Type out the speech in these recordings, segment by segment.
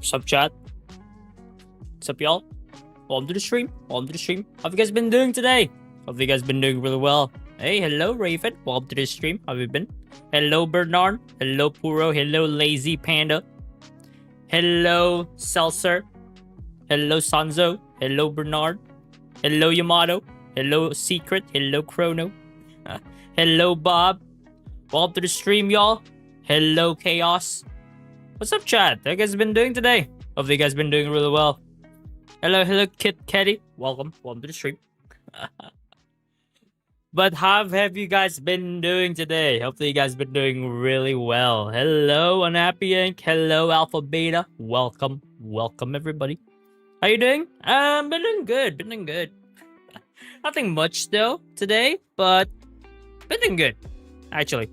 What's up, chat? What's up, y'all? Welcome to the stream. Welcome to the stream. How have you guys been doing today? Hope you guys been doing really well. Hey, hello, Raven. Welcome to the stream. How have you been? Hello, Bernard. Hello, Puro. Hello, Lazy Panda. Hello, Seltzer. Hello, Sanzo. Hello, Bernard. Hello, Yamato. Hello, Secret. Hello, Chrono. Hello, Bob. Welcome to the stream, y'all. Hello, Chaos. What's up, chat? How you guys been doing today? Hope you guys been doing really well. Hello, Kit Ketty. Welcome to the stream. But how have you guys been doing today? Hopefully you guys been doing really well. Hello, Unhappy Inc. Hello, Alpha Beta. Welcome everybody. How you doing? Been doing good. Nothing much though today, but been doing good, actually.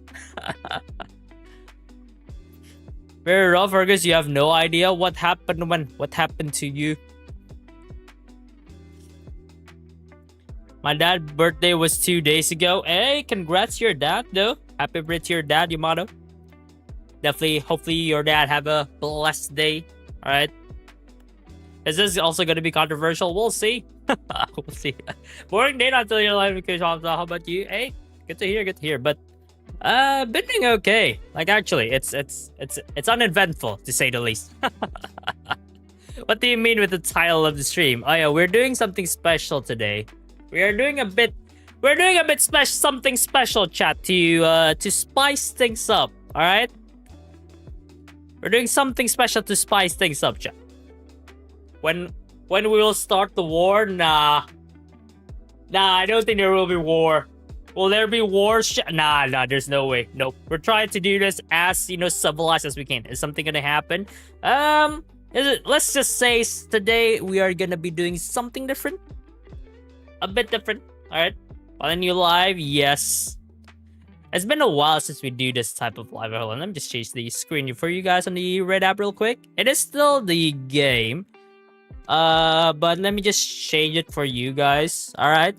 Very rough, Fergus. You have no idea what happened when? What happened to you? My dad's birthday was 2 days ago. Hey, congrats to your dad, though. Happy birthday to your dad, Yamato. Definitely, hopefully your dad have a blessed day. Alright. Is this also going to be controversial? We'll see. We'll see. Boring day not till your life vacation. How about you? Hey, good to hear. But been doing okay. Like, actually, it's uneventful, to say the least. What do you mean with the title of the stream? Oh yeah, we're doing something special today. We're doing a bit something special, chat, to spice things up. All right, we're doing something special to spice things up, chat. When we will start the war? Nah, I don't think there will be war. Will there be war? Nah, there's no way. Nope. We're trying to do this as, civilized as we can. Is something gonna happen? Let's just say today we are gonna be doing something different. A bit different. Alright. On a new live, yes. It's been a while since we do this type of live. Hold on, let me just change the screen for you guys on the red app real quick. It is still the game. But let me just change it for you guys. Alright.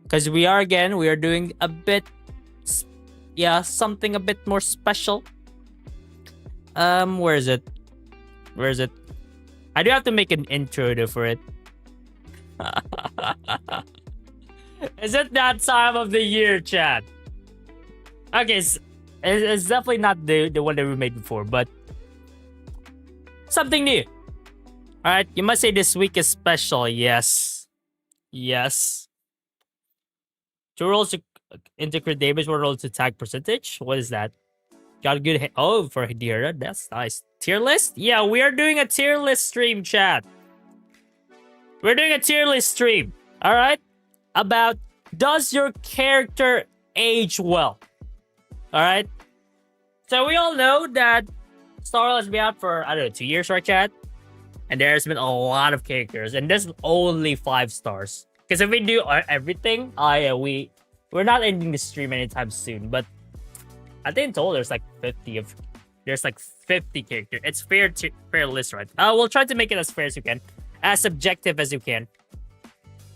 Because we are doing a bit, something a bit more special. Where is it? I do have to make an intro though for it. Is it that time of the year, chat? Okay, it's definitely not the one that we made before, but something new. Alright, you must say this week is special. Yes. Two rolls to integrate damage, one roll to attack percentage. What is that? Got a good for Hidira. That's nice. Tier list? Yeah, we are doing a tier list stream, chat. We're doing a tier list stream. Alright? About, does your character age well? Alright? So we all know that Star Rail has been out for, 2 years, right, chat? And there's been a lot of characters. And there's only 5 stars. Because if we do everything, we're not ending the stream anytime soon. But I think in total there's like 50 characters. It's fair list, right? We'll try to make it as fair as you can, as subjective as you can.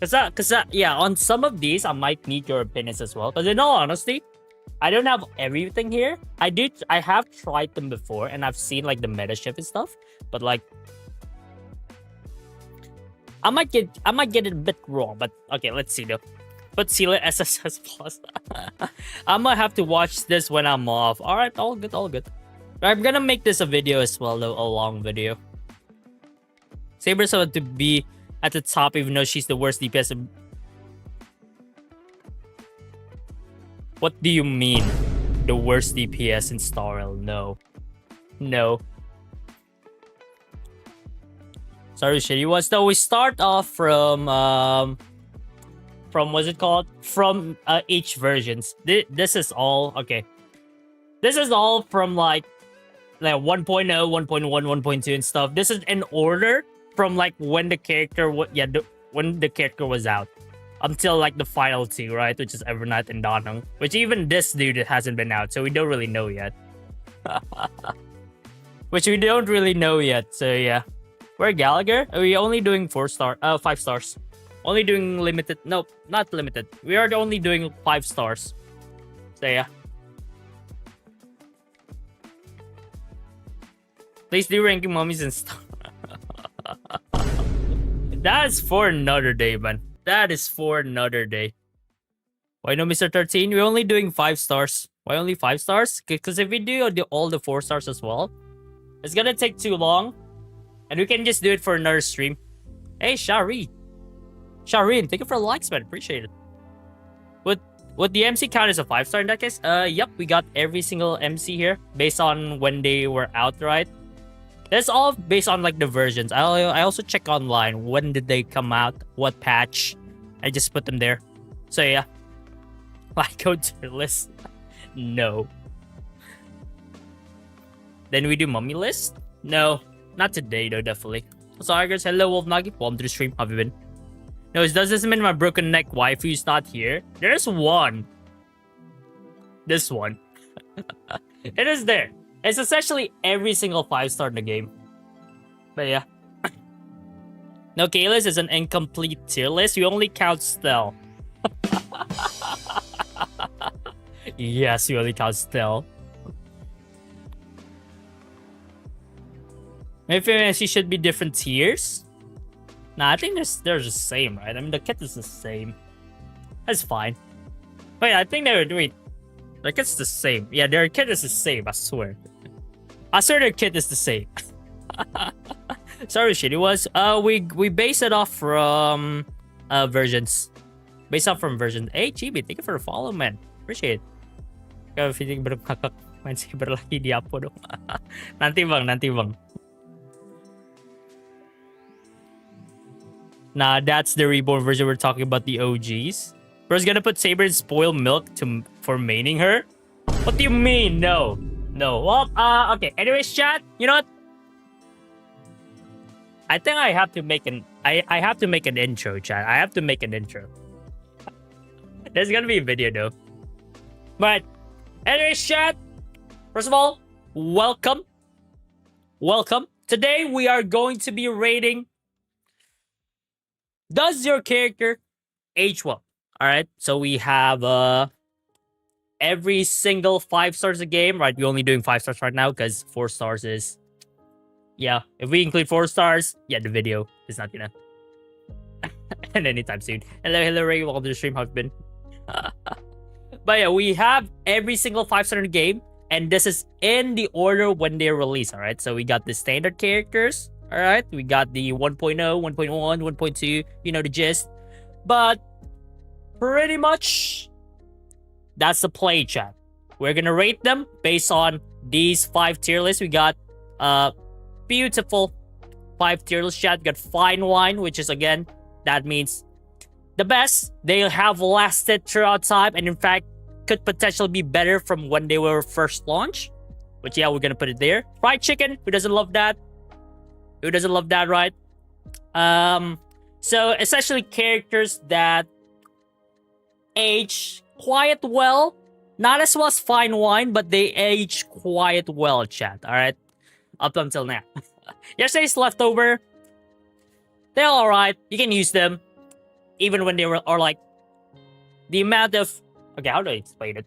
Cause on some of these I might need your opinions as well. Because in all honesty, I don't have everything here. I have tried them before and I've seen like the meta shift and stuff. But like, I might get it a bit wrong, but okay, let's see though. But seal it SSS plus. I'm gonna have to watch this when I'm off. Alright, all good. I'm gonna make this a video as well though, a long video. Saber's about to be at the top even though she's the worst DPS. What do you mean? The worst DPS in Star Rail? No. Sorry, shitty ones. So we start off from what's it called? From each versions. This is all okay. This is all from like 1.0, 1.1, 1.2 and stuff. This is in order from like when the character when the character was out until like the final 2, right? Which is Evernight and Danheng. Which even this dude hasn't been out, so we don't really know yet. So yeah. We're Gallagher. Are we only doing 5 stars? Only doing limited. No, not limited. We are only doing 5 stars. So yeah. Please do ranking mummies and stuff. That is for another day, man. That is for another day. Why no, Mr. 13? We're only doing 5 stars. Why only 5 stars? Because if we do all the 4 stars as well, it's gonna take too long. And we can just do it for another stream. Hey, Shari. Shireen, thank you for the likes, man. Appreciate it. Would the MC count as a 5-star in that case? Yep, we got every single MC here based on when they were out, right? That's all based on like the versions. I also check online when did they come out, what patch. I just put them there. So yeah. Like go to the list. No. Then we do mummy list? No. Not today though, definitely. Sorry guys, hello Wolf Nagi. Welcome to the stream. How have you been? No, does this mean my broken neck waifu's not here? There's one. This one. It is there. It's essentially every single 5-star in the game. But yeah. No, Kalis is an incomplete tier list. You only count Stell. Yes, you only count Stell. Maybe she should be different tiers. Nah, I think they're the same, right? I mean, the kit is the same. That's fine. Wait, I think they were doing... Their kit's the same. Yeah, their kit is the same, I swear. I swear their kit is the same. Sorry, shit. It was... We base it off from... versions. Based off from versions. Hey, Chibi, thank you for the follow, man. Appreciate it. Kaya feeling baru kakak main cyber lagi di apa dong. Nanti bang. Nah, that's the reborn version. We're talking about the OGs. Bro's gonna put Saber in spoiled milk for maining her. What do you mean? No. Well, okay. Anyways, chat. You know what? I think I have to make an intro, chat. I have to make an intro. There's gonna be a video though. But anyways, chat. First of all, welcome. Today we are going to be rating. Does your character age well? Alright, so we have every single 5 stars a game, right? We're only doing 5 stars right now because 4 stars is... Yeah, if we include 4 stars, yeah, the video is not gonna... and anytime soon. Hello, Ray, welcome to the stream, how's it been? But yeah, we have every single 5-star game, and this is in the order when they're released, alright? So we got the standard characters. Alright, we got the 1.0, 1.1, 1.2, you know the gist. But pretty much that's the play, chat. We're gonna rate them based on these 5 tier lists. We got beautiful 5 tier list, chat. We got fine wine, which is again, that means the best. They have lasted throughout time and in fact could potentially be better from when they were first launched. But yeah, we're gonna put it there. Fried chicken, who doesn't love that? Who doesn't love that, right? So essentially characters that age quite well. Not as well as fine wine, but they age quite well, chat. Alright? Up until now. Yesterday's leftover. They're alright. You can use them. Even when they were or like the amount of okay, how do I explain it?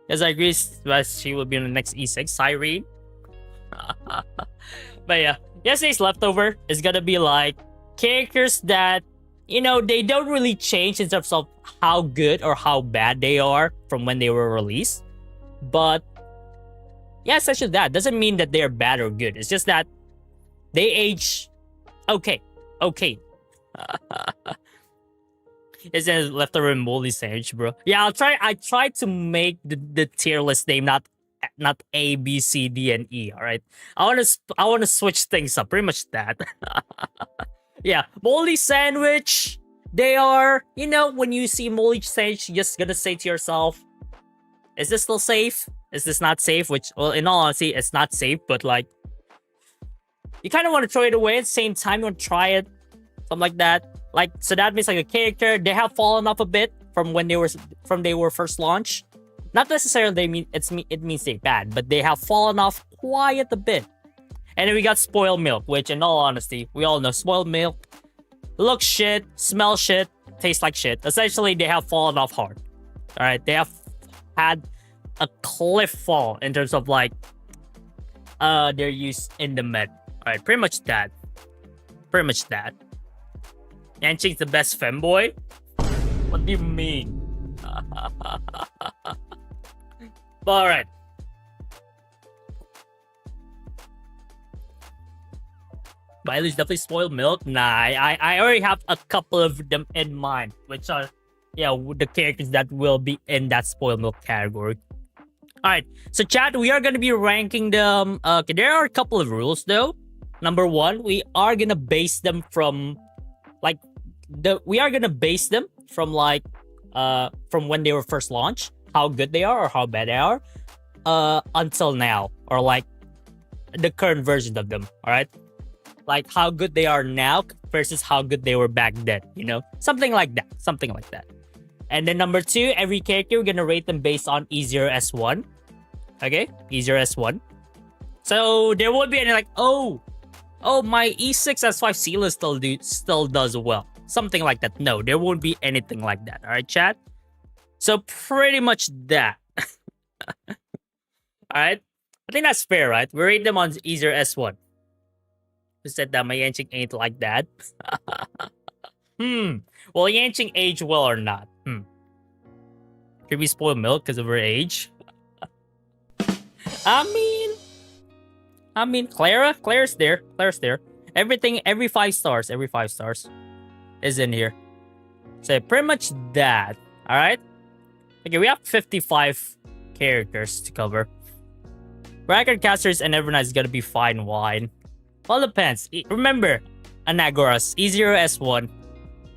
As I agree, she will be on the next E6, Cyrene. But yeah, yesterday's leftover is gonna be like characters that, you know, they don't really change in terms of how good or how bad they are from when they were released. But yeah, essentially that doesn't mean that they're bad or good. It's just that they age okay. It's a leftover moldy sandwich, bro. Yeah, I try to make the tier list name not A, B, C, D, and E. All right, I want to switch things up. Pretty much that. Yeah, moldy sandwich. They are, you know, when you see moldy sandwich, you're just gonna say to yourself, "Is this still safe? Is this not safe?" Which, well, in all honesty, it's not safe. But like, you kind of want to throw it away at the same time. You want to try it, something like that. Like, so that means like a character, they have fallen off a bit from when they were first launched. Not necessarily it means they're bad, but they have fallen off quite a bit. And then we got spoiled milk, which in all honesty, we all know spoiled milk looks shit, smells shit, tastes like shit. Essentially, they have fallen off hard. All right, they have had a cliff fall in terms of like their use in the meta. All right, pretty much that. Pretty much that. Yanqing's the best femboy? What do you mean? Alright. Bailu's definitely spoiled milk. Nah, I already have a couple of them in mind, which are, yeah, the characters that will be in that spoiled milk category. Alright, so chat, we are gonna be ranking them. Okay, there are a couple of rules though. Number one, we are gonna base them from like from when they were first launched, how good they are or how bad they are, until now, or like the current version of them. All right, like how good they are now versus how good they were back then. You know, something like that. And then number two, every character we're gonna rate them based on E0 S1. Okay, E0 S1. So there won't be any like, oh, my E6 S5 Sealer still does well. Something like that. No, there won't be anything like that. All right, chat? So pretty much that. All right? I think that's fair, right? We rate them on E0 S1. Who said that my Yanqing ain't like that? Well, Yanqing age well or not? Could we spoil milk because of her age? I mean, Clara's there. Everything, every 5 stars is in here. So pretty much that. All right. Okay, we have 55 characters to cover. Record casters and everyone is gonna be fine wine. All depends. Remember, Anagoras, E0 S1.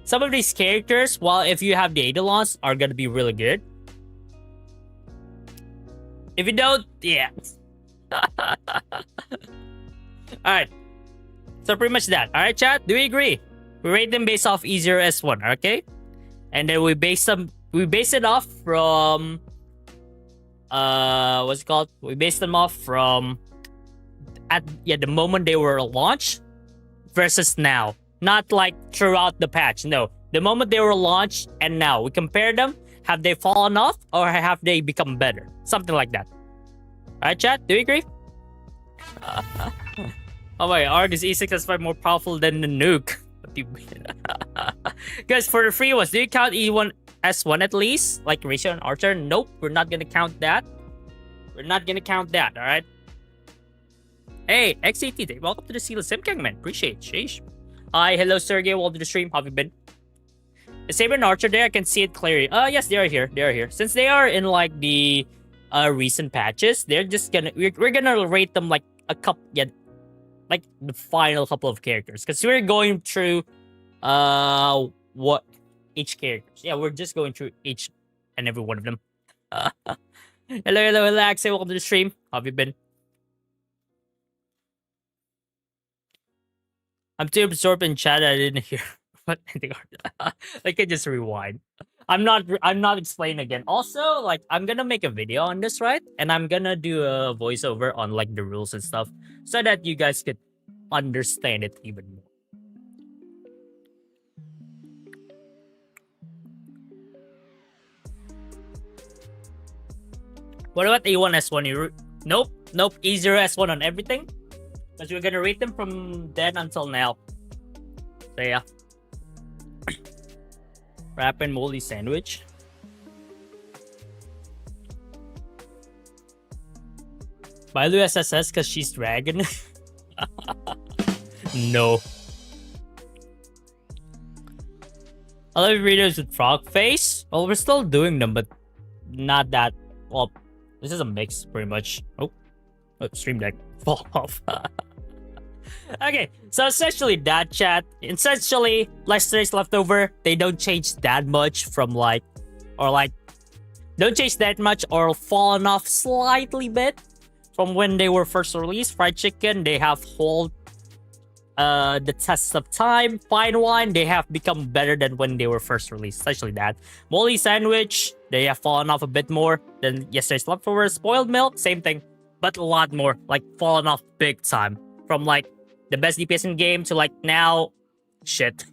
Some of these characters, while if you have the Eidolons, are gonna be really good. If you don't, yeah. Alright. So pretty much that. Alright, chat? Do we agree? We rate them based off E0 S1, okay? And then we base it off from what's it called? We base them off from the moment they were launched versus now. Not like throughout the patch. No. The moment they were launched and now. We compare them. Have they fallen off or have they become better? Something like that. Alright, chat? Do you agree? Oh my, Arg is E6 S5 more powerful than the nuke. Guys, for the free ones, do you count E1 S1 at least? Like Ratio and Archer? Nope, we're not gonna count that. Alright? Hey, XAT, welcome to the Seal Simkang, man. Appreciate it. Sheesh. Hi, hello, Sergey. Welcome to the stream. How have you been? Is Saber and Archer there? I can see it clearly. Yes, they are here. Since they are in like the recent patches, they're just gonna we're gonna rate them like a couple, like the final couple of characters, because we're going through what each characters. Yeah, we're just going through each and every one of them. Hello, relax. Welcome to the stream. How have you been? I'm too absorbed in chat. I didn't hear what they are. I can just rewind. I'm not explaining again. Also, like, I'm gonna make a video on this, right? And I'm gonna do a voiceover on like the rules and stuff, so that you guys could understand it even more. What about E1 S1? Nope. E0 S1 on everything. Because we're gonna rate them from then until now. So yeah. Wrap and moldy sandwich. Bailu SSS because she's dragon. No. I love videos with frog face. Well, we're still doing them, but not that. Well, this is a mix, pretty much. Oh, stream deck fall off. Okay, so essentially that, chat. Essentially, yesterday's leftover. They don't change that much from like, or like, don't change that much or fallen off slightly bit from when they were first released. Fried chicken, they have hold the test of time. Fine wine, they have become better than when they were first released. Essentially that. Moldy sandwich, they have fallen off a bit more than yesterday's leftover. Spoiled milk, same thing, but a lot more. Like fallen off big time from like the best DPS in game to like now, shit.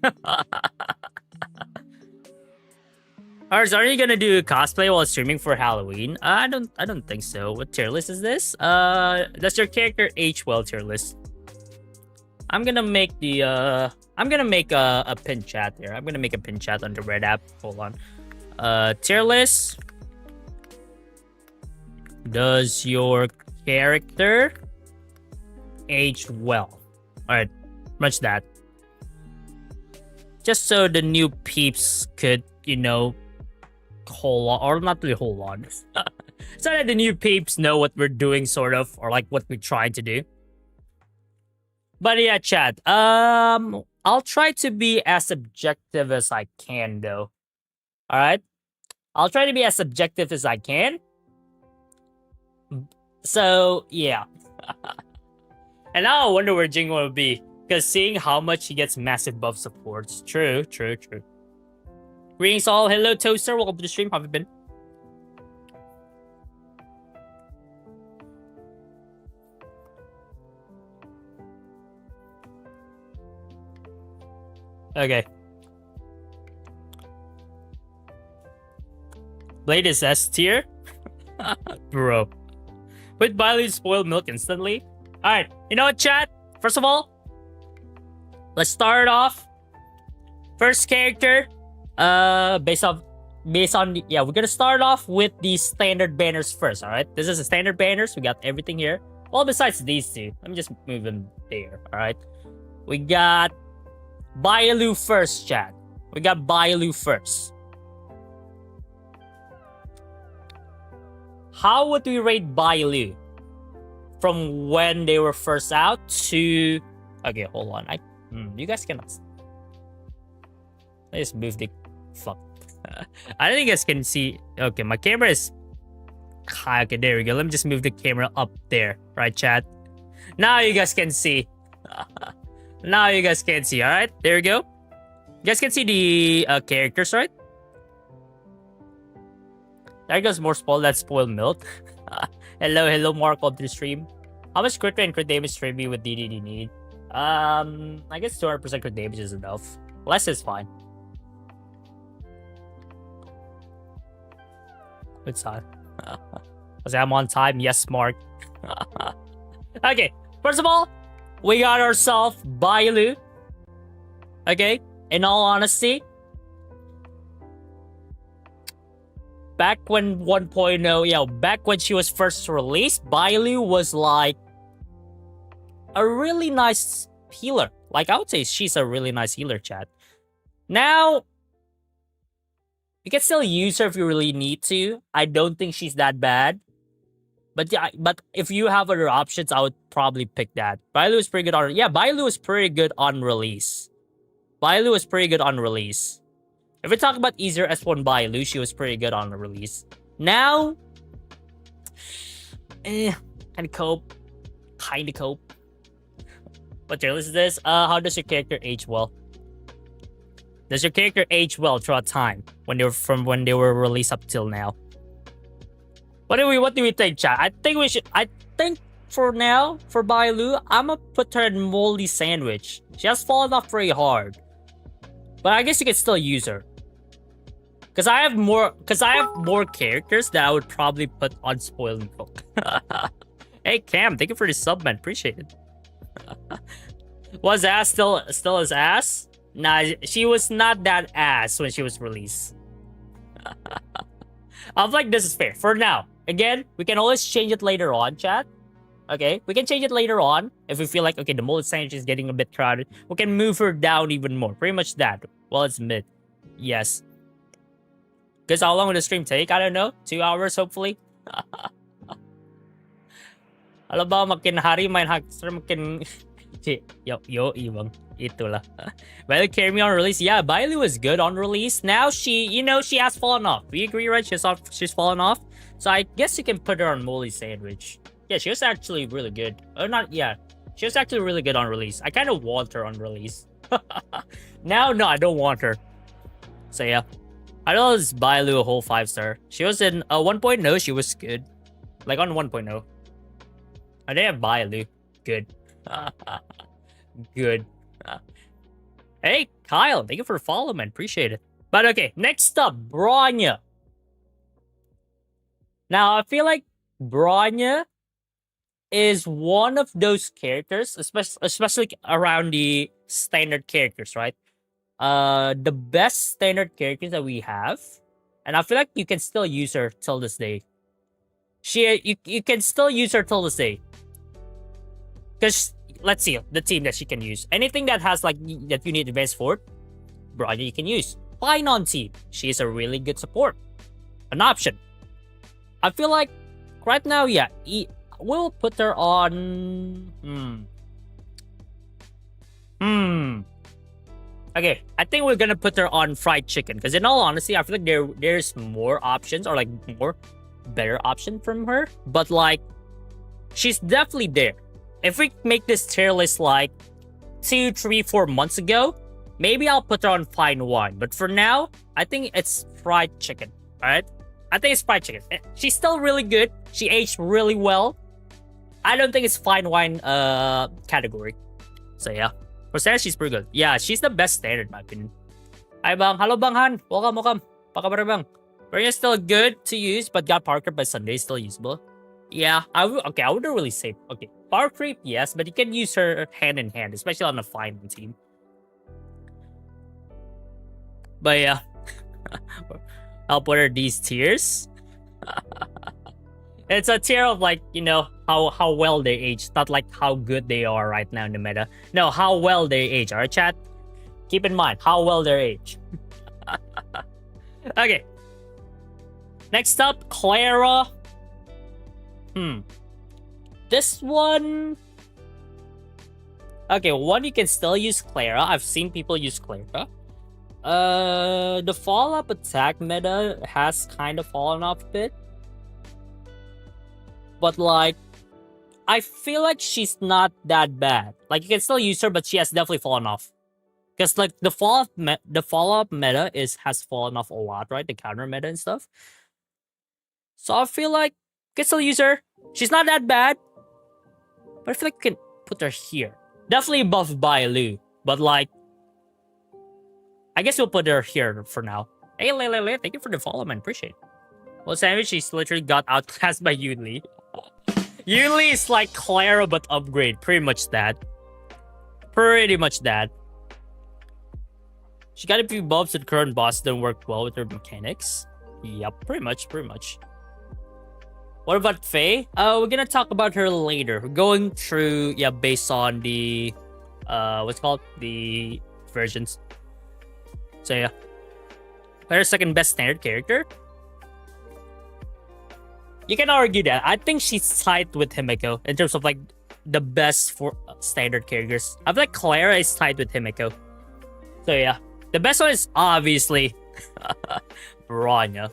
Ours, are you gonna do cosplay while streaming for Halloween? I don't think so. What tier list is this? Does your character age well tier list? I'm gonna make the I'm gonna make a pin chat here. I'm gonna make a pin chat on the Red app. Hold on. Tier list. Does your character age well? Alright, much that. Just so the new peeps could, you know, hold on, or not really hold on. So that the new peeps know what we're doing, sort of, or like what we're trying to do. But yeah, chat. I'll try to be as objective as I can, though. All right, I'll try to be as objective as I can. So yeah. And now I wonder where Jingo will be, because seeing how much he gets massive buff supports. True. Greetings all. Hello Toaster. Welcome to the stream. How have you been? Okay. Blade is S tier? Bro. With Biley spoiled milk instantly? Alright, you know what, chat? First of all, let's start off. First character. Based on yeah, we're gonna start off with the standard banners first, alright? This is the standard banners. We got everything here. Well, besides these two. Let me just move them there, alright? We got Bailu first, chat. We got Bailu first. How would we rate Bailu? From when they were first out to... Okay, hold on. You guys cannot... Let's move the... Fuck. I don't think you guys can see... Okay, my camera is... Okay, there we go. Let me just move the camera up there. Right, chat? Now you guys can see. Now you guys can see, alright? There we go. You guys can see the characters, right? There goes more spoiled. That's spoiled milk. Hello, Mark, on the stream. How much crit rate and crit damage stream be with DDD need? I guess 200% crit damage is enough. Less is fine. Good time. Was I'm on time? Yes, Mark. Okay, first of all, we got ourselves Bailu. Okay, in all honesty, back when 1.0, back when she was first released, Bailu was like a really nice healer. Like, I would say she's a really nice healer, chat. Now, you can still use her if you really need to. I don't think she's that bad. But yeah, but if you have other options, I would probably pick that. Bailu is pretty good on... Yeah, Bailu is pretty good on release. Bailu is pretty good on release. If we talk about easier S1 Bailu, she was pretty good on the release. Now... Kinda cope. What tier list is this? How does your character age well? Does your character age well throughout time? When they were released up till now? What do we think, chat? I think for now, for Bailu, I'ma put her in moldy sandwich. She has fallen off very hard. But I guess you can still use her. Cause I have more characters that I would probably put on spoiled milk. Hey Cam, thank you for the sub, man. Appreciate it. Was ass still as ass? Nah, she was not that ass when she was released. I'm like, this is fair. For now. Again, we can always change it later on, chat. Okay, we can change it later on. If we feel like, okay, the molded sandwich is getting a bit crowded, we can move her down even more. Pretty much that. Well, it's mid. Yes. Because how long will the stream take? I don't know. 2 hours, hopefully. Alam ba, makin hari main hackster makin... Yo, ibang. Itulah. Bailu carry me on release. Yeah, Bailu was good on release. Now she has fallen off. We agree, right? She's fallen off. So I guess you can put her on moldy sandwich. Yeah, she was actually really good. She was actually really good on release. I kind of want her on release. Now, no, I don't want her. So yeah. I know this Bailu a whole 5-star. She was in 1.0, she was good. Like on 1.0. I didn't have Bailu. Good. Good. Hey, Kyle, thank you for following, man. Appreciate it. But okay, next up, Bronya. Now, I feel like Bronya is one of those characters, especially around the standard characters, right? The best standard characters that we have, and I feel like you can still use her till this day. You can still use her till this day. Because let's see the team that she can use. Anything that has like that you need advanced for, Bronya you can use. Fine on team. She is a really good support. An option. I feel like right now, yeah, we'll put her on. Okay, I think we're gonna put her on fried chicken because, in all honesty, I feel like there's more options or like more better option from her. But like, she's definitely there. If we make this tier list like 2, 3, 4 months ago, maybe I'll put her on fine wine. But for now, I think it's fried chicken. All right, I think it's fried chicken. She's still really good. She aged really well. I don't think it's fine wine category. So yeah. For standard, she's pretty good. Yeah, she's the best standard in my opinion. Hi bang. Hello bang Han. Welcome. Pakabar bang. Varia's still good to use, but got Parker by Sunday is still usable. Yeah, I wouldn't really say. Okay, power creep, yes, but you can use her hand in hand, especially on a fine team. But yeah, I'll put her these tiers. It's a tier of like, you know, how well they age, not like how good they are right now in the meta. No, how well they age. Alright, chat? Keep in mind how well they age. Okay. Next up, Clara. This one. Okay, one you can still use Clara. I've seen people use Clara. The follow-up attack meta has kind of fallen off a bit. But like, I feel like she's not that bad. Like, you can still use her, but she has definitely fallen off. Because like the follow-up meta has fallen off a lot, right? The counter meta and stuff. So I feel like you can still use her. She's not that bad. But I feel like you can put her here. Definitely above Bailu. But like, I guess we'll put her here for now. Hey, Lele, thank you for the follow, man. Appreciate it. Well, Sandwich, she's literally got outclassed by Yunli. Yunli is like Clara, but upgrade. Pretty much that. She got a few buffs that current boss don't work well with her mechanics. Yep, pretty much. What about Faye? We're gonna talk about her later. We're going through, yeah, based on the, what's it called? The versions. So yeah. Her second best standard character. You can argue that. I think she's tied with Himeko in terms of like the best for standard characters. I feel like Clara is tied with Himeko. So yeah. The best one is obviously Bronya.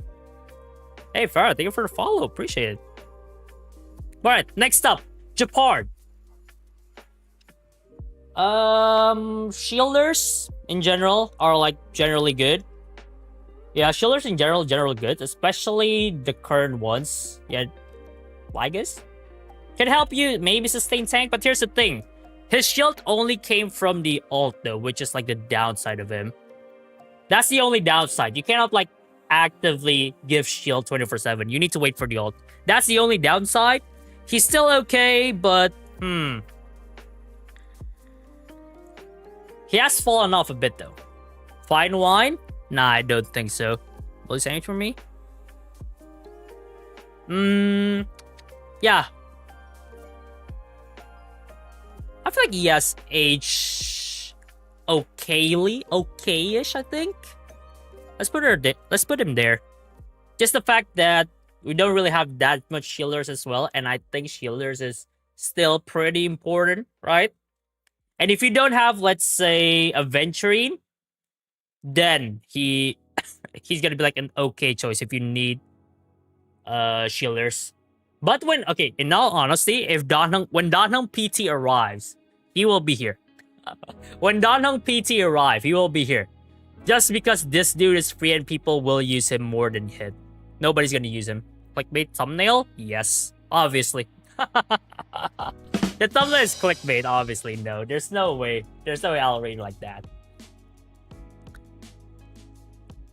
Hey Farah, thank you for the follow. Appreciate it. Alright, next up, Japard. Shielders in general are like generally good. Yeah, shielders in general good, especially the current ones. Yeah, Ligas can help you maybe sustain tank, but here's the thing. His shield only came from the ult though, which is like the downside of him. That's the only downside. You cannot like actively give shield 24/7. You need to wait for the ult. That's the only downside. He's still okay, but he has fallen off a bit though. Fine wine? Nah, I don't think so. Will you say it for me? Yeah. I feel like he has age okay-ish, I think. Let's put him there. Just the fact that we don't really have that much shielders as well, and I think shielders is still pretty important, right? And if you don't have, let's say, a Venturine, then he's gonna be like an okay choice if you need shielders. But in all honesty, when Danheng PT arrives, he will be here. When Danheng PT arrives, he will be here. Just because this dude is free and people will use him more than hit. Nobody's gonna use him. Clickbait thumbnail? Yes. Obviously. The thumbnail is clickbait, obviously. No. There's no way I'll rate like that.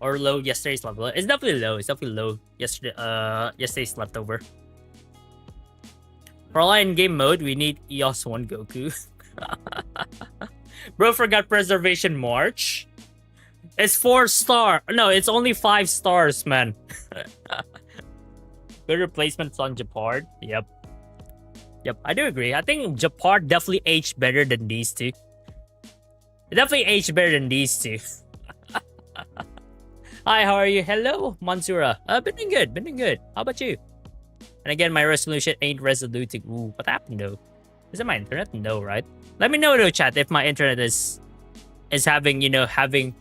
Or low yesterday's level. It's definitely low. Yesterday's leftover. For all in-game mode, we need EOS 1 Goku. Bro forgot Preservation March. It's 4-star. No, it's only 5 stars, man. Good replacements on Japard. Yep. Yep, I do agree. I think Japard definitely aged better than these two. It definitely aged better than these two. Hi, how are you? Hello, Mansura. Been doing good. Been doing good. How about you? And again, my resolution ain't resoluting. Ooh, what happened though? Is it my internet? No, right? Let me know though, chat, if my internet is having, you know, having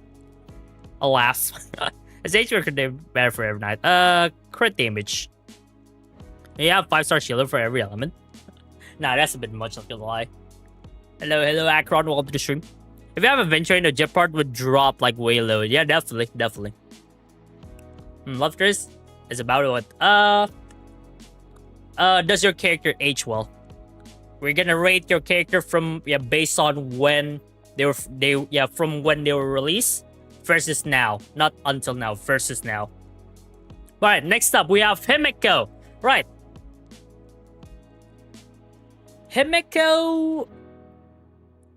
a laugh. Is HP crit better for every night? Crit damage. Yeah, 5-star shield for every element. Nah, that's a bit much, not gonna lie. Hello, Akron, welcome to the stream. If you have a venture, the jet part would drop like way low. Yeah, definitely. Lefters is about what? Does your character age well? We're gonna rate your character from based on when from when they were released versus now, not until now versus now. All right, next up we have Himeko. Right, Himeko.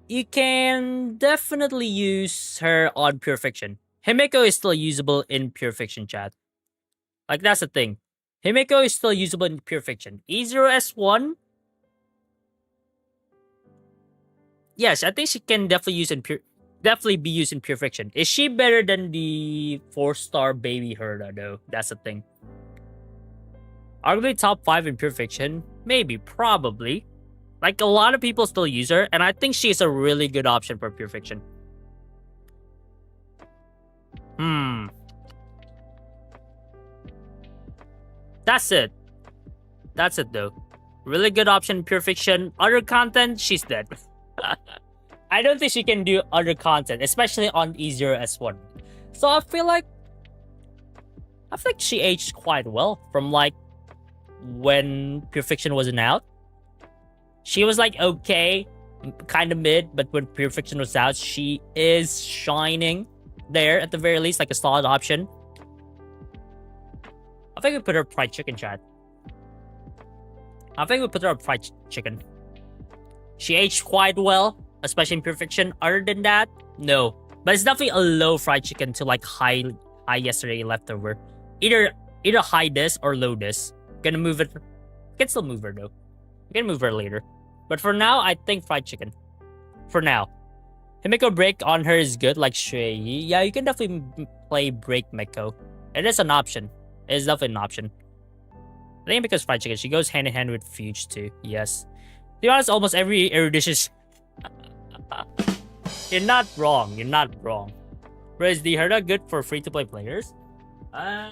You can definitely use her on Pure Fiction. Himeko is still usable in Pure Fiction, chat. Like, that's the thing. Himeko is still usable in Pure Fiction. E0S1. Yes, I think she can definitely be used in Pure Fiction. Is she better than the 4-star baby Herda though? That's the thing. Arguably top 5 in Pure Fiction? Maybe, probably. Like, a lot of people still use her, and I think she's a really good option for Pure Fiction. That's it. That's it, though. Really good option in Pure Fiction. Other content, she's dead. I don't think she can do other content, especially on E0S1. So I feel like she aged quite well from, like, when Pure Fiction wasn't out. She was like okay, kind of mid, but when Pure Fiction was out, she is shining there at the very least, like a solid option. I think we put her fried chicken, chat. I think we put her fried chicken. She aged quite well, especially in Pure Fiction. Other than that, no. But it's definitely a low fried chicken to like high yesterday leftover. Either high this or low this. Gonna move it. Can still move her though. We can move her later. But for now, I think fried chicken. For now. Himeko break on her is good, like Shui. Yeah, you can definitely play break Meko. It is an option. It is definitely an option. I think because fried chicken, she goes hand in hand with Fuge too. Yes. To be honest, almost every dish is... You're not wrong. You're not wrong. But is the Herda good for free-to-play players? I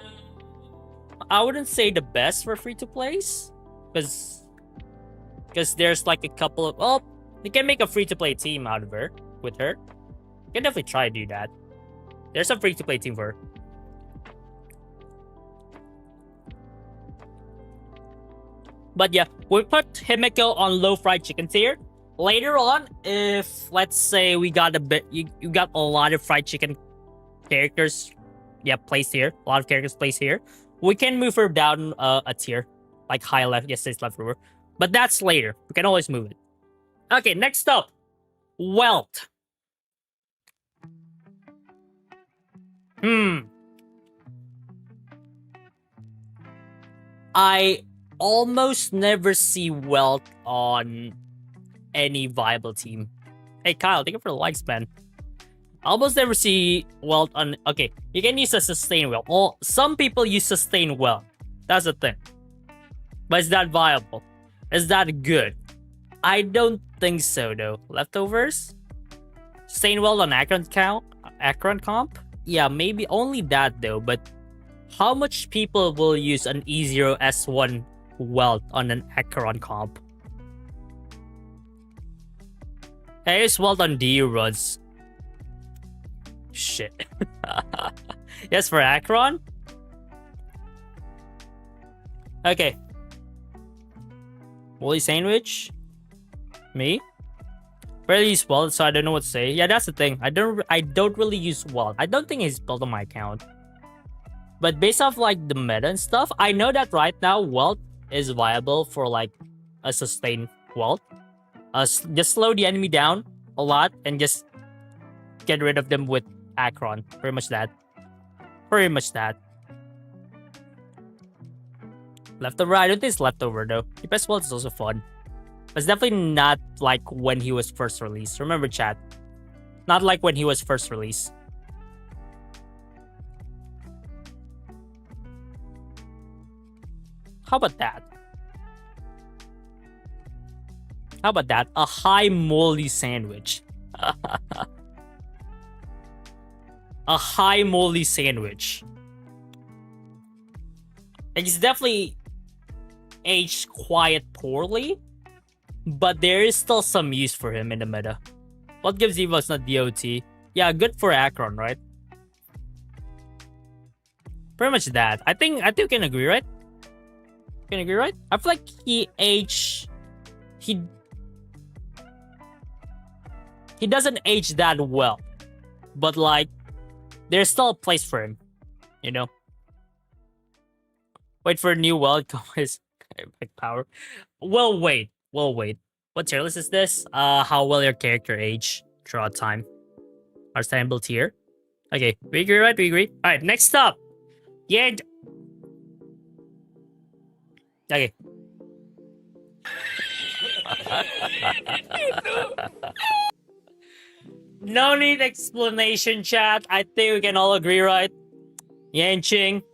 wouldn't say the best for free-to-plays. Because there's like a couple of... Well, you can make a free-to-play team out of her. With her. You can definitely try to do that. There's a free-to-play team for her. But yeah, we put Himeko on low fried chicken tier. Later on, if let's say we got a bit... You got a lot of fried chicken characters placed here. A lot of characters placed here. We can move her down a tier. Like high left, yes, it's left over. But that's later. We can always move it. Okay, next up. Welt. I almost never see Welt on any viable team. Hey, Kyle, thank you for the likes, man. I almost never see Welt on... Okay, you can use a sustain Welt. Well, some people use sustain Welt. That's the thing. But is that viable? Is that good? I don't think so, though. Leftovers? Sustain Welt on Akron comp? Yeah, maybe only that, though. But how much people will use an E0S1 Welt on an Akron comp? I use Welt on DU runs. Shit. Yes, for Akron? Okay. Woolly Sandwich? Me? Barely use Welt, so I don't know what to say. Yeah, that's the thing. I don't really use Welt. I don't think it's built on my account. But based off like the meta and stuff, I know that right now Welt is viable for like a sustain wealth. Just slow the enemy down a lot and just get rid of them with Akron. Pretty much that. Pretty much that. Left over, I don't think it's leftover though. The best wealth is also fun. But it's definitely not like when he was first released. Remember, chat. Not like when he was first released. How about that? How about that? A high moly sandwich. A high moly sandwich. And he's definitely aged quite poorly, but there is still some use for him in the meta. What gives Evo's not DOT? Yeah, good for Akron, right? Pretty much that. I think we can agree, right? Can agree, right? I feel like he doesn't age that well, but like there's still a place for him, you know. Wait for a new world. His power. Well, wait. What tier list is this? How will your character age throughout time? Our sample tier. Okay, we agree, right? We agree. All right, next up. Yeah. Okay. No need explanation, chat. I think we can all agree, right? Yanqing,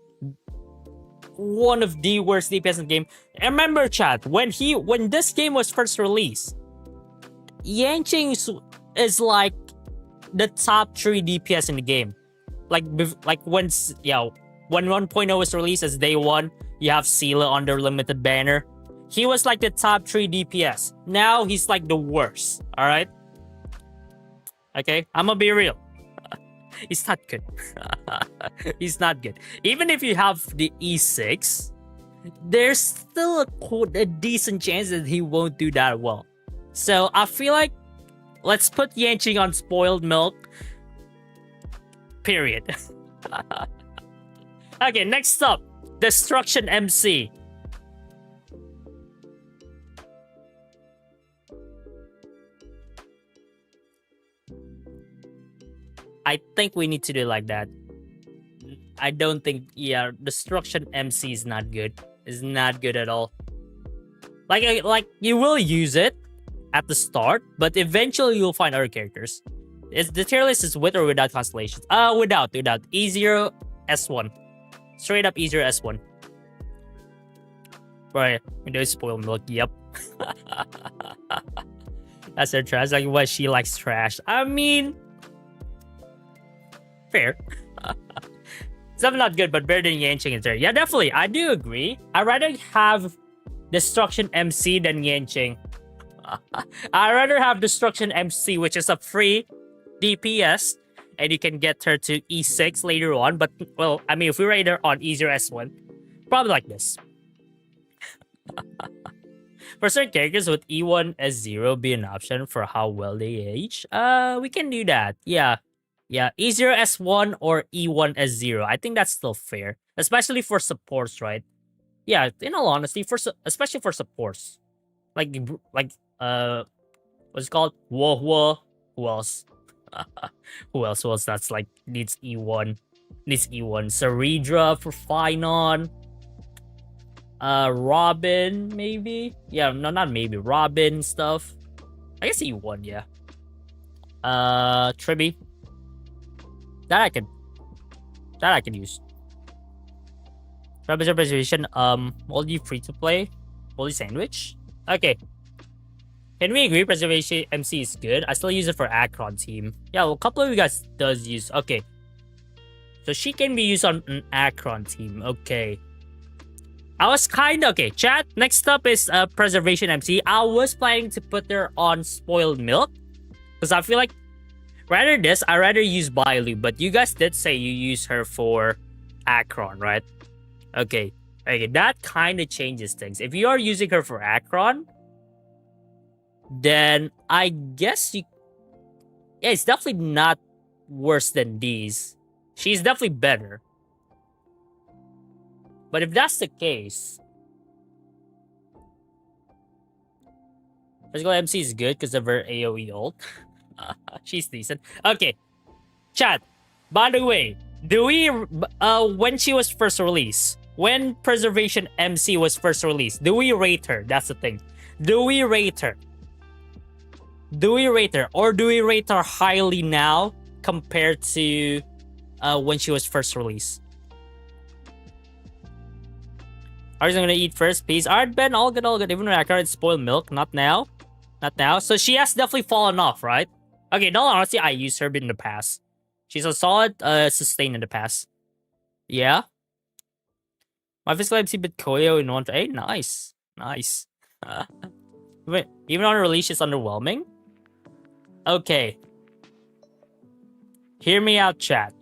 one of the worst DPS in the game. And remember, chat, when this game was first released, Yanqing is like the top 3 DPS in the game. Like when 1.0 was released as day 1, you have Sela on their limited banner. He was like the top 3 DPS. Now he's like the worst. All right. Okay, I'm gonna be real. He's not good. He's not good. Even if you have the E6, there's still a decent chance that he won't do that well. So I feel like let's put Yanqing on spoiled milk. Period. Okay, next up, Destruction MC. I think we need to do like that. I don't think, yeah, Destruction MC is not good. It's not good at all. Like you will use it at the start, but eventually you'll find other characters. The tier list is with or without constellations? Without. E0 S1. Straight up E0 S1. Right, Windows spoiled milk. Yep. That's her trash. Like what she likes trash. I mean, fair. Something not good, but better than Yanqing is there. Yeah, definitely. I do agree. I'd rather have Destruction MC than Yanqing. I'd rather have Destruction MC, which is a free DPS, and you can get her to E6 later on. But, well, I mean, if we rate her on E0 S1, probably like this. For certain characters, would E1 S0 be an option for how well they age? We can do that. Yeah. Yeah, E0 S1 or E1 S0. I think that's still fair, especially for supports, right? Yeah, in all honesty, especially for supports, like what's it called? Whoa. Who else? Who else? That's like needs E1? Needs E1. Saridra for Finon. Robin maybe. Yeah, no, not maybe. Robin stuff. I guess E1. Yeah. Triby. That I can use. Representation, only free to play, only sandwich. Okay. Can we agree preservation MC is good? I still use it for Akron team. Yeah, well, a couple of you guys does use. Okay. So she can be used on an Akron team. Okay. I was okay, chat. Next up is preservation MC. I was planning to put her on spoiled milk, because I feel like I'd rather use Bailu, but you guys did say you use her for Akron, right? Okay, that kind of changes things. If you are using her for Akron, then I guess yeah, it's definitely not worse than these. She's definitely better. But if that's the case, Physical MC is good because of her AoE ult. She's decent. Okay, chat. By the way, do we when she was first released, when Preservation MC was first released, do we rate her? That's the thing. Do we rate her? Do we rate her, or do we rate her highly now compared to when she was first released? Are you gonna eat first, please? Alright, Ben, all good, all good. Even when I can't spoil milk, not now. Not now. So she has definitely fallen off, right? Okay, no, honestly, I used her in the past. She's a solid sustain in the past. Yeah. My physical MC bit Koyo in one. Hey, nice. Nice. Wait, even on release, she's underwhelming? Okay. Hear me out, chat.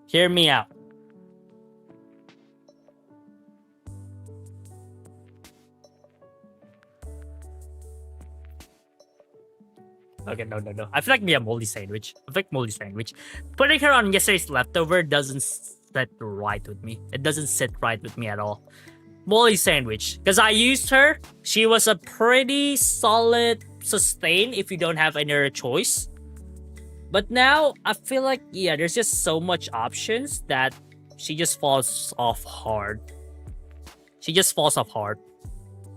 Hear me out. Okay, no. I feel like me a moldy sandwich. I feel like moldy sandwich. Putting her on yesterday's leftover doesn't sit right with me. It doesn't sit right with me at all. Moldy sandwich. Because I used her. She was a pretty solid sustain if you don't have any other choice. But now, I feel like, yeah, there's just so much options that she just falls off hard. She just falls off hard.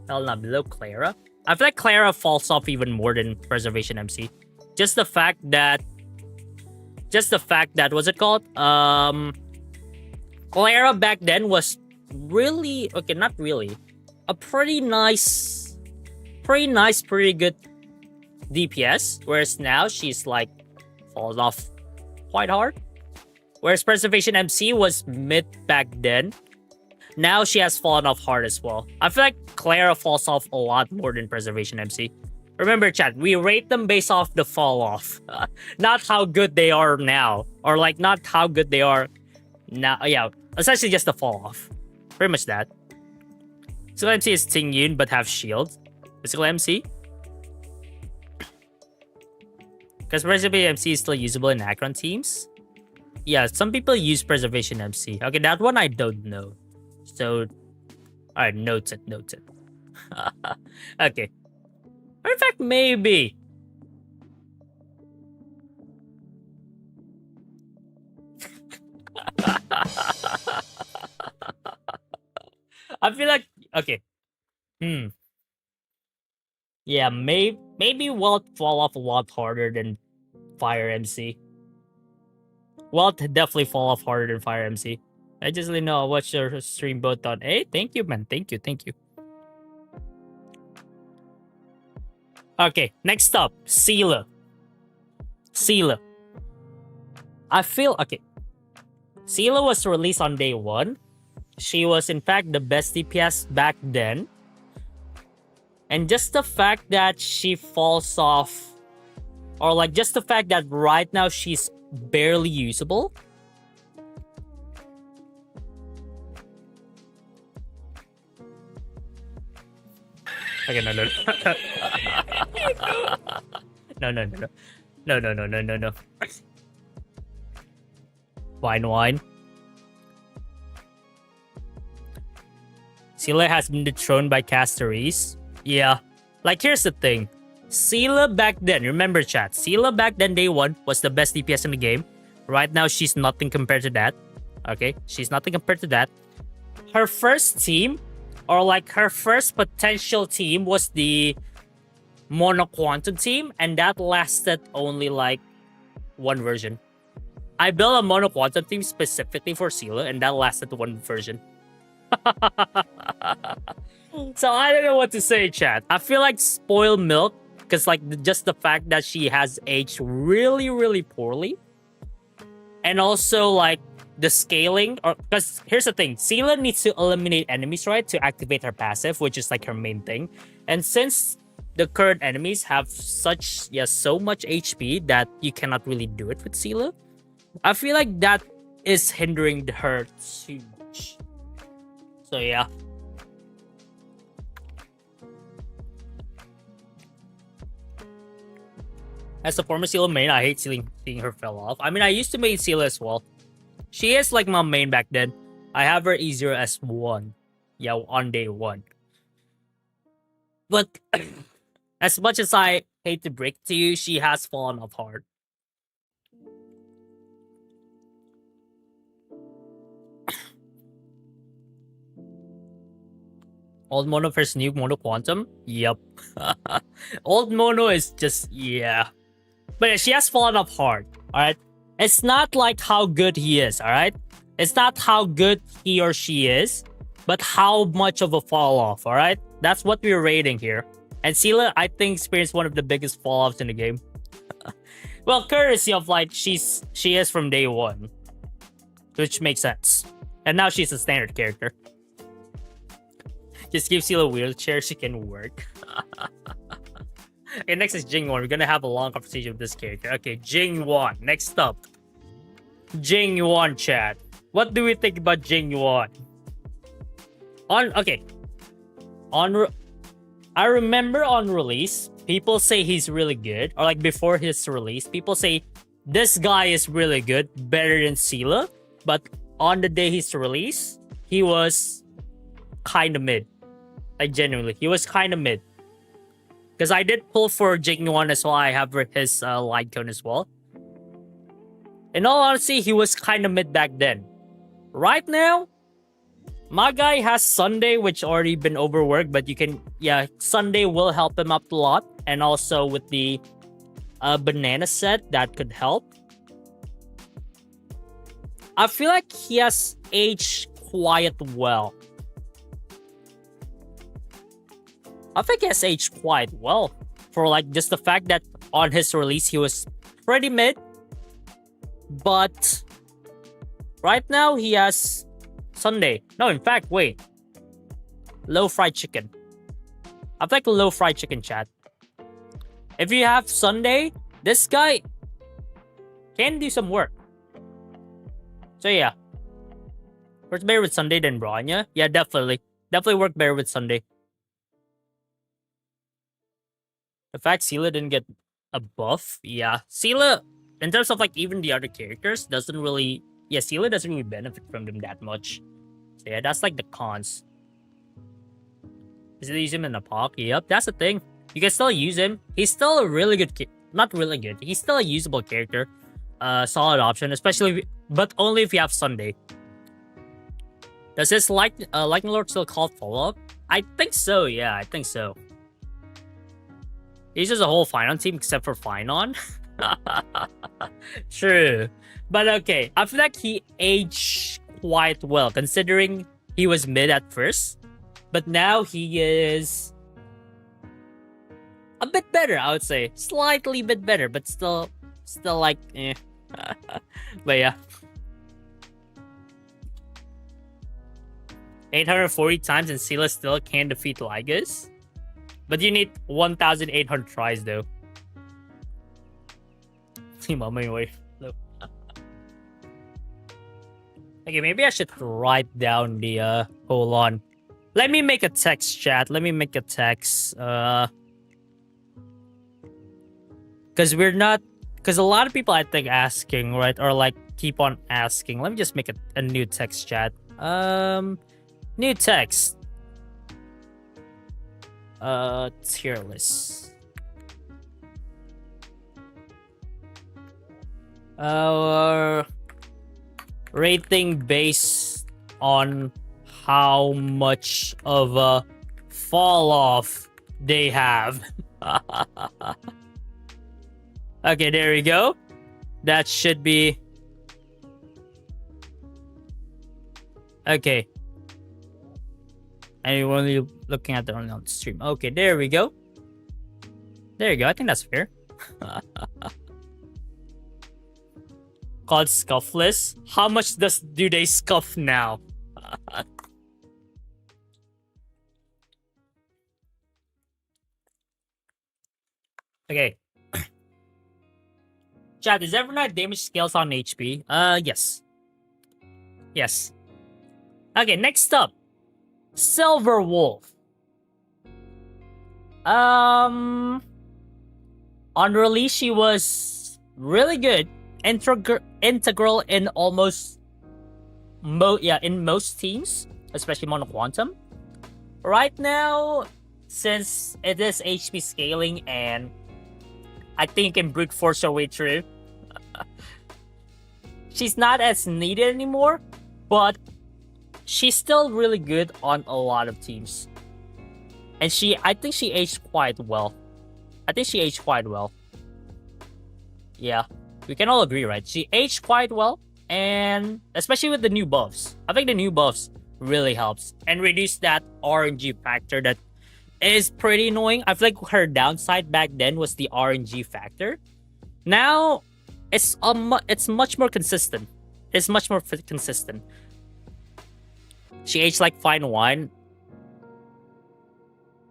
Hell, not below Clara. I feel like Clara falls off even more than Preservation MC. Just the fact that, what's it called? Clara back then was really, okay, not really, a pretty good DPS. Whereas now she's like, falls off quite hard. Whereas Preservation MC was mid back then. Now she has fallen off hard as well. I feel like Clara falls off a lot more than Preservation MC. Remember, chat, we rate them based off the fall off. Not how good they are now. Or like, not how good they are now. Yeah, essentially just the fall off. Pretty much that. Physical MC is Ting Yun but have shield. Physical MC? Because Preservation MC is still usable in Akron teams? Yeah, some people use Preservation MC. Okay, that one I don't know. So, alright, noted. Okay. Or in fact, maybe. I feel like, okay. Yeah, maybe Walt fall off a lot harder than Fire MC. Walt definitely fall off harder than Fire MC. I just let you know I watched your stream both on. Hey, thank you, man. Thank you. Okay, next up, Seela. I feel, okay. Seela was released on day 1. She was, in fact, the best DPS back then. And just the fact that she falls off, or like just the fact that right now she's barely usable. Okay, no. No. Wine. Seela has been dethroned by Casteries. Yeah. Like, here's the thing. Seela back then, remember chat, Seela back then, day 1, was the best DPS in the game. Right now, she's nothing compared to that. Okay? She's nothing compared to that. Her first team, or like her first potential team, was the Mono Quantum team, and that lasted only like one version. I built a Mono Quantum team specifically for Seela, and that lasted one version. So I don't know what to say, chat. I feel like spoiled milk, because like just the fact that she has aged really poorly, and also like the scaling, or because here's the thing, Seela needs to eliminate enemies, right, to activate her passive, which is like her main thing. And since the current enemies have so much HP that you cannot really do it with Seela, I feel like that is hindering her too much. So yeah. As a former Seela main, I hate seeing her fell off. I mean, I used to main Seela as well. She is like my main back then. I have her E0 as 1. Yeah, on day 1. But As much as I hate to break it to you, she has fallen off hard. Old Mono versus new Mono Quantum? Yep. Old Mono is just, yeah. But yeah, she has fallen off hard, alright? It's not like how good he is, alright? It's not how good he or she is, but how much of a fall off, alright? That's what we're rating here. And Sela, I think, experienced one of the biggest fall offs in the game. Well, courtesy of like she is from day one, which makes sense. And now she's a standard character. Just give Sela a wheelchair, she can work. Okay, next is Jing Won. We're gonna have a long conversation with this character. Okay, Jing Won. Next up, Jing Won, chat. What do we think about Jing Won? I remember on release, people say he's really good, or like before his release, people say this guy is really good, better than Sela. But on the day he's released, he was kind of mid. Like genuinely, he was kind of mid. Because I did pull for Jing Won as well. I have his light cone as well. In all honesty, he was kind of mid back then. Right now, my guy has Sunday, which already been overworked, but you can, yeah, Sunday will help him up a lot. And also with the banana set, that could help. I feel like he has aged quite well. I think he has aged quite well. For like just the fact that on his release, he was pretty mid. But right now, he has Sunday. No, in fact, wait. Low fried chicken. I like low fried chicken, chat. If you have Sunday, this guy can do some work. So yeah. Works better with Sunday than Bronya. Yeah, definitely. Definitely work better with Sunday. The fact Sela didn't get a buff, yeah. Sela, in terms of like even the other characters, doesn't really... Yeah, Sela doesn't really benefit from them that much. So yeah, that's like the cons. Is it use him in a POC? Yep, that's the thing. You can still use him. He's still a really good... Not really good. He's still a usable character. Solid option, especially... But only if you have Sunday. Does his Lightning Lord still call follow-up? I think so, yeah, I think so. He's just a whole Finon team except for Finon. True. But okay, I feel like he aged quite well considering he was mid at first. But now he is a bit better, I would say. Slightly bit better, but still like eh. But yeah. 840 times and Sela still can't defeat Lygus. But you need 1,800 tries though. Okay, maybe I should write down the hold on. Let me make a text, chat. Let me make a text. Cause we're not, cause a lot of people I think asking, right? Or like keep on asking. Let me just make a new text, chat. New text. Tier list. Rating based on how much of a fall off they have. Okay, there we go. That should be okay. And you're only looking at it on the stream. Okay, there we go. There you go. I think that's fair. Called scuffless. How much do they scuff now? Okay. Chat, is Evernight damage scales on HP? Yes. Yes. Okay, next up. Silver Wolf. On release, she was really good. Integral in almost in most teams, especially Mono Quantum. Right now, since it is HP scaling and I think can brute force her way through. She's not as needed anymore, but she's still really good on a lot of teams. And I think she aged quite well. Yeah, we can all agree, right? She aged quite well, and especially with the new buffs. I think the new buffs really helps and reduce that RNG factor that is pretty annoying. I feel like her downside back then was the RNG factor. Now, it's much more consistent. It's much more consistent. She aged like fine wine.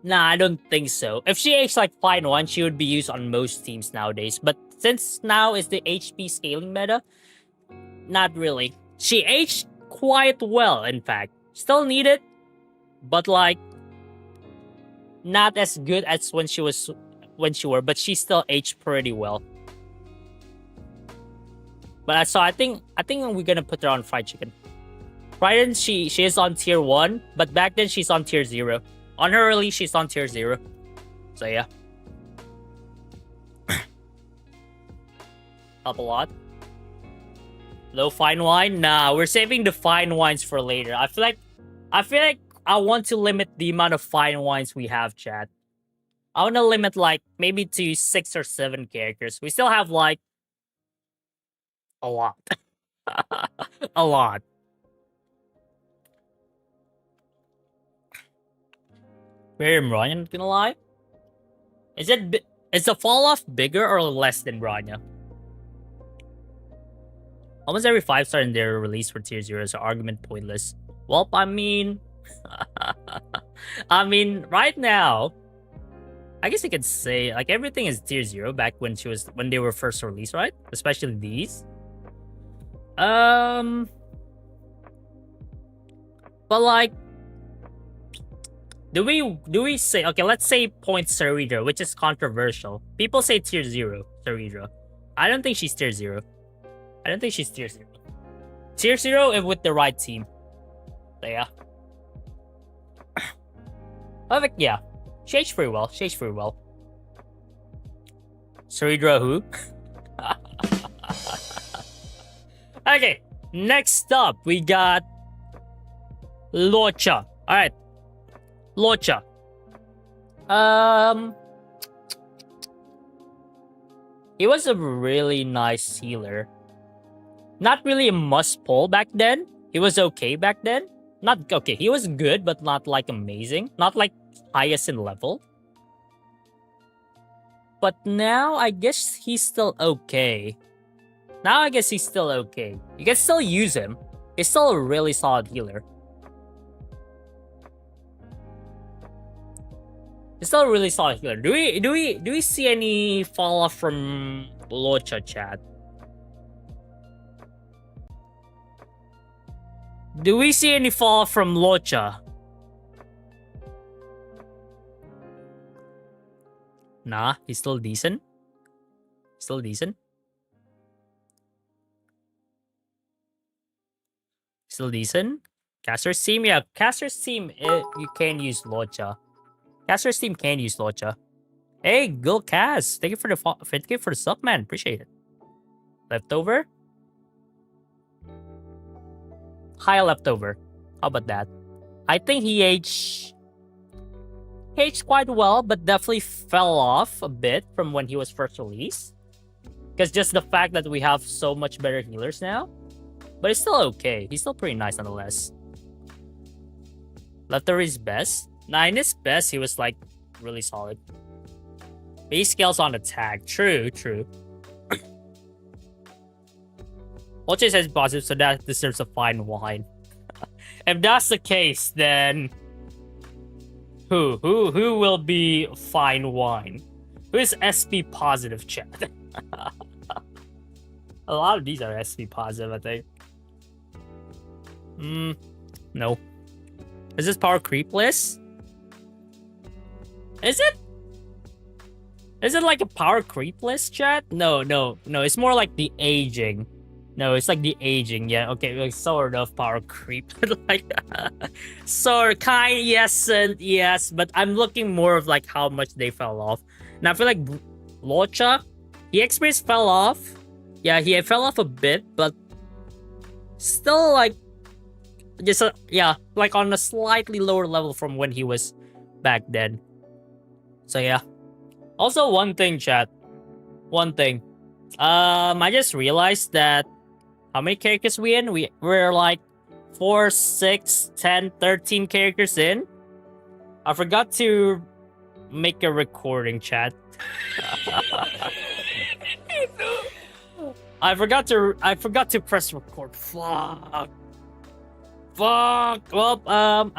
Nah, I don't think so. If she aged like fine wine, she would be used on most teams nowadays. But since now is the HP scaling meta, not really. She aged quite well, in fact. Still needed, but like not as good as when she were, but she still aged pretty well. But so I think we're gonna put her on fried chicken. Right then she is on tier 1, but back then she's on tier 0. On her early, she's on tier 0. So yeah. Help a lot. Low fine wine? Nah, we're saving the fine wines for later. I feel like I want to limit the amount of fine wines we have, chat. I want to limit like maybe to 6 or 7 characters. We still have like a lot. A lot. Very Bronya, I'm not gonna lie. Is the fall off bigger or less than Bronya? Almost every 5-star in their release for tier 0 is an argument pointless. Well, I mean, right now, I guess you could say like everything is tier 0 back when they were first released, right? Especially these. But like, do we say, okay, let's say point Saridra, which is controversial. People say tier 0 Saridra. I don't think she's tier 0. Tier 0. Tier 0 if with the right team. So yeah. Perfect, yeah. She aged pretty well. Saridra who? Okay, next up we got Locha. Alright. Locha. He was a really nice healer. Not really a must pull back then. He was okay back then. Not okay. He was good, but not like amazing. Not like highest in level. But now I guess he's still okay. You can still use him. He's still a really solid healer. Do we see any fall off from Locha, chat? Do we see any fall off from Locha? Nah, he's still decent. Caster's team, yeah. Caster's team, you can use Locha. Caster's team can use Locha. Hey, Gil Cass, thank you for the sub, man. Appreciate it. Leftover. High leftover. How about that? I think he aged quite well, but definitely fell off a bit from when he was first released. Because just the fact that we have so much better healers now. But it's still okay. He's still pretty nice nonetheless. Leftover is best. Nah, in his best, he was like really solid. Base scales on attack. True. Ultra says positive, so that deserves a fine wine. If that's the case, then who will be fine wine? Who is SP positive, chat? A lot of these are SP positive, I think. No. Is this power creep list? Is it? Is it like a power creep list, chat? No. It's more like the aging. No, it's like the aging. Yeah, okay, like sort of power creep. Like, sort kind, yes, and yes, but I'm looking more of like how much they fell off. And I feel like Locha, he experience fell off. Yeah, he fell off a bit, but still like just yeah, like on a slightly lower level from when he was back then. So yeah. Also, one thing, chat. One thing. I just realized that how many characters we in? We're like 4, 6, 10, 13 characters in. I forgot to make a recording, chat. I forgot to press record. Fuck. Well,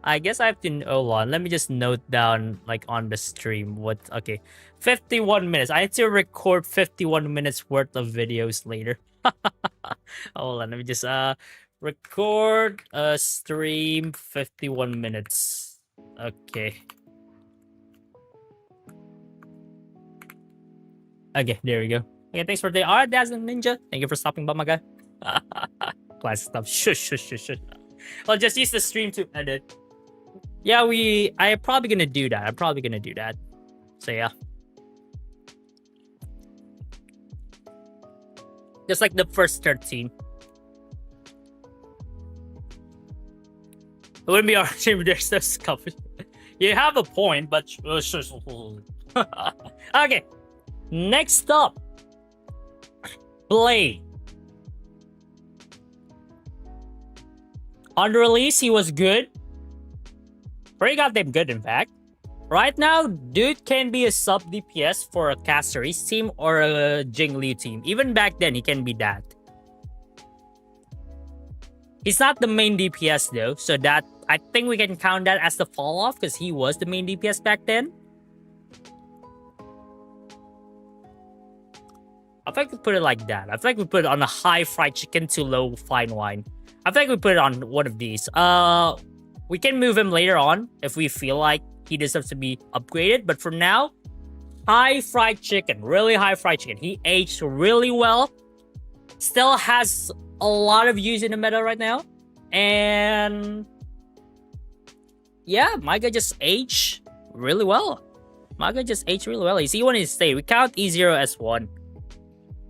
I guess I have to hold on. Let me just note down like on the stream what. Okay, 51 minutes. I have to record 51 minutes worth of videos later. Hold on. Let me just record a stream 51 minutes. Okay. Okay, there we go. Okay, thanks for the art, Dazzling Ninja. Thank you for stopping by, my guy. Classic stuff. Shush. I'll just use the stream to edit. Yeah, I'm probably gonna do that. So yeah. Just like the first 13. It wouldn't be our stream if there's no scuff. You have a point, but okay. Next up. Blade. On release, he was good. Pretty goddamn good, in fact. Right now, dude can be a sub DPS for a Caceres team or a Jingli team. Even back then, he can be that. He's not the main DPS though, so that I think we can count that as the fall off because he was the main DPS back then. I think we put it like that. I think we put it on a high fried chicken to low fine wine. I think we put it on one of these. We can move him later on if we feel like he deserves to be upgraded. But for now, high fried chicken. Really high fried chicken. He aged really well. Still has a lot of use in the meta right now. And yeah, my guy just aged really well. You see when he stayed. We count E0 as 1.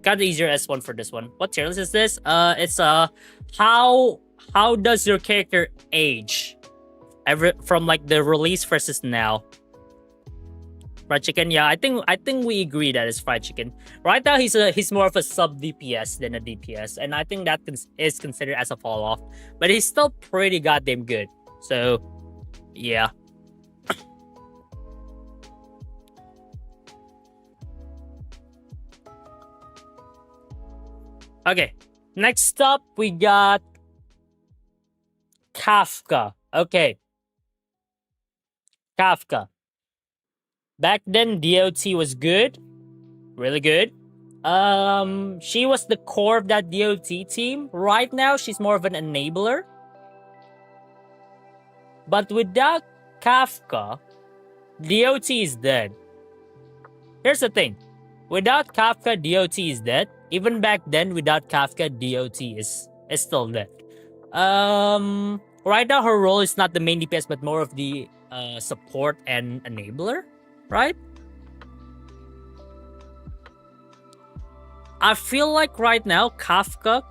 Count E0 as 1 for this one. What tier list is this? It's how does your character age? From like the release versus now. Fried chicken, yeah, I think we agree that it's fried chicken. Right now he's more of a sub DPS than a DPS, and I think that is considered as a fall off. But he's still pretty goddamn good. So yeah. Okay. Next up we got Kafka. Okay. Kafka. Back then, DOT was good. Really good. She was the core of that DOT team. Right now, she's more of an enabler. But without Kafka, DOT is dead. Here's the thing. Without Kafka, DOT is dead. Even back then, without Kafka, DOT is still dead. Right now, her role is not the main DPS, but more of the support and enabler, right? I feel like right now, Kafka,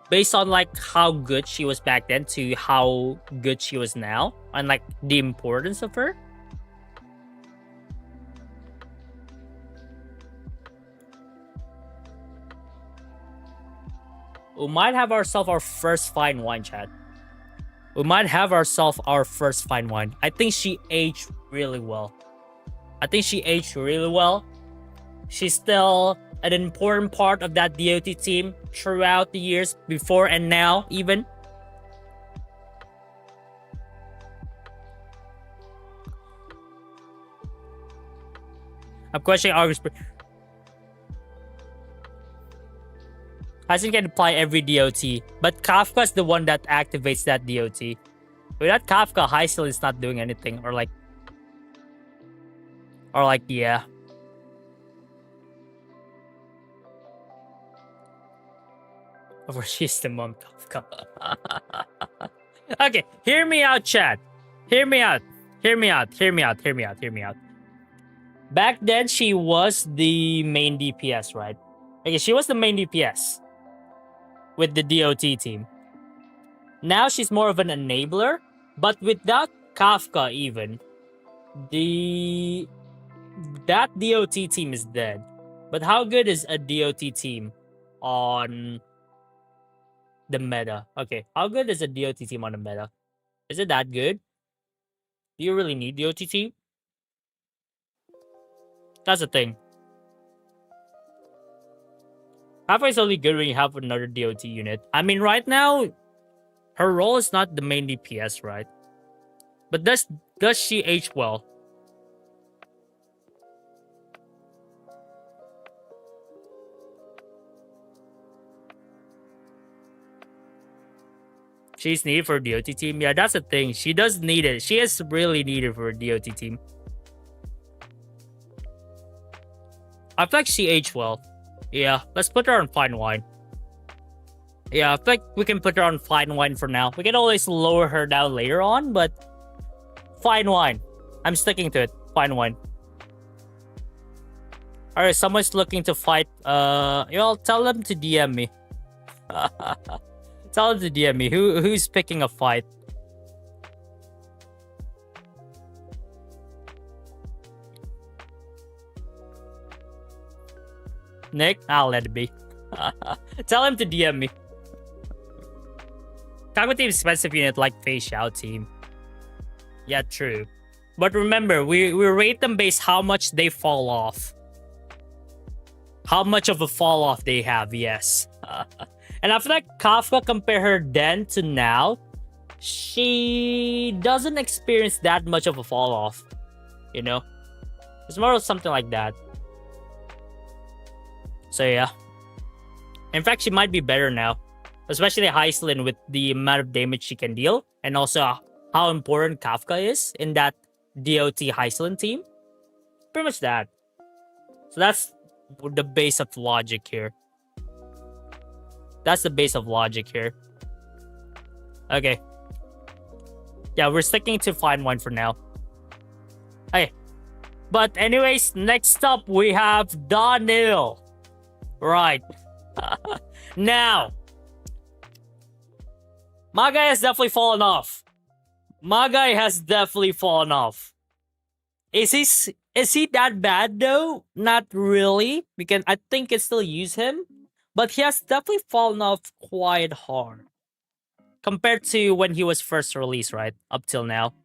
based on like how good she was back then to how good she was now, and like the importance of her, we might have ourselves our first fine wine, chat. We might have ourselves our first fine wine. I think she aged really well. She's still an important part of that DOT team throughout the years, before and now even. I'm questioning August. Hasn't can apply every DOT, but Kafka's the one that activates that DOT. Without Kafka, Heisel is not doing anything, or like, yeah. Of course, she's the mom. Okay, hear me out, chat. Hear me out. Hear me out. Hear me out. Hear me out. Hear me out. Back then, she was the main DPS, right? Okay, she was the main DPS with the DOT team. Now she's more of an enabler, but without Kafka even, that DOT team is dead. But how good is a DOT team on the meta? Okay, how good is a DOT team on the meta? Is it that good? Do you really need DOT team? That's the thing. Kafka is only good when you have another DOT unit. I mean, right now, her role is not the main DPS, right? But does she age well? She's needed for a DOT team. Yeah, that's the thing. She does need it. She is really needed for a DOT team. I feel like she aged well. Yeah, let's put her on fine wine. Yeah, I feel like we can put her on fine wine for now. We can always lower her down later on, but fine wine. I'm sticking to it. Fine wine. Alright, someone's looking to fight. Y'all tell them to DM me. Tell them to DM me. Who's picking a fight? Nick? I'll let it be. Tell him to DM me. Taco team expensive unit like Face Xiao team. Yeah, true. But remember, we rate them based how much they fall off. How much of a fall off they have, yes. And I feel like Kafka, compare her then to now, she doesn't experience that much of a fall off. You know? It's more of something like that. So yeah. In fact, she might be better now. Especially Hyslin with the amount of damage she can deal. And also how important Kafka is in that DOT Hyslin team. Pretty much that. So that's the base of logic here. That's the base of logic here. Okay. Yeah, we're sticking to fine wine for now. Okay. But anyways, next up we have Daniel. Right. Now, my guy has definitely fallen off. My guy has definitely fallen off. Is he that bad though? Not really. I think can still use him. But he has definitely fallen off quite hard. Compared to when he was first released, right? Up till now.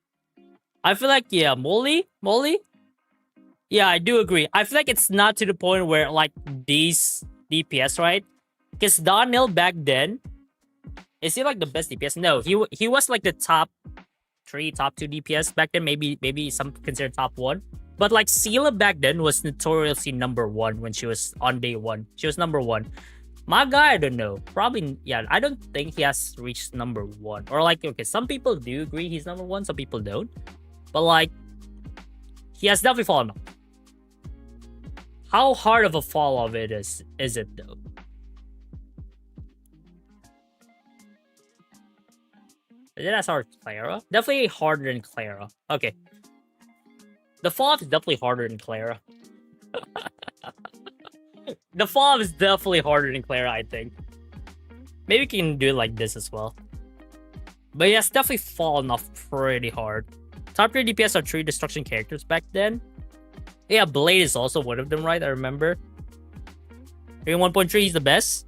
I feel like, yeah, Molly? Yeah, I do agree. I feel like it's not to the point where, like, these DPS, right? Because Daniel back then, is he, like, the best DPS? No, he was, like, the top 3, top 2 DPS back then. Maybe some consider top 1. But, like, Sela back then was notoriously number 1 when she was on day 1. She was number 1. My guy, I don't know. Probably, yeah, I don't think he has reached number 1. Or, like, okay, some people do agree he's number 1. Some people don't. But, like, he has definitely fallen off. How hard of a fall off it is it, though? Is it as hard as Clara? Definitely harder than Clara. Okay. The fall off is definitely harder than Clara. The fall off is definitely harder than Clara, I think. Maybe we can do it like this as well. But yeah, it's definitely fallen off pretty hard. Top 3 DPS are 3 destruction characters back then. Yeah, Blade is also one of them, right? I remember. In 1.3, he's the best.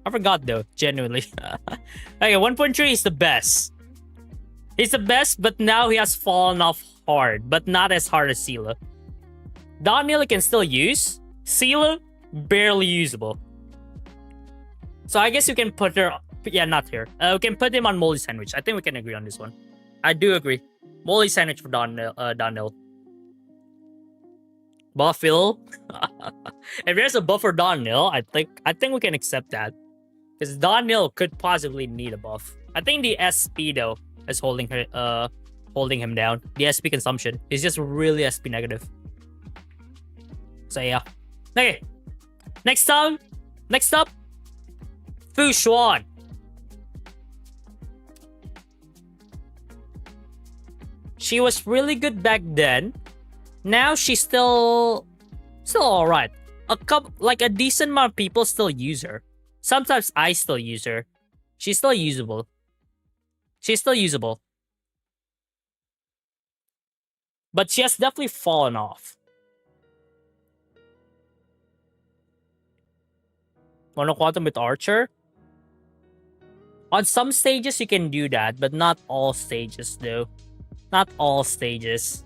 I forgot though, genuinely. Okay, 1.3 is the best. He's the best, but now he has fallen off hard, but not as hard as Sela. Daniel can still use. Sela, barely usable. So I guess you can put her... Yeah, not here. We can put him on Molly Sandwich. I think we can agree on this one. I do agree. Molly Sandwich for Daniel. Buffil. If there's a buff for Daniel, I think we can accept that. Because Daniel could possibly need a buff. I think the SP though is holding him down. The SP consumption is just really SP negative. So yeah. Okay. Next up, Fu Xuan. She was really good back then. Now she's still alright. A decent amount of people still use her. Sometimes I still use her. She's still usable. But she has definitely fallen off. Monoquantum with Archer? On some stages you can do that, but not all stages though. Not all stages.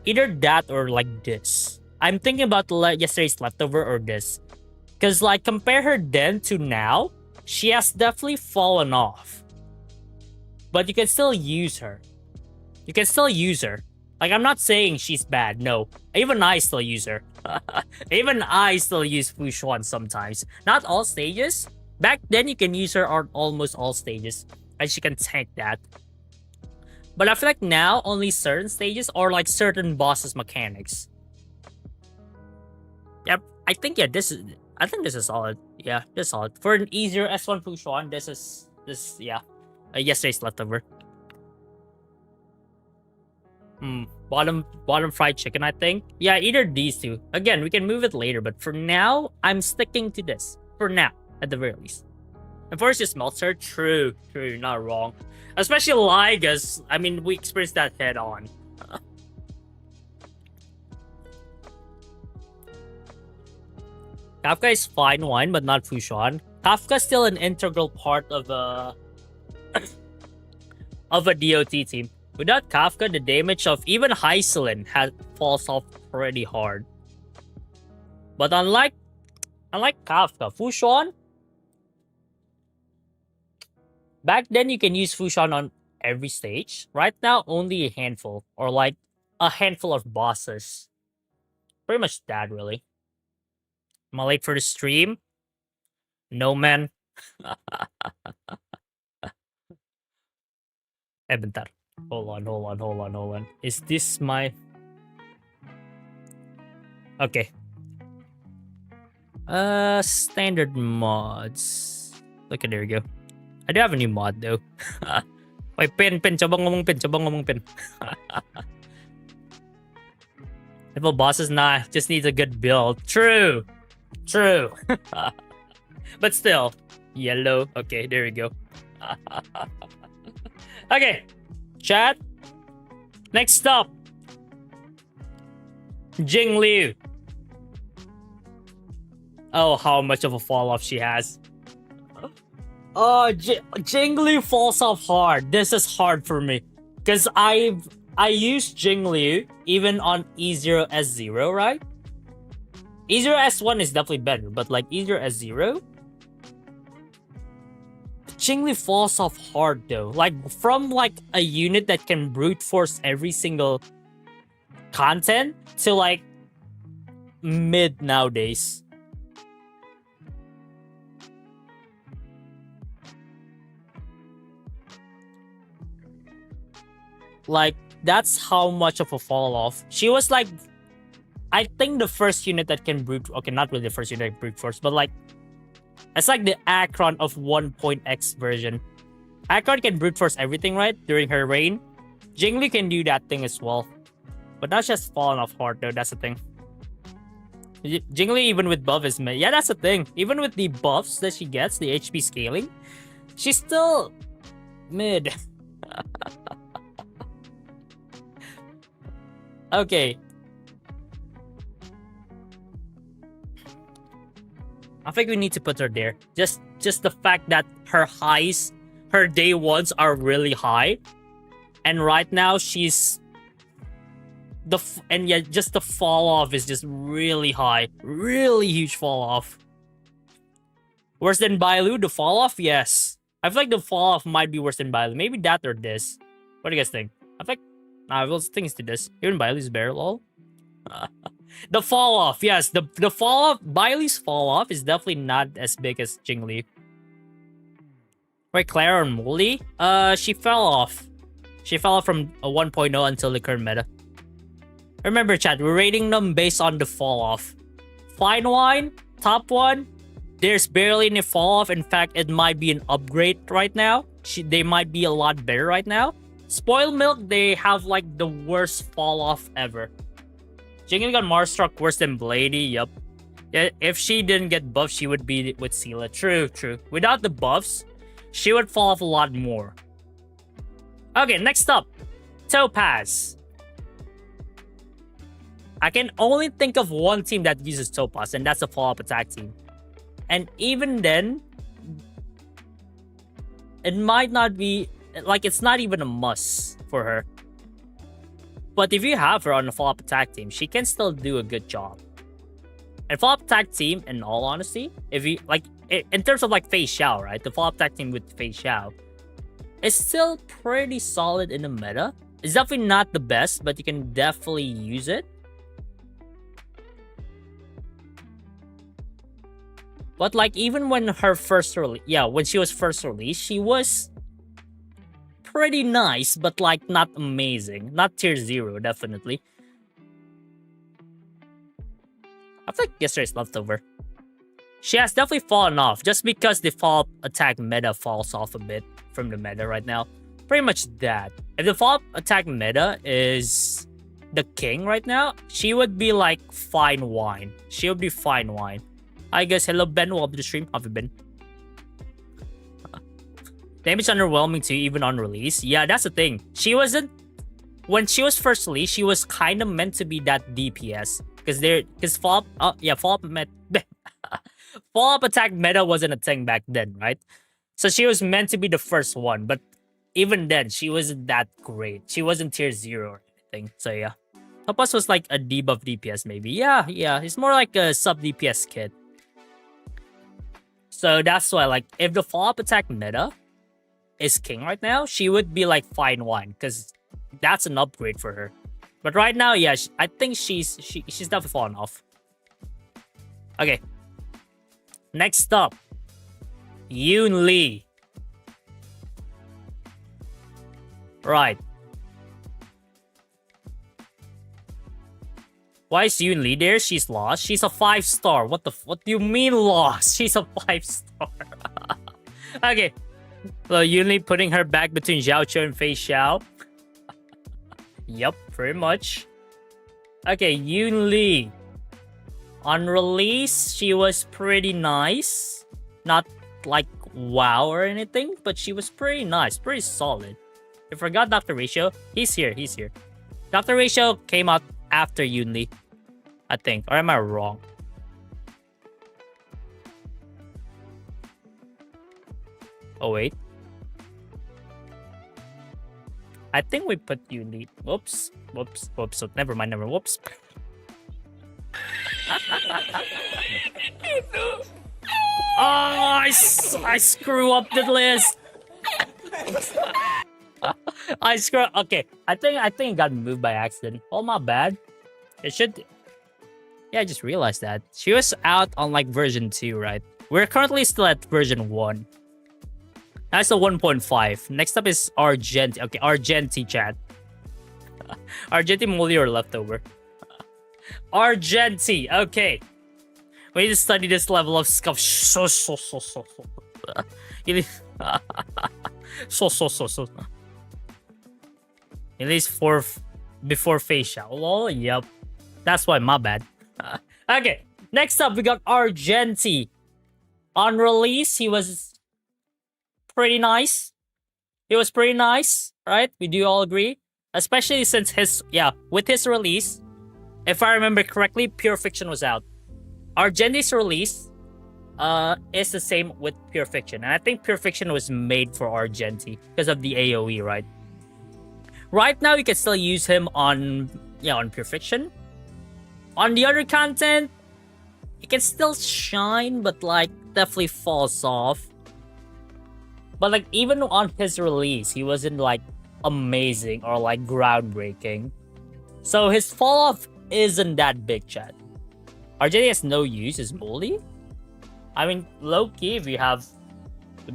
Either that or like this. I'm thinking about yesterday's leftover or this. Because like compare her then to now, she has definitely fallen off. But you can still use her. Like, I'm not saying she's bad, no. Even I still use her. Even I still use Fu Xuan sometimes. Not all stages. Back then, you can use her on almost all stages. And she can tank that. But I feel like now, only certain stages or like certain bosses' mechanics. Yep, I think this is solid. Yeah, this is solid. For an easier S1 Fu Xuan, this is yesterday's leftover. Bottom fried chicken, I think. Yeah, either these two. Again, we can move it later, but for now, I'm sticking to this. For now, at the very least. And first, just melts her. True, you're not wrong. Especially Ligas. I mean, we experienced that head on. Kafka is fine wine, but not Fu Xuan. Kafka's still an integral part of a DOT team. Without Kafka, the damage of even Hyselin falls off pretty hard. But unlike Kafka, Fu Xuan, back then you can use Fu Xuan on every stage. Right now, only a handful, or like a handful of bosses. Pretty much that, really. Am I late for the stream? No, man. Bentar. Hold on. Is this my... Okay. Standard mods. Okay, there we go. I do have a new mod though. Wait, pin. Coba ngomong pin. Level bosses, nah. Just needs a good build. True. But still. Yellow. Okay, there we go. Okay. Chat. Next up. Jing Liu. Oh, how much of a fall off she has. Oh, Jing Liu falls off hard. This is hard for me. Because I use Jing Liu even on E0 S0, right? E0 S1 is definitely better, but like E0 S0, Jing Liu falls off hard though. Like from like a unit that can brute force every single content to like mid nowadays. Like, that's how much of a fall off. She was like, I think the first unit that can brute... Okay, not really the first unit that can brute force, but like, it's like the Akron of 1.x version. Akron can brute force everything, right? During her reign. Jing Liu can do that thing as well. But now she has fallen off hard though, that's the thing. Jing Liu even with buff is mid. Yeah, that's the thing. Even with the buffs that she gets, the HP scaling, she's still mid. Okay. I think we need to put her there. Just the fact that her highs, her day ones are really high. And right now she's just the fall off is just really high. Really huge fall off. Worse than Bailu, the fall off? Yes. I feel like the fall off might be worse than Bailu. Maybe that or this. What do you guys think? I think I will think it's to this. Even Bailu's better, lol. The fall off, yes. The fall off, Bailu's fall off is definitely not as big as Jingli. Wait, Clara and Molly? She fell off. She fell off from a 1.0 until the current meta. Remember, chat, we're rating them based on the fall off. Fine wine, top one. There's barely any fall off. In fact, it might be an upgrade right now. They might be a lot better right now. Spoiled milk, they have like the worst fall off ever. Jingle got Marstruck worse than Blady. Yup. Yeah, if she didn't get buffed, she would be with Sela. True, true. Without the buffs, she would fall off a lot more. Okay, next up. Topaz. I can only think of one team that uses Topaz, and that's a follow-up attack team. And even then, it might not be... Like, it's not even a must for her. But if you have her on a follow-up attack team, she can still do a good job. And follow-up attack team, in all honesty, if you... Like, in terms of, like, Fei Xiao, right? The follow-up attack team with Fei Xiao is still pretty solid in the meta. It's definitely not the best, but you can definitely use it. But like even when her first release, when she was first released, she was pretty nice, but like not amazing. Not tier 0, definitely. I feel like yesterday's leftover. She has definitely fallen off just because the follow-up attack meta falls off a bit from the meta right now. Pretty much that. If the follow-up attack meta is the king right now, she would be like fine wine. She would be fine wine. Hi guys, hello Ben, welcome to the stream. How have you been? Damage underwhelming too, even on release. Yeah, that's the thing. She wasn't... When she was first released, she was kind of meant to be that DPS. Because follow-up... follow-up attack meta wasn't a thing back then, right? So she was meant to be the first one. But even then, she wasn't that great. She wasn't tier 0 or anything. So yeah. Topaz was like a debuff DPS maybe. Yeah. It's more like a sub-DPS kit. So that's why, like, if the follow-up attack meta is king right now, she would be like fine wine because that's an upgrade for her. But right now, yeah, I think she's definitely fallen off. Okay. Next up, Yoon Lee. Right. Why is Yoon Lee there? She's lost. She's a 5-star. What do you mean lost? She's a 5-star. Okay. So Yoon Lee putting her back between Xiao Qiu and Fei Xiao. Yup, pretty much. Okay, Yoon Lee. On release, she was pretty nice. Not like wow or anything, but she was pretty nice, pretty solid. I forgot Dr. Ratio. He's here. Dr. Ratio came out after Yoon Lee, I think. Or am I wrong? Oh, wait. I think we put Yoon Lee. Whoops. So never mind. Whoops. Oh, I screw up the list. I screw up. Okay, I think it got moved by accident. Oh, my bad. It should... Yeah, I just realized that. She was out on like version 2, right? We're currently still at version 1. That's a 1.5. Next up is Argenti. Okay, Argenti chat. Argenti moldy or leftover? Argenti. Okay. We need to study this level of scuff. So. You need... so. At least before Fei Xiao. Lol, yep. That's why, my bad. Okay, next up we got Argenti. On release, he was pretty nice. Right? We do all agree. Especially since with his release, if I remember correctly, Pure Fiction was out. Argenti's release is the same with Pure Fiction. And I think Pure Fiction was made for Argenti because of the AoE, right? Right now, you can still use him on Pure Fiction. On the other content, it can still shine, but like definitely falls off. But like even on his release, he wasn't like amazing or like groundbreaking. So his fall off isn't that big, chat. RJ has no use, is moldy. I mean, low key, if you have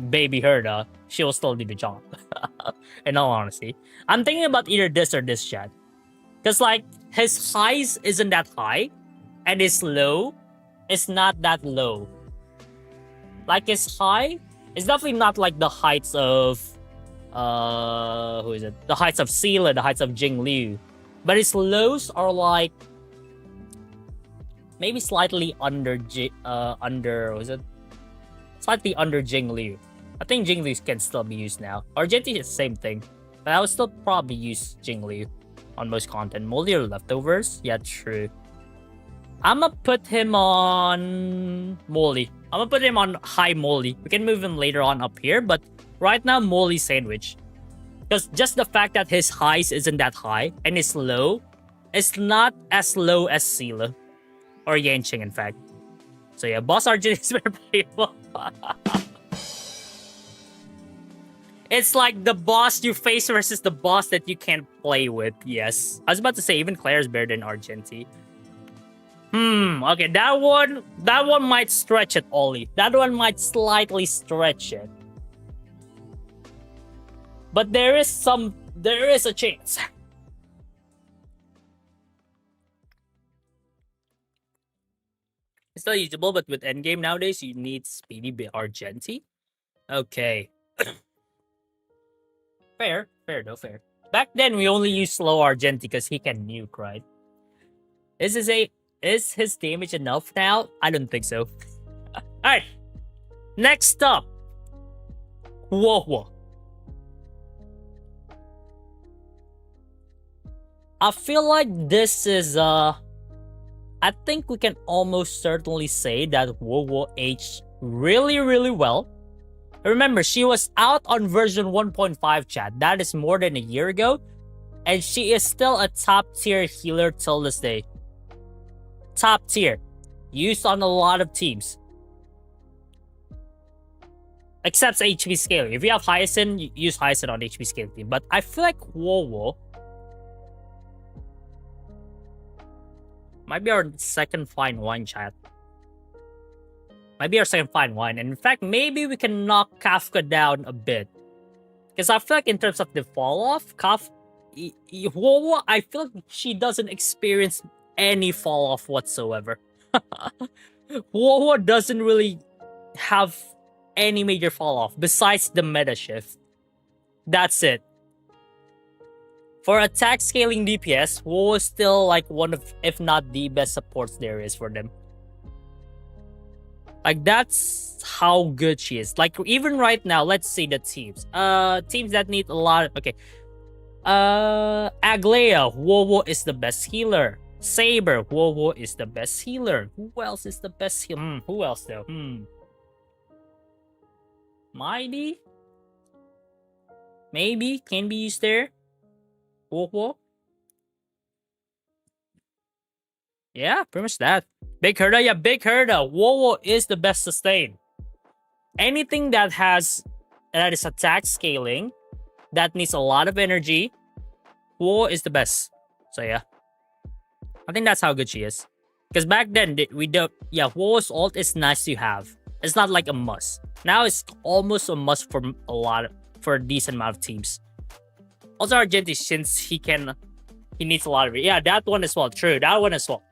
baby Herda, she will still do the job. In all honesty, I'm thinking about either this or this, chat. Because like his highs isn't that high, and his low is not that low. Like his high is definitely not like the heights of who is it? The heights of Sela, the heights of Jingliu. But his lows are like maybe slightly under what is it? Slightly under Jingliu. I think Jingliu can still be used now. Argentina is the same thing. But I would still probably use Jingliu on most content. Moldy or leftovers? Yeah, true. I'ma put him on Moldy. I'm gonna put him on high Moldy. We can move him later on up here, but right now Moldy sandwich. Because just the fact that his highs isn't that high and his low is not as low as Sela. Or Yanqing, in fact. So yeah, Boss Argent is very playable. It's like the boss you face versus the boss that you can't play with. Yes. I was about to say even Claire is better than Argenti. Okay, that one might stretch it, Ollie. That one might slightly stretch it. But there is a chance. It's still usable, but with endgame nowadays, you need speedy Argenti. Okay. Fair, fair. Back then, we only used slow Argenti because he can nuke, right? Is his damage enough now? I don't think so. Alright. Next up. Whoa. I feel like this is I think we can almost certainly say that Wowo aged really, really well. Remember, she was out on version 1.5, chat. That is more than a year ago. And she is still a top tier healer till this day. Top tier. Used on a lot of teams. Except HP scaling. If you have Hyacinth, you use Hyacinth on HP scaling team. But I feel like Wowo might be our second fine wine, chat. Might be our second fine wine. And in fact, maybe we can knock Kafka down a bit. Because I feel like in terms of the fall off, Wowo, I feel like she doesn't experience any fall off whatsoever. Wowo doesn't really have any major fall off besides the meta shift. That's it. For attack scaling DPS, Wowo is still like one of, if not the best supports there is for them. Like, that's how good she is. Like, even right now, let's see the teams. Teams that need a lot of... Okay. Aglea, Wowo is the best healer. Saber, Wowo is the best healer. Who else is the best healer? Who else, though? Mighty? Maybe can be used there. Wowo? Yeah, pretty much that. Big Herda, yeah, Big Herda. Wowo is the best sustain. Anything that is attack scaling, that needs a lot of energy, Wowo is the best. So yeah, I think that's how good she is. Because back then Wowo's ult is nice to have. It's not like a must. Now it's almost a must for a decent amount of teams. Also Argenti, since he needs a lot of it. Yeah, that one as well. True, that one as well.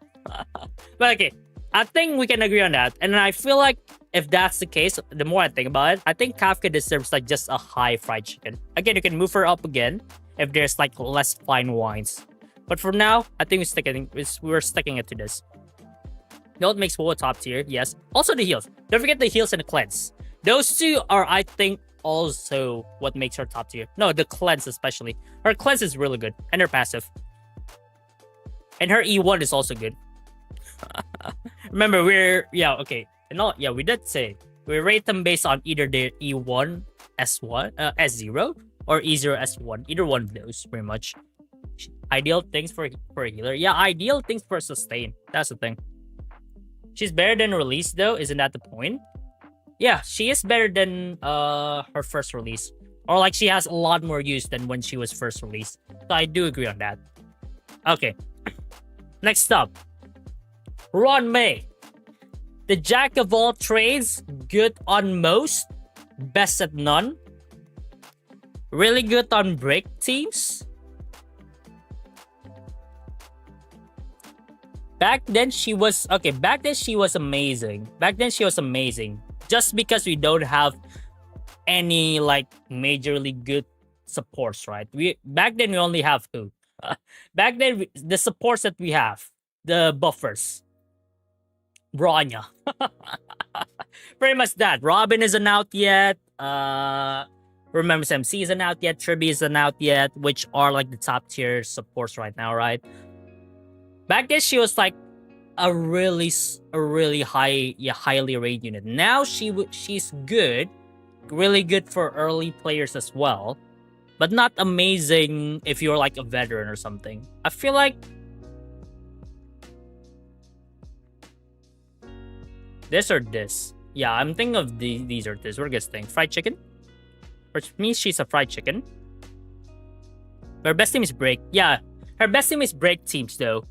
But okay, I think we can agree on that. And I feel like if that's the case, the more I think about it, I think Kafka deserves like just a high fried chicken. Again, you can move her up again if there's like less fine wines. But for now, I think we're sticking it to this. You know what makes Wowo top tier? Yes. Also the heals. Don't forget the heals and the cleanse. Those two are, I think, also what makes her top tier. No, the cleanse especially. Her cleanse is really good. And her passive. And her E1 is also good. Remember, we did say we rate them based on either their E1 S1 S0 or E0 S1. Either one of those, pretty much. Ideal things for a healer. Yeah, ideal things for a sustain. That's the thing. She's better than release though, isn't that the point? Yeah, she is better than her first release. Or like she has a lot more use than when she was first released. So I do agree on that. Okay. Next up. Ron May. The jack of all trades, good on most, best at none, really good on break teams. Back then she was amazing. Just because we don't have any like majorly good supports, right? We only have who? The supports that we have, the buffers, Bronya. Pretty much that. Robin isn't out yet. Remember MC isn't out yet. Triby isn't out yet, which are like the top tier supports right now, right? Back then she was like a really highly rated unit. Now she's good, really good for early players as well, but not amazing if you're like a veteran or something. I feel like this or this. Yeah, I'm thinking of these or this. What do you guys think? Fried chicken? Which means she's a fried chicken. Her best team is break. Yeah, her best team is break teams though.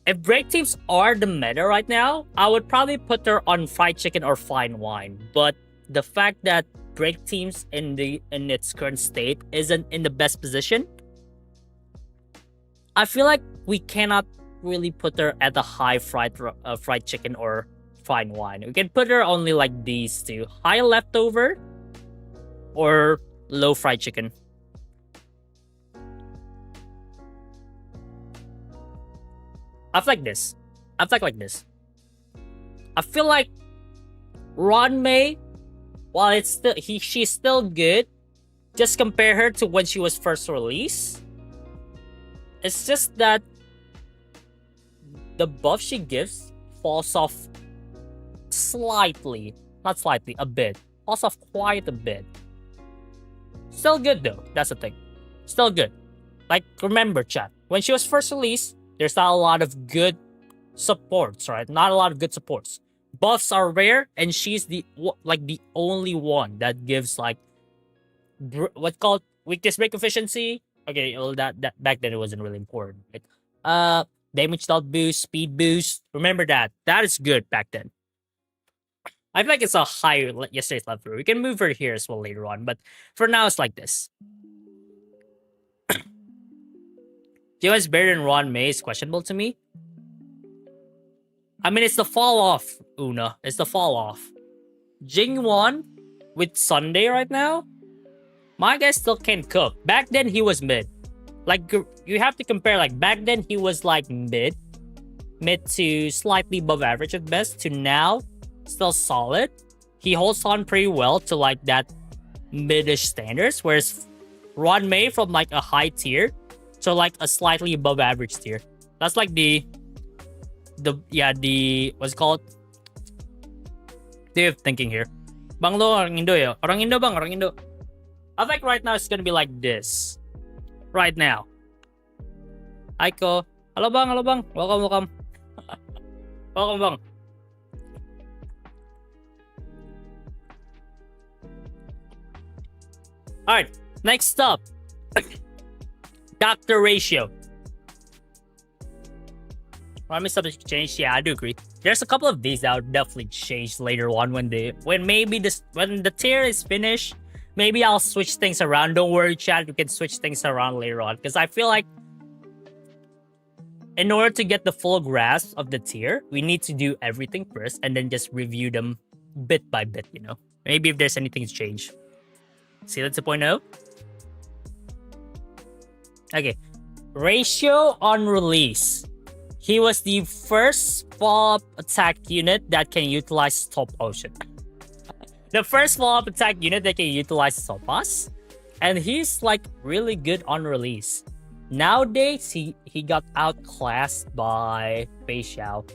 If break teams are the meta right now, I would probably put her on fried chicken or fine wine. But the fact that break teams in its current state isn't in the best position, I feel like we cannot really put her at the high fried chicken or fine wine. We can put her only like these two: high leftover or low fried chicken. I feel like this. I feel like Ron May, while she's still good, just compare her to when she was first released. It's just that the buff she gives falls off slightly. Not slightly, a bit. Falls off quite a bit. Still good though, that's the thing. Still good. Like, remember chat, when she was first released, there's not a lot of good supports, right? Not a lot of good supports. Buffs are rare, and she's the only one that gives like what's called weakness break efficiency. Okay, well that back then it wasn't really important, right? Damage dealt boost, speed boost. Remember that. That is good back then. I feel like it's a higher yesterday's level. We can move her here as well later on, but for now it's like this. Joan's better than Ron May is questionable to me. I mean, it's the fall off, Una. It's the fall off. Jingwon with Sunday right now, my guy still can't cook. Back then, he was mid. Like, you have to compare, like, back then, he was, like, mid to slightly above average at best, to now, still solid. He holds on pretty well to, like, that mid-ish standards, whereas Ron May from, like, a high tier to like a slightly above average tier. That's like the what's it called? Way of thinking here. Bang lo orang Indo ya. Orang Indo bang, orang Indo. I think right now it's gonna be like this. Right now. Aiko. Halo bang, halo bang. Welcome. Welcome bang. Alright, next up. Doctor ratio. I mean, something changed. Yeah, I do agree. There's a couple of these that would definitely change later on when the tier is finished. Maybe I'll switch things around. Don't worry, chat. We can switch things around later on because I feel like in order to get the full grasp of the tier, we need to do everything first and then just review them bit by bit. You know, maybe if there's anything to change. See, that's 2.0. Okay, ratio on release. He was the first follow-up attack unit that can utilize Top Ocean. The first follow-up attack unit that can utilize Topaz. And he's like really good on release. Nowadays, he got outclassed by Fei Xiao.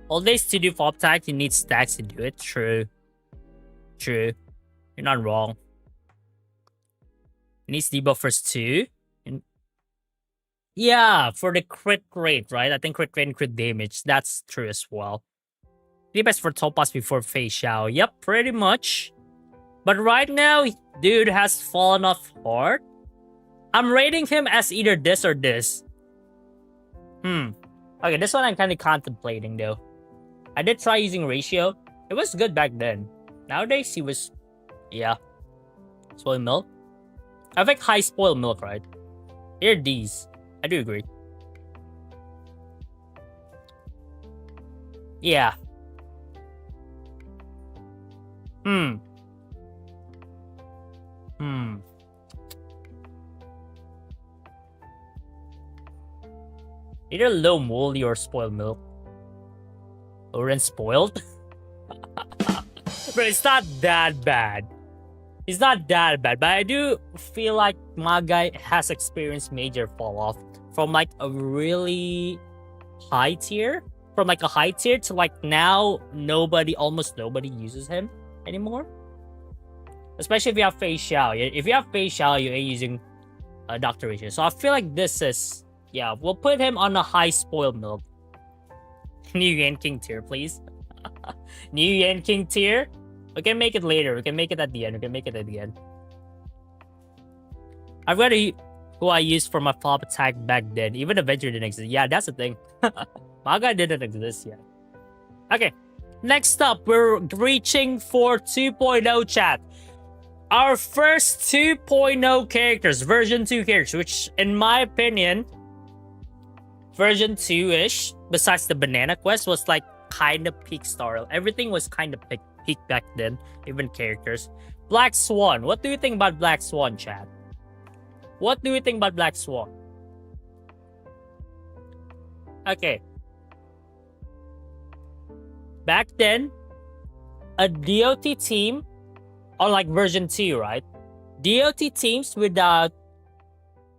All days to do follow-up attack, you need stacks to do it. True. You're not wrong. He needs debuffers too. Yeah, for the crit rate, right? I think crit rate and crit damage. That's true as well. The best for Topaz before Fei Xiao. Yep, pretty much. But right now, dude has fallen off hard. I'm rating him as either this or this. Okay, this one I'm kind of contemplating though. I did try using ratio. It was good back then. Nowadays, he was, yeah, spoiled milk. I think high spoiled milk, right? Here are these. I do agree. Yeah. Either low moldy or spoiled milk. Lower and spoiled? But it's not that bad. It's not that bad, but I do feel like my guy has experienced major fall off from like a really high tier, from like a high tier to like now almost nobody uses him anymore. Especially if you have Fei Xiao. If you have Fei Xiao, you ain't using Dr. Ratio. So I feel like this is, yeah, we'll put him on a high spoiled milk. New Yan King tier, please. New Yan King tier. We can make it later. We can make it at the end. I've got who I used for my pop attack back then. Even Avenger didn't exist. Yeah, that's the thing. My guy didn't exist yet. Okay. Next up, we're reaching for 2.0 chat. Our first 2.0 characters, version 2 characters, which in my opinion, version 2-ish, besides the banana quest, was like kind of peak Star Rail. Everything was kind of peak back then, even characters. Black Swan. What do you think about Black Swan, chat? What do you think about Black Swan? Okay. Back then, a DOT team, on like version 2, right? DOT teams without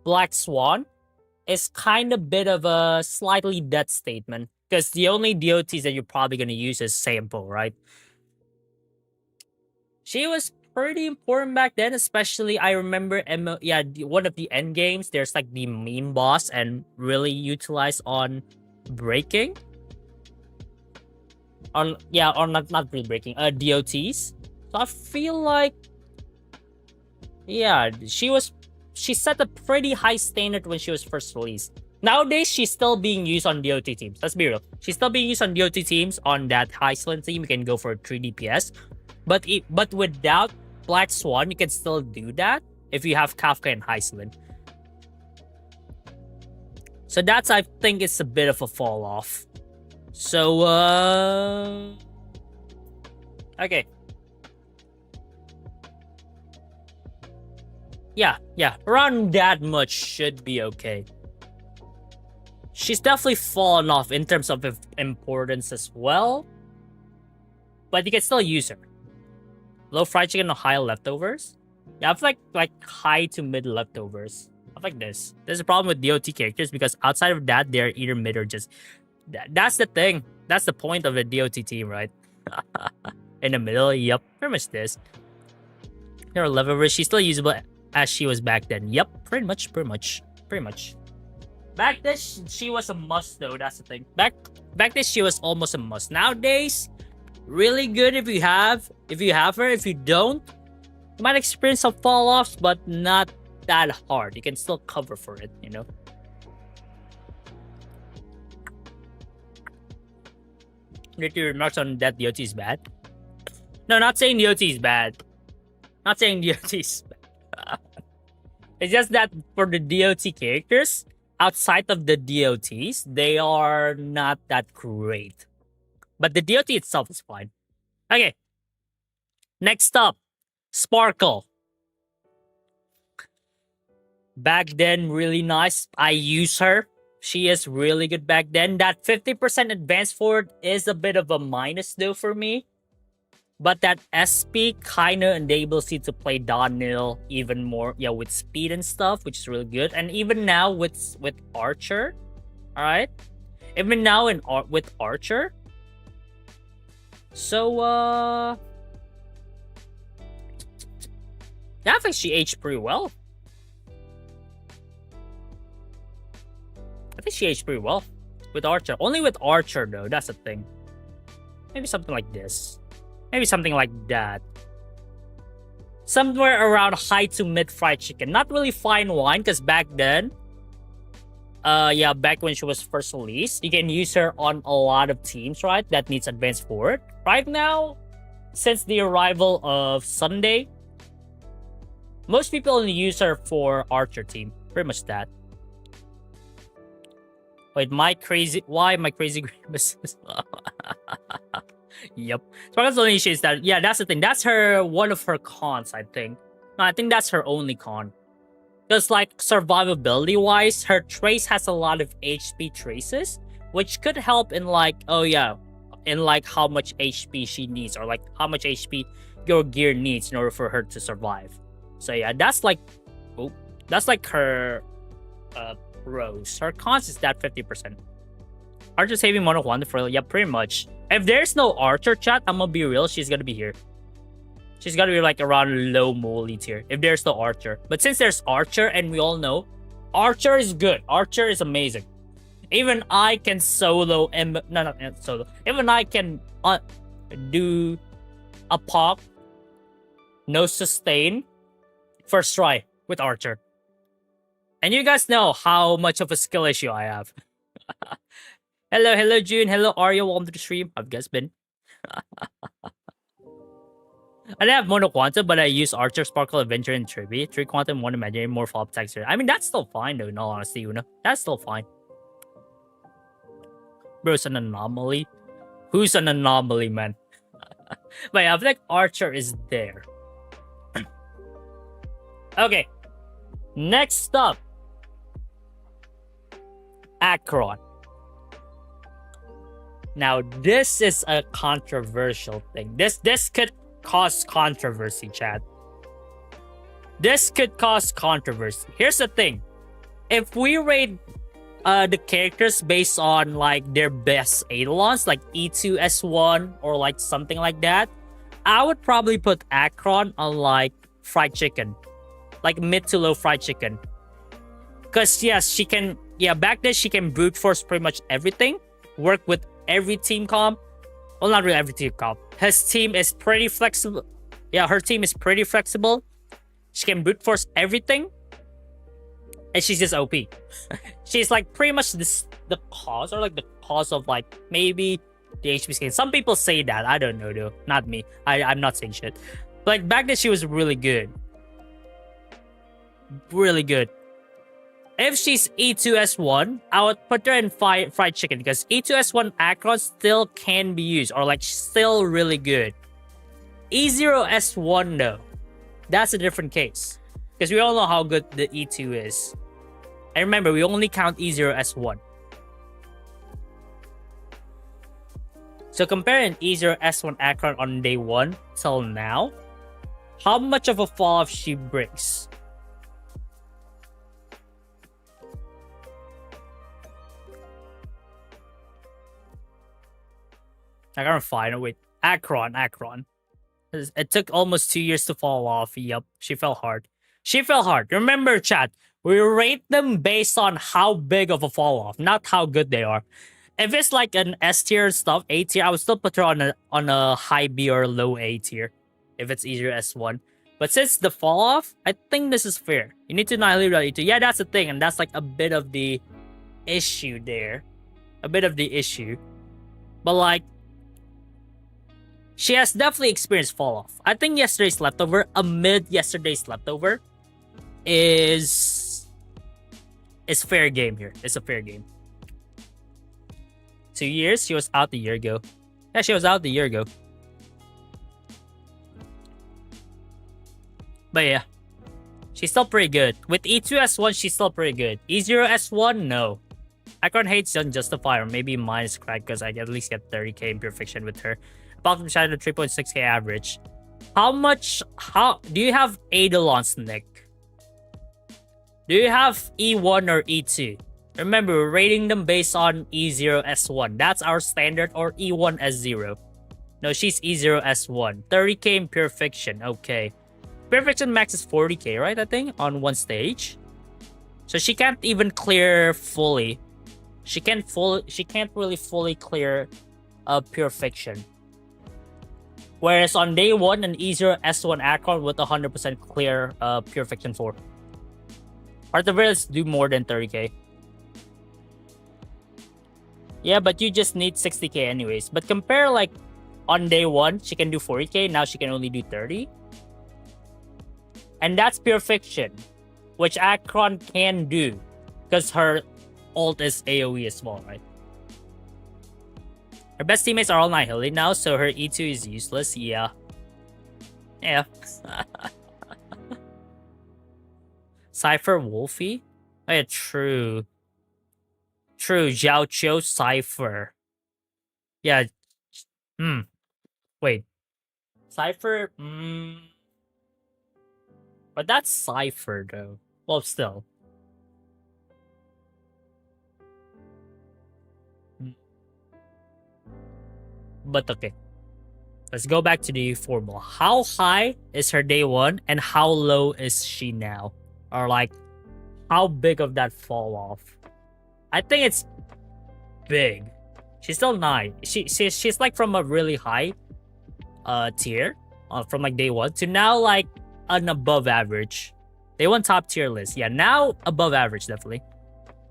Black Swan is kind of bit of a slightly dead statement. Because the only DOTs that you're probably going to use is Sampo, right? She was pretty important back then, especially I remember one of the end games, there's like the meme boss and really utilized on breaking. Not really breaking, DOTs. So I feel like, yeah, she set a pretty high standard when she was first released. Nowadays, she's still being used on DOT teams. Let's be real. She's still being used on DOT teams. On that high slant team, you can go for 3 DPS. But without Black Swan, you can still do that if you have Kafka and Heisland. So that's, I think, it's a bit of a fall off. So, okay. Yeah, around that much should be okay. She's definitely fallen off in terms of importance as well. But you can still use her. Low fried chicken or high leftovers? Yeah, I feel like high to mid leftovers. I like this. There's a problem with DOT characters because outside of that, they're either mid or just... That's the thing. That's the point of a DOT team, right? In the middle, yep. Pretty much this. Her leftovers, she's still usable as she was back then. Yep, pretty much. Back then, she was a must though, that's the thing. Back then, she was almost a must. Nowadays, really good if you have her. If you don't, you might experience some fall-offs, but not that hard. You can still cover for it, you know? Did you remarks on that DOT is bad? No, not saying DOT is bad. Not saying DOT is bad. It's just that for the DOT characters, outside of the DOTs, they are not that great. But the DOT itself is fine. Okay. Next up, Sparkle. Back then, really nice. I use her. She is really good back then. That 50% advance forward is a bit of a minus though for me. But that SP kind of enables you to play Donil even more, yeah, with speed and stuff, which is really good. And even now with Archer, all right? Even now with Archer. So, yeah, I think she aged pretty well. I think she aged pretty well with Archer. Only with Archer, though. That's the thing. Maybe something like this. Maybe something like that. Somewhere around high to mid fried chicken. Not really fine wine, because back then, Yeah, back when she was first released. You can use her on a lot of teams, right? That needs advanced forward. Right now, since the arrival of Sunday, most people only use her for Archer team. Pretty much that. Wait, why my crazy Grievous? Yep. Sparkle's only issue is that, yeah, that's the thing. That's one of her cons, I think. No, I think that's her only con. Because, like, survivability wise, her trace has a lot of HP traces, which could help in, like, in, like, how much HP she needs, or, like, how much HP your gear needs in order for her to survive. So, yeah, that's, like, her, pros. Her cons is that 50%. Archer saving mono wonderful. Yeah, pretty much. If there's no Archer, chat, I'm gonna be real, she's gonna be here. She's gotta be like around low moly tier if there's no Archer. But since there's Archer, and we all know, Archer is good. Archer is amazing. Even I can solo and not solo. Even I can do a pop, no sustain, first try with Archer. And you guys know how much of a skill issue I have. Hello, June. Hello, Arya. Welcome to the stream. I've guys been. I don't have Mono Quantum, but I use Archer, Sparkle, Adventure, and Tribby. 3 Quantum, 1 Imaginary, more follow-up texture. I mean, that's still fine, though, in all honesty, you know? That's still fine. Bro, it's an anomaly. Who's an anomaly, man? But yeah, I feel like Archer is there. Okay. Next up. Akron. Now, this is a controversial thing. This could cause controversy, Chad. This could cause controversy. Here's the thing. If we rate the characters based on like their best Eidolons, like E2, S1, or like something like that, I would probably put Akron on like fried chicken. Like mid to low fried chicken. Because yes, she can, back then she can brute force pretty much everything. Work with every team comp. Well, not really every team comp. His team is pretty flexible. Yeah, her team is pretty flexible. She can brute force everything. And she's just OP. She's like pretty much the cause, or like the cause of like maybe the HP scaling. Some people say that. I don't know though. Not me. I'm not saying shit. But like back then she was really good. Really good. If she's E2S1, I would put her in fried chicken because E2S1 Akron still can be used, or like still really good. E0S1 though, that's a different case because we all know how good the E2 is. And remember, we only count E0S1. So comparing E0S1 Akron on day 1 till now, how much of a fall off she brings? I gotta find it. Wait, Akron. It took almost 2 years to fall off. Yup, she fell hard. Remember, chat, we rate them based on how big of a fall off, not how good they are. If it's like an S tier stuff, A tier, I would still put her on a high B or low A tier. If it's easier S1. But since the fall off, I think this is fair. You need to not leave that E2. Yeah, that's the thing, and that's like a bit of the issue there. But like, she has definitely experienced fall off. I think yesterday's leftover, amid yesterday's leftover, is fair game here. It's a fair game. 2 years? She was out a year ago. Yeah, she was out a year ago. But yeah, she's still pretty good. With E2S1, she's still pretty good. E0S1, no. Akron hates Unjustified, or maybe mine is cracked because I at least get 30k in Pure Fiction with her. Bottom Shadow 3.6k average. How do you have Eidolons, Nick? Do you have E1 or E2? Remember, we're rating them based on E0S1. That's our standard, or E1S0. No, she's E0S1. 30k in Pure Fiction. Okay. Pure Fiction max is 40k, right? I think on one stage. So she can't even clear fully. She can't really fully clear Pure Fiction. Whereas on day 1, an E0S1 Akron with 100% clear Pure Fiction 4. Artavirus do more than 30k. Yeah, but you just need 60k anyways. But compare like on day 1, she can do 40k. Now she can only do 30. And that's pure fiction, which Akron can do because her ult is AoE as well, right? Her best teammates are all Nihili now, so her E2 is useless. Yeah. Yeah. Cypher Wolfie? Oh yeah, true. True, Zhao Qiu Cypher. Yeah. Wait. Cypher? But that's Cypher though. Well, still. But okay. Let's go back to the formula. How high is her day 1 and how low is she now? Or like, how big of that fall off? I think it's big. She's still 9. She's like from a really high tier from like day 1 to now like an above average. Day 1 top tier list. Yeah, now above average definitely.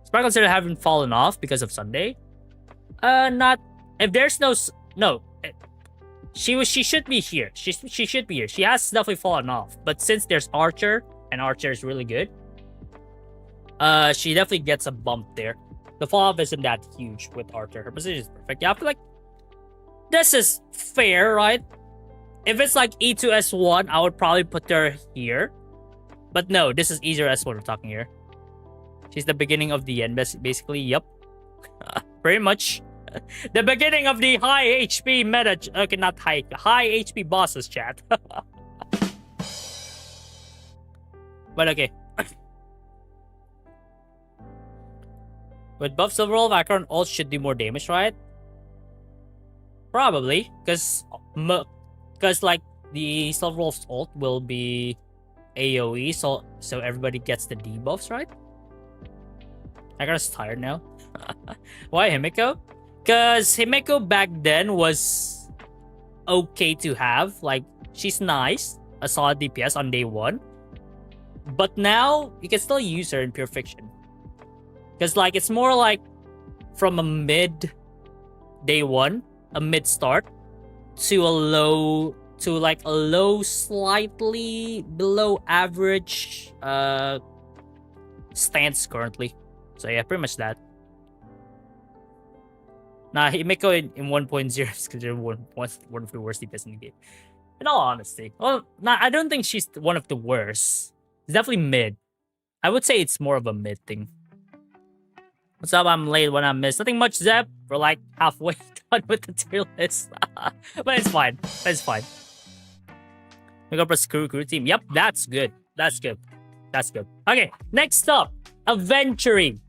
Sparkle Zero haven't fallen off because of Sunday. Not if there's no. She should be here. She should be here. She has definitely fallen off, but since there's Archer and Archer is really good, she definitely gets a bump there. The fall off isn't that huge with Archer. Her position is perfect. Yeah, I feel like this is fair, right? If it's like E2 S1, I would probably put her here. But no, this is easier S1 we're talking here. She's the beginning of the end, basically. Yep. Pretty much. The beginning of the high HP meta. Okay, not high HP bosses chat. But okay. With buff Silver Wolf, Akron ult should do more damage, right? Probably, because like the Silver Wolf's ult will be AoE, so everybody gets the debuffs, right? Akron's tired now. Why Himiko? Because Himiko back then was okay to have. Like, she's nice. A solid DPS on day 1. But now, you can still use her in pure fiction. Because, like, it's more like from a mid day 1, a mid start, to a low, slightly below average stance currently. So yeah, pretty much that. Nah, Himiko in 1.0 is considered one of the worst DPS in the game. In all honesty. Well, I don't think she's one of the worst. It's definitely mid. I would say it's more of a mid thing. What's up? I'm late when I missed. Nothing much, Zep. We're like halfway done with the tier list. But it's fine. It's fine. We got a crew team. Yep, that's good. That's good. That's good. Okay, next up. Adventuring.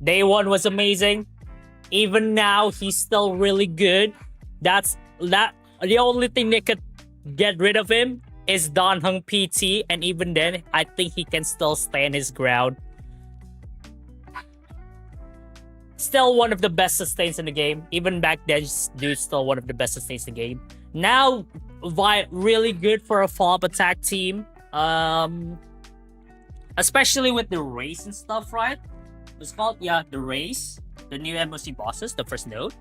Day 1 was amazing. Even now, he's still really good. That's that. The only thing they could get rid of him is Don Hung PT, and even then, I think he can still stand his ground. Still one of the best sustains in the game. Even back then, dude's still one of the best sustains in the game. Now, really good for a follow-up attack team. Especially with the race and stuff, right? It's called, yeah, the race. The new MOC bosses, the first node.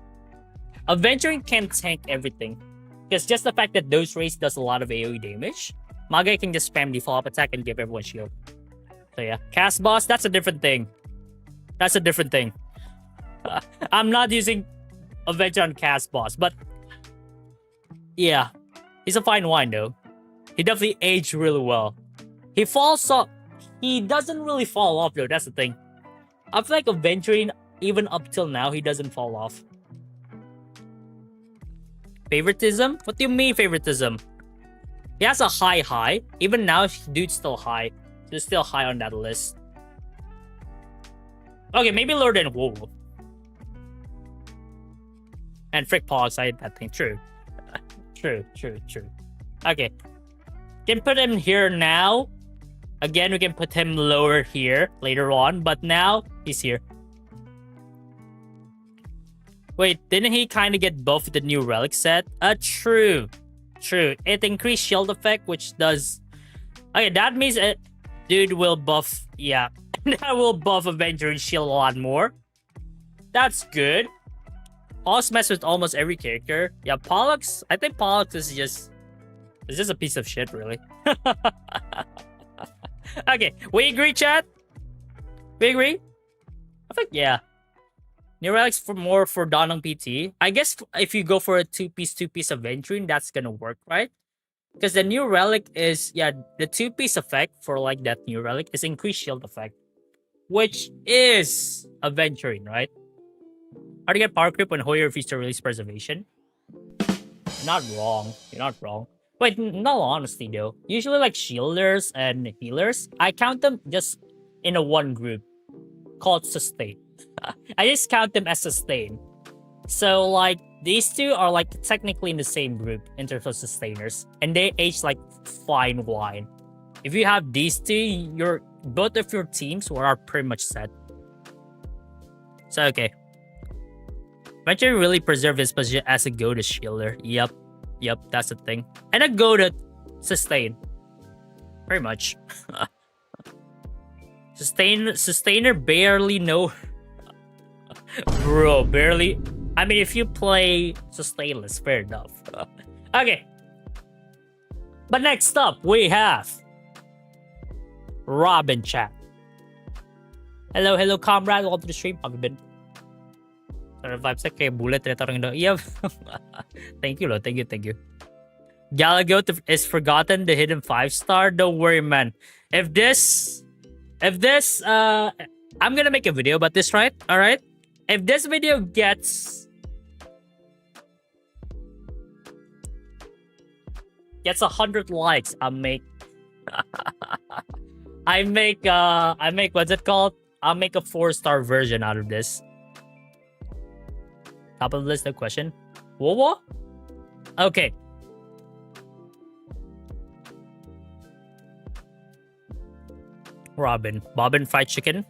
Adventuring can tank everything. Because just the fact that those race does a lot of AoE damage, Magai can just spam the follow-up attack and give everyone shield. So yeah, cast boss, that's a different thing. That's a different thing. I'm not using Adventure on cast boss, but yeah, he's a fine wine though. He definitely aged really well. He falls off. He doesn't really fall off though, that's the thing. I feel like Adventuring, even up till now, he doesn't fall off. Favoritism? What do you mean favoritism? He has a high. Even now, dude's still high. He's still high on that list. Okay, maybe lower than Wolf. And Frick Pogs, I that thing. True. True. Okay. Can put him here now. Again, we can put him lower here later on. But now, he's here. Wait, didn't he kind of get buffed with the new relic set? True. It increased shield effect, which does... Okay, that means dude will buff... Yeah, that will buff Avenger and shield a lot more. That's good. Pollux mess with almost every character. Yeah, Pollux. I think Pollux is just a piece of shit, really. Okay, we agree, chat. We agree. I think yeah. New relics for more for Donong PT. I guess if you go for a two-piece aventuring, that's gonna work, right? Because the new relic is the two-piece effect for like that new relic is increased shield effect, which is aventuring, right? How to get power creep when Hoyer refused to release preservation? You're not wrong. You're not wrong. Wait, in all honesty though, usually like shielders and healers, I count them just in a one group called sustain. I just count them as sustain. So like these two are like technically in the same group in terms of sustainers, and they age like fine wine. If you have these two, both of your teams are pretty much set. So okay. Eventually really preserve his position as a go to shielder. Yep, that's the thing. And a go to sustain. Pretty much. Sustainer barely know. Bro, barely. I mean, if you play sustainless, fair enough. Okay. But next up, we have Robin chat. Hello, comrade. Welcome to the stream. How have you been? 5 sec kayak bullet yeah. Thank you. Galagoat is forgotten the hidden 5-star. Don't worry, man. If this I'm gonna make a video about this, right? All right. If this video gets 100 likes, I make what's it called? I'll make a 4-star version out of this. Top of the list, no question. What? Okay. Bobbin fried chicken.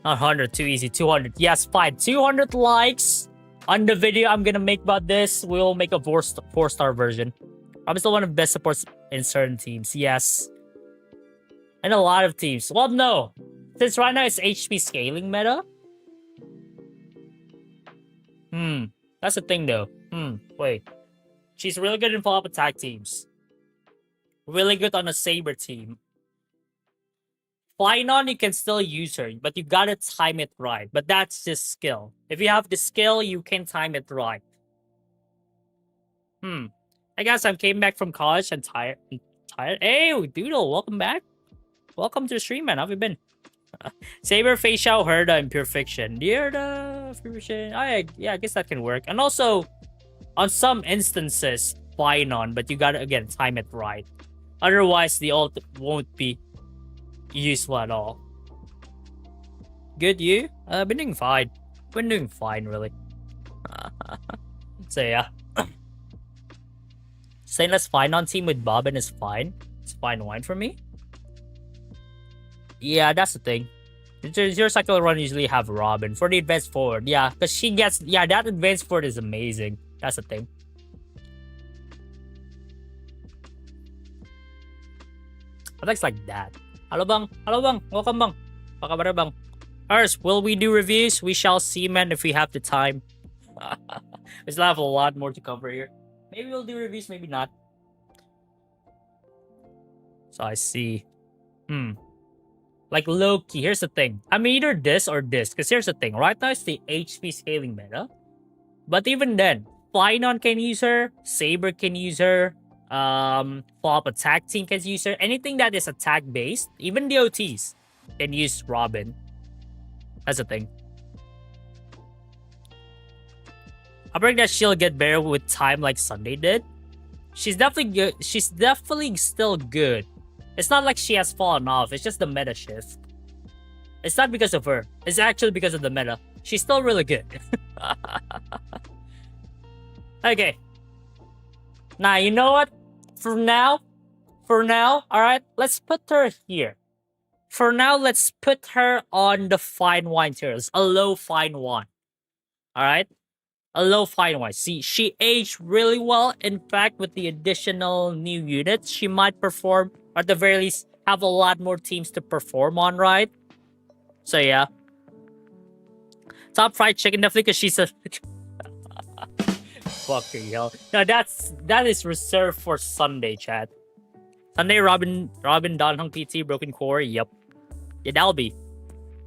Not 100, too easy. 200. Yes, fine. 200 likes on the video I'm gonna make about this. We'll make a 4-star version. I'm still one of the best supports in certain teams. Yes. And a lot of teams. Well, no. Since right now it's HP scaling meta. That's the thing though. Wait. She's really good in follow-up attack teams. Really good on a Saber team. Flynon, you can still use her, but you gotta time it right. But that's just skill. If you have the skill, you can time it right. I guess I came back from college and tired. Hey, Doodle, welcome back. Welcome to the stream, man. How have you been? Saber, Fei Xiao, Herda, and Pure Fiction. Herda, Pure Fiction. I guess that can work. And also, on some instances, Flynon, but you gotta, again, time it right. Otherwise, the ult won't be useful at all. Good, you? Been doing fine. Been doing fine, really. So, yeah. Stainless Flynon team with Bobbin is fine. It's fine wine for me. Yeah, that's the thing. Your cycle run usually have Robin for the advanced forward. Yeah, because she gets... Yeah, that advanced forward is amazing. That's the thing. I think it's like that. Hello, bang. Welcome, bang. Pakabara, bang. First, will we do reviews? We shall see, man, if we have the time. We still have a lot more to cover here. Maybe we'll do reviews, maybe not. So I see. Like low-key, here's the thing. I mean, either this or this. Because here's the thing. Right now, it's the HP scaling meta. But even then, Flynon can use her. Saber can use her. Follow-up attack team can use her. Anything that is attack-based, even the OTs, can use Robin. That's the thing. I bring that she'll get better with time like Sunday did. She's definitely good. She's definitely still good. It's not like she has fallen off. It's just the meta shift. It's not because of her. It's actually because of the meta. She's still really good. Okay. Now, you know what? For now, alright, let's put her here. For now, let's put her on the fine wine tiers. A low fine wine. Alright? A low fine wine. See, she aged really well. In fact, with the additional new units, she might perform, or at the very least, have a lot more teams to perform on, right? So, yeah. Top fried chicken definitely because she's a fucking hell. No, that is reserved for Sunday, chat. Sunday, Robin, Don Hung PT, Broken Core. Yep. Yeah, that'll be.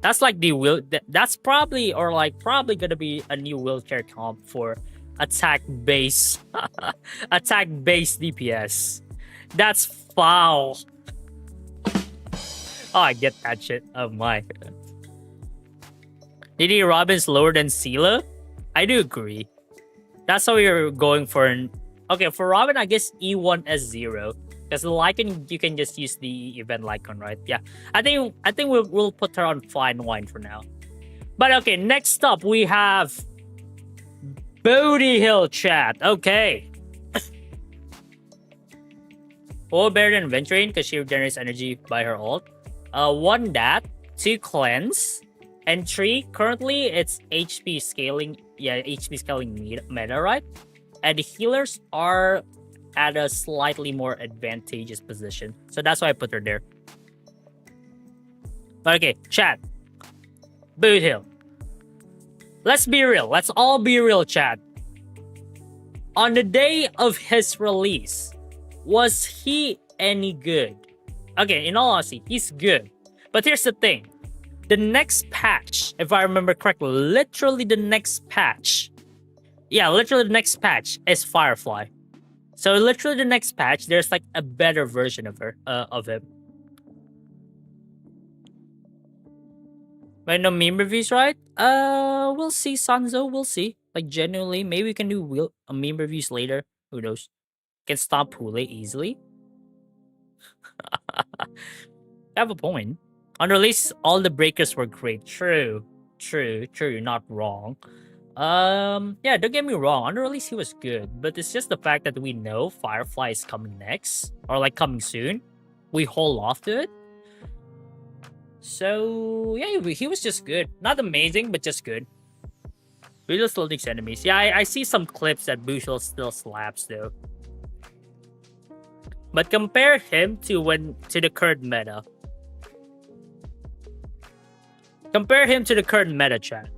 That's like the will. That's probably probably gonna be a new wheelchair comp for attack base, attack base DPS. That's foul. Oh, I get that shit. Oh my. DD Robin's lower than Sela? I do agree. That's how you're going for an... Okay, for Robin, I guess E1 S0. Because the Lycan, you can just use the event Lycan, right? Yeah. I think we'll put her on fine wine for now. But okay, next up, we have... Booty Hill chat. Okay. Well, better than Venturing because she regenerates energy by her ult. 1 that, 2 cleanse, and 3 currently it's HP scaling. Yeah, HP scaling meta, right? And the healers are at a slightly more advantageous position, so that's why I put her there. But okay, chat. Boot Hill. Let's be real. Let's all be real, chat. On the day of his release, was he any good? Okay, in all honesty, he's good. But here's the thing. The next patch, if I remember correctly, literally the next patch. Yeah, literally the next patch is Firefly. So literally the next patch, there's like a better version of her, of him. But no meme reviews, right? We'll see, Sanzo. We'll see. Like genuinely, maybe we can do meme reviews later. Who knows? Can stop Pule easily. I have a point. On release, all the breakers were great. True. You're not wrong. Yeah, don't get me wrong. On release, he was good, but it's just the fact that we know Firefly is coming next or like coming soon. We hold off to it. So yeah, he was just good. Not amazing, but just good. Bushel still takes enemies. Yeah, I see some clips that Bushel still slaps though. But compare him to the current meta. Compare him to the current meta, chat.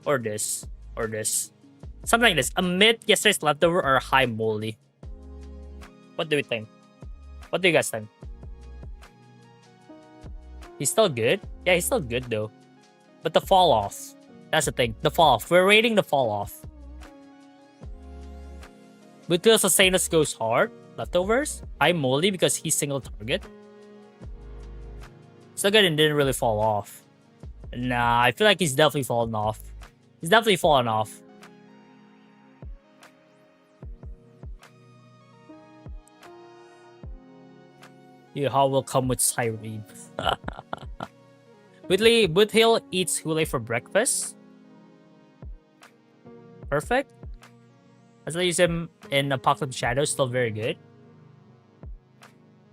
Or this. Something like this. A mid yesterday's leftover or a high moldy. What do we think? What do you guys think? He's still good? Yeah, he's still good though. But the fall off. That's the thing. The fall off. We're rating the fall off. Butil Sustainus goes hard. Leftovers. High moldy because he's single target. Still good and didn't really fall off. Nah, I feel like he's definitely fallen off. He's definitely fallen off. Yeehaw will come with Cyrene. Boothill eats Hule for breakfast. Perfect. As I use him in Apocalypse Shadow, still very good.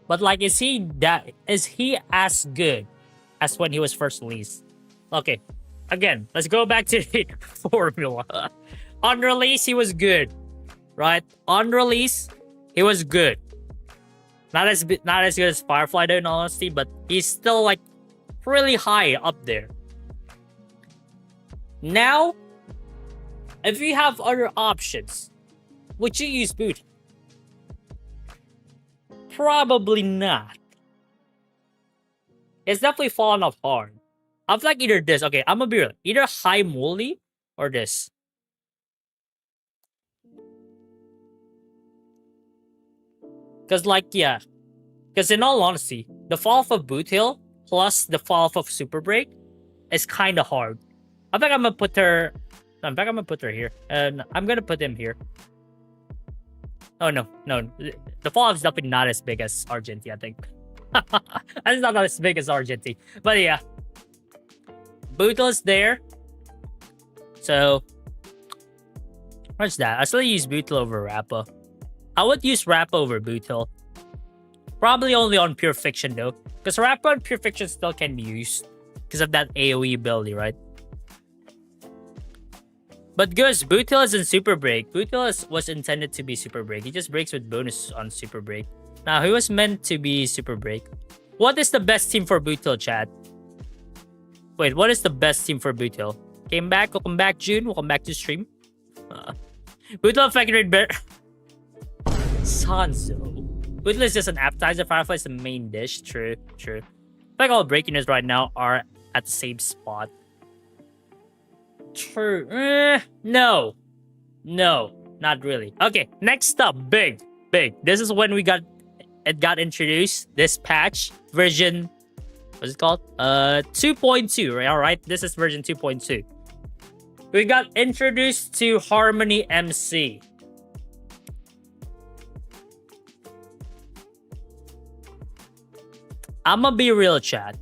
But like, is he as good as when he was first released? Okay, again, let's go back to the formula. On release, he was good, right? On release, he was good. Not as good as Firefly though, in all honesty, but he's still like really high up there. Now, if you have other options, would you use Boot? Probably not. It's definitely fallen off hard. I feel like either this. Okay, I'm gonna be real. Either high moldy or this. Because like, yeah. Because in all honesty, the fall off of Boot Hill plus the fall off of Super Break is kind of hard. I think I'm gonna put her... I'm gonna put her here. And I'm gonna put him here. Oh, no. The fall off is definitely not as big as Argenti, I think. It's not as big as Argenti. But yeah. Bootle is there. So... what's that? I still use Bootle over Rappa. I would use Rappa over Bootle. Probably only on Pure Fiction though. Because Rappa and Pure Fiction still can be used. Because of that AoE ability, right? But Gus, Bootle is in Super Break. Bootle was intended to be Super Break. He just breaks with bonus on Super Break. Now, who was meant to be Super Break? What is the best team for Butil, chat? Wait, what is the best team for Butil? Came back, welcome back, June. Welcome back to stream. Butil Factory Bear. Sanzo. Butil is just an appetizer. Firefly is the main dish. True, true. I think all breakiners right now are at the same spot. True. No. No, not really. Okay, next up, big. This is when it got introduced. This patch, version, what's it called? 2.2, right? All right, this is version 2.2. We got introduced to Harmony MC. I'ma be real, chat.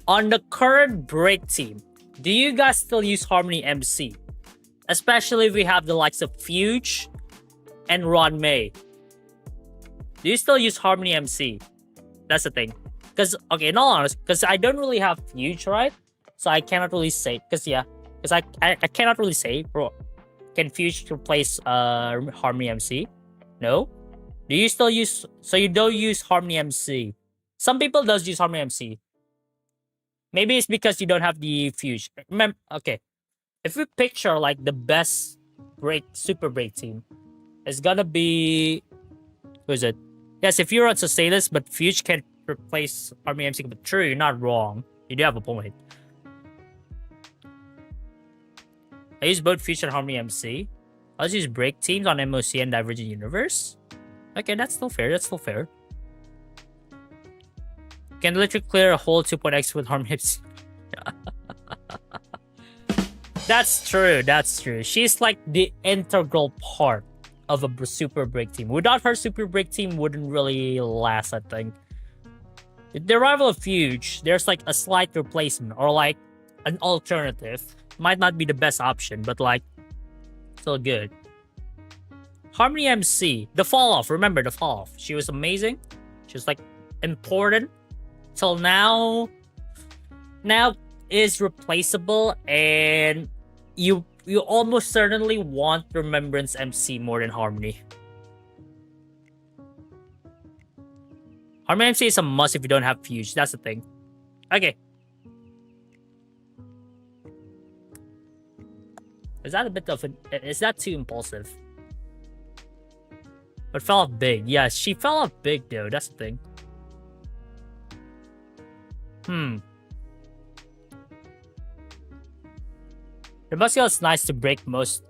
On the current break team, do you guys still use Harmony MC? Especially if we have the likes of Fuge and Ron May. Do you still use Harmony MC? That's the thing. Because, okay, in all honesty, because I don't really have Fuge, right? So I cannot really say, because I cannot really say, bro, can Fuge replace Harmony MC? No? Do you still use, so you don't use Harmony MC? Some people does use Harmony MC. Maybe it's because you don't have the Fuge. Remember, okay. If we picture like the best super break team, it's gonna be, who is it? Yes, if you're on Sasalis, but Fuge can replace Army MC. But true, you're not wrong. You do have a point. I use both Fuge and Harmony MC. I just use break teams on MOC and Divergent Universe. Okay, that's still fair. That's still fair. Can literally clear a whole 2.x with Harmony MC. That's true. That's true. She's like the integral part of a super break team. Without her, super break team wouldn't really last, I think. The arrival of Fuge, there's like a slight replacement or like an alternative. Might not be the best option, but like still good. Harmony MC, the fall off. Remember the fall off. She was amazing. She was like important. Till now is replaceable, and you almost certainly want Remembrance MC more than Harmony. Harmony MC is a must if you don't have Fuge. That's the thing. Okay. Is that a bit of is that too impulsive? But fell off big. Yeah, she fell off big though. That's the thing. Remusio is nice to break most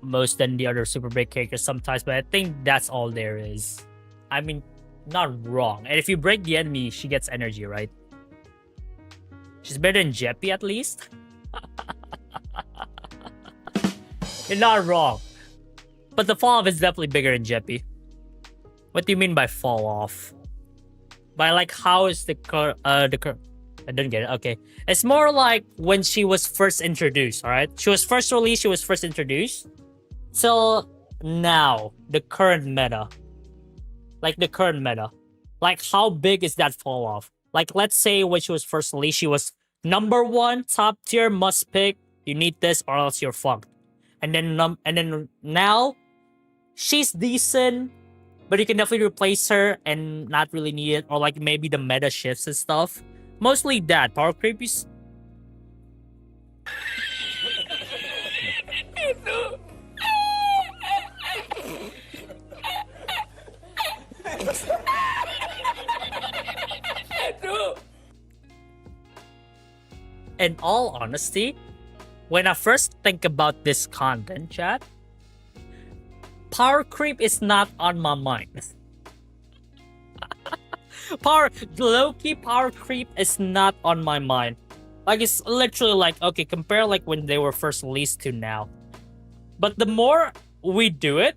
than the other super break characters sometimes, but I think that's all there is. I mean, not wrong. And if you break the enemy, she gets energy, right? She's better than Jeppy at least. You're not wrong. But the fall off is definitely bigger than Jeppy. What do you mean by fall off? By like how is the I didn't get it. Okay. It's more like when she was first introduced, alright? She was first released, she was first introduced. Till now, the current meta. Like the current meta. Like how big is that fall off? Like let's say when she was first released, she was number 1, top tier, must pick. You need this or else you're fucked. And then now, she's decent, but you can definitely replace her and not really need it. Or like maybe the meta shifts and stuff. Mostly that. Power creep is... In all honesty, when I first think about this content, chat, power creep is not on my mind. Low-key power creep is not on my mind. Like, it's literally like, okay, compare like when they were first released to now. But the more we do it,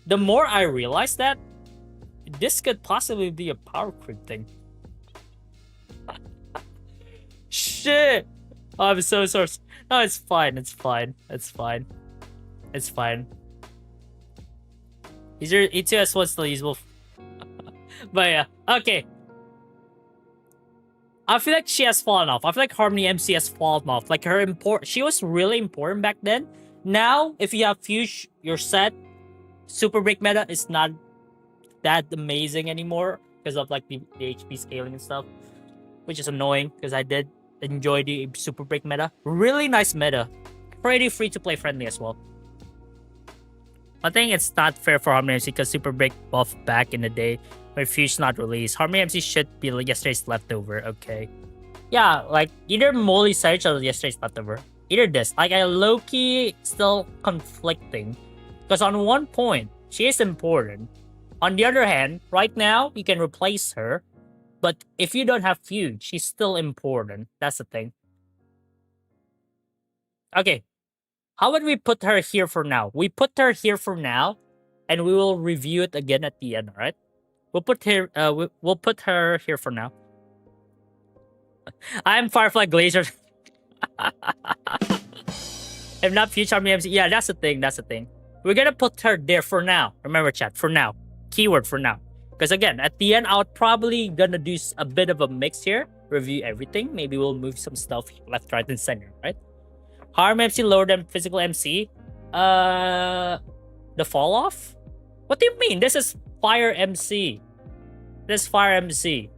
the more I realize that this could possibly be a power creep thing. Shit! Oh, I'm so sorry. No, it's fine. It's fine. It's fine. It's fine. Is your E2S1 still usable? But yeah, okay. I feel like she has fallen off. I feel like Harmony MC has fallen off. Like she was really important back then. Now, if you have Fuge, you're set. super break meta is not that amazing anymore because of like the HP scaling and stuff, which is annoying because I did enjoy the super break meta. Really nice meta, pretty free to play friendly as well. I think it's not fair for Harmony MC because super break buff back in the day when Fuse not released. Harmony MC should be like yesterday's leftover. Okay, yeah, like either Molly Surge or yesterday's leftover. Either this. Like I low-key still conflicting because on one point she is important. On the other hand, right now you can replace her, but if you don't have Fuse, she's still important. That's the thing. Okay, how about we put her here for now? We put her here for now, and we will review it again at the end. All right? We'll put her. We'll put her here for now. I'm Firefly Glacier. If not future Army MC, yeah, that's the thing. That's the thing. We're gonna put her there for now. Remember, chat. For now, keyword for now. Because again, at the end, I'll probably gonna do a bit of a mix here. Review everything. Maybe we'll move some stuff left, right, and center. Right? Harm MC lower than physical MC. The fall off? What do you mean? This is Fire MC. This Fire MC.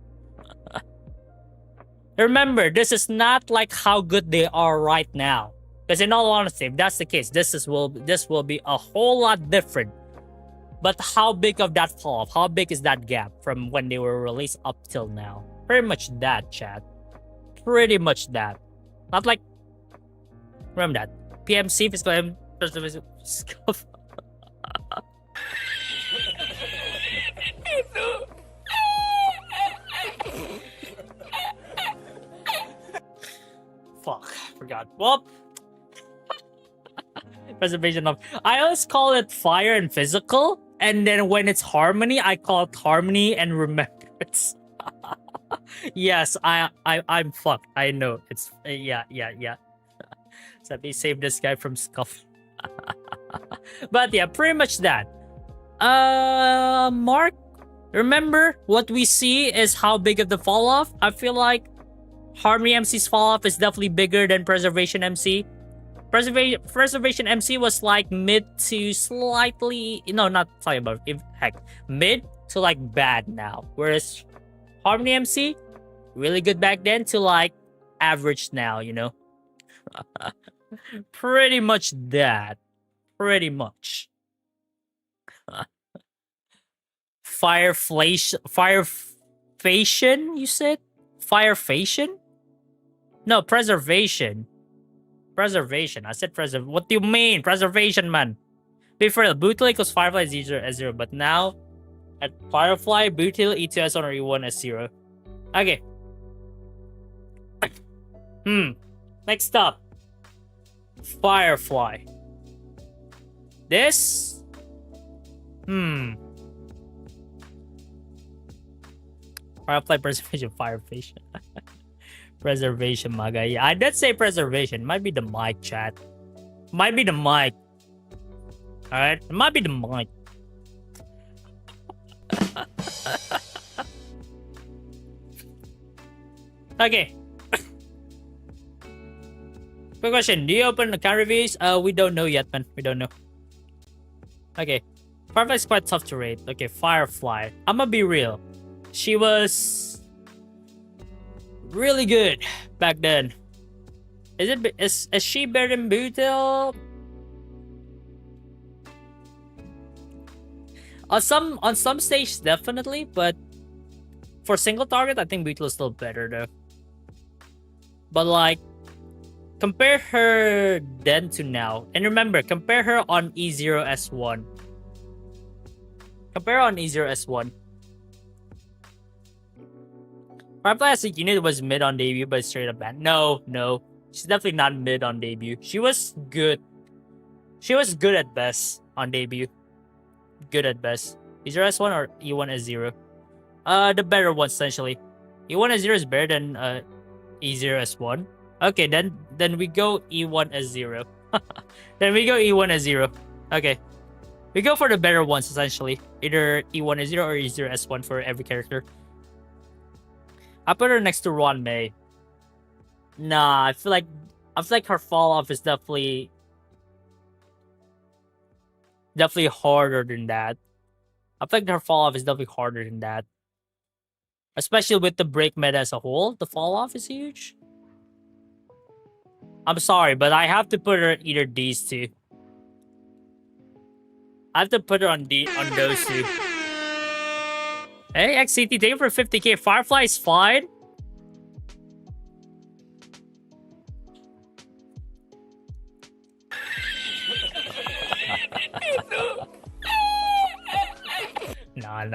Remember, this is not like how good they are right now. Because in all honesty, if that's the case, this will be a whole lot different. But how big of that fall off? How big is that gap from when they were released up till now? Pretty much that, chat. Pretty much that. Not like. Remember that. PMC, physical M. Scuff. Fuck, forgot. Well, preservation of. I always call it fire and physical, and then when it's harmony, I call it harmony and remembrance. Yes, I'm fucked. I know it's yeah. So they saved this guy from scuff. But yeah, pretty much that. Mark, remember what we see is how big of the fall off. I feel like Harmony MC's fall off is definitely bigger than Preservation MC. Preservation MC was like mid to slightly, no, not talking about mid to like bad now. Whereas Harmony MC, really good back then to like average now, you know. Pretty much that. Pretty much. Fireflation, you said? Firefation? No, preservation. Preservation. I said preserve. What do you mean? Preservation, man. Before the Bootle equals Firefly S0, but now at Firefly, Bootle E2 S1 or E1 S0. Okay. Next up. Firefly. This? Firefly preservation, Firefation. Preservation, my guy. Yeah, I did say preservation. Might be the mic, chat. Might be the mic. Alright? It might be the mic. Okay. Quick question. Do you open account reviews? We don't know yet, man. We don't know. Okay. Firefly is quite tough to rate. Okay, Firefly. I'm gonna be real. She was really good back then. Is she better than Bootle? On some stage definitely, but for single target I think Bootle is still better though. But like compare her then to now. And remember, compare her on E0S1. Compare on E0S1. Firefly as a unit was mid on debut, but straight up bad. No. She's definitely not mid on debut. She was good. She was good at best on debut. Good at best. E0S1 or E1S0? The better one, essentially. E1S0 is better than E0S1. Okay, then we go E1S0. Then we go E1S0. Okay. We go for the better ones, essentially. Either E1S0 or E0S1 for every character. I put her next to Ron May. Nah, I feel like her fall off is definitely definitely harder than that. I think her fall off is definitely harder than that. Especially with the break meta as a whole, the fall off is huge. I'm sorry, but I have to put her in either these two. I have to put her on those two. Hey, XCT, thank you for 50k. Firefly's fine. Nah.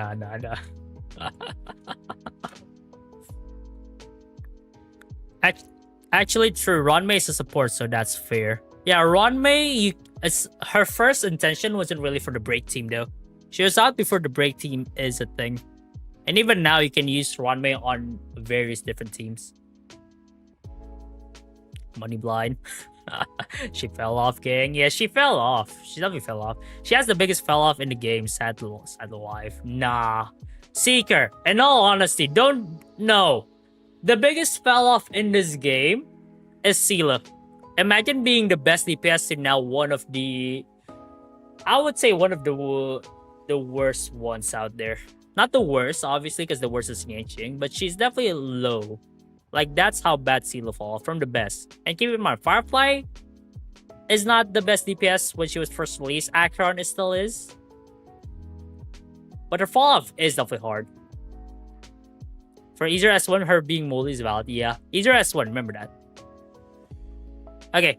Actually, true. Ronmei is a support, so that's fair. Yeah, Ronmei, her first intention wasn't really for the break team, though. She was out before the break team is a thing. And even now, you can use Ronmei on various different teams. Money blind. She fell off, gang. Yeah, she fell off. She definitely fell off. She has the biggest fell off in the game. Sad life. Nah. Seeker, in all honesty, don't know. The biggest fell off in this game is Sela. Imagine being the best DPS and now one of the... I would say one of the worst ones out there. Not the worst, obviously, because the worst is Yanqing, but she's definitely low. Like, that's how bad Sela fall off from the best. And keep in mind, Firefly is not the best DPS when she was first released. Acheron still is. But her fall off is definitely hard. For easier S1, her being molly is valid. Yeah, easier S1, remember that. Okay,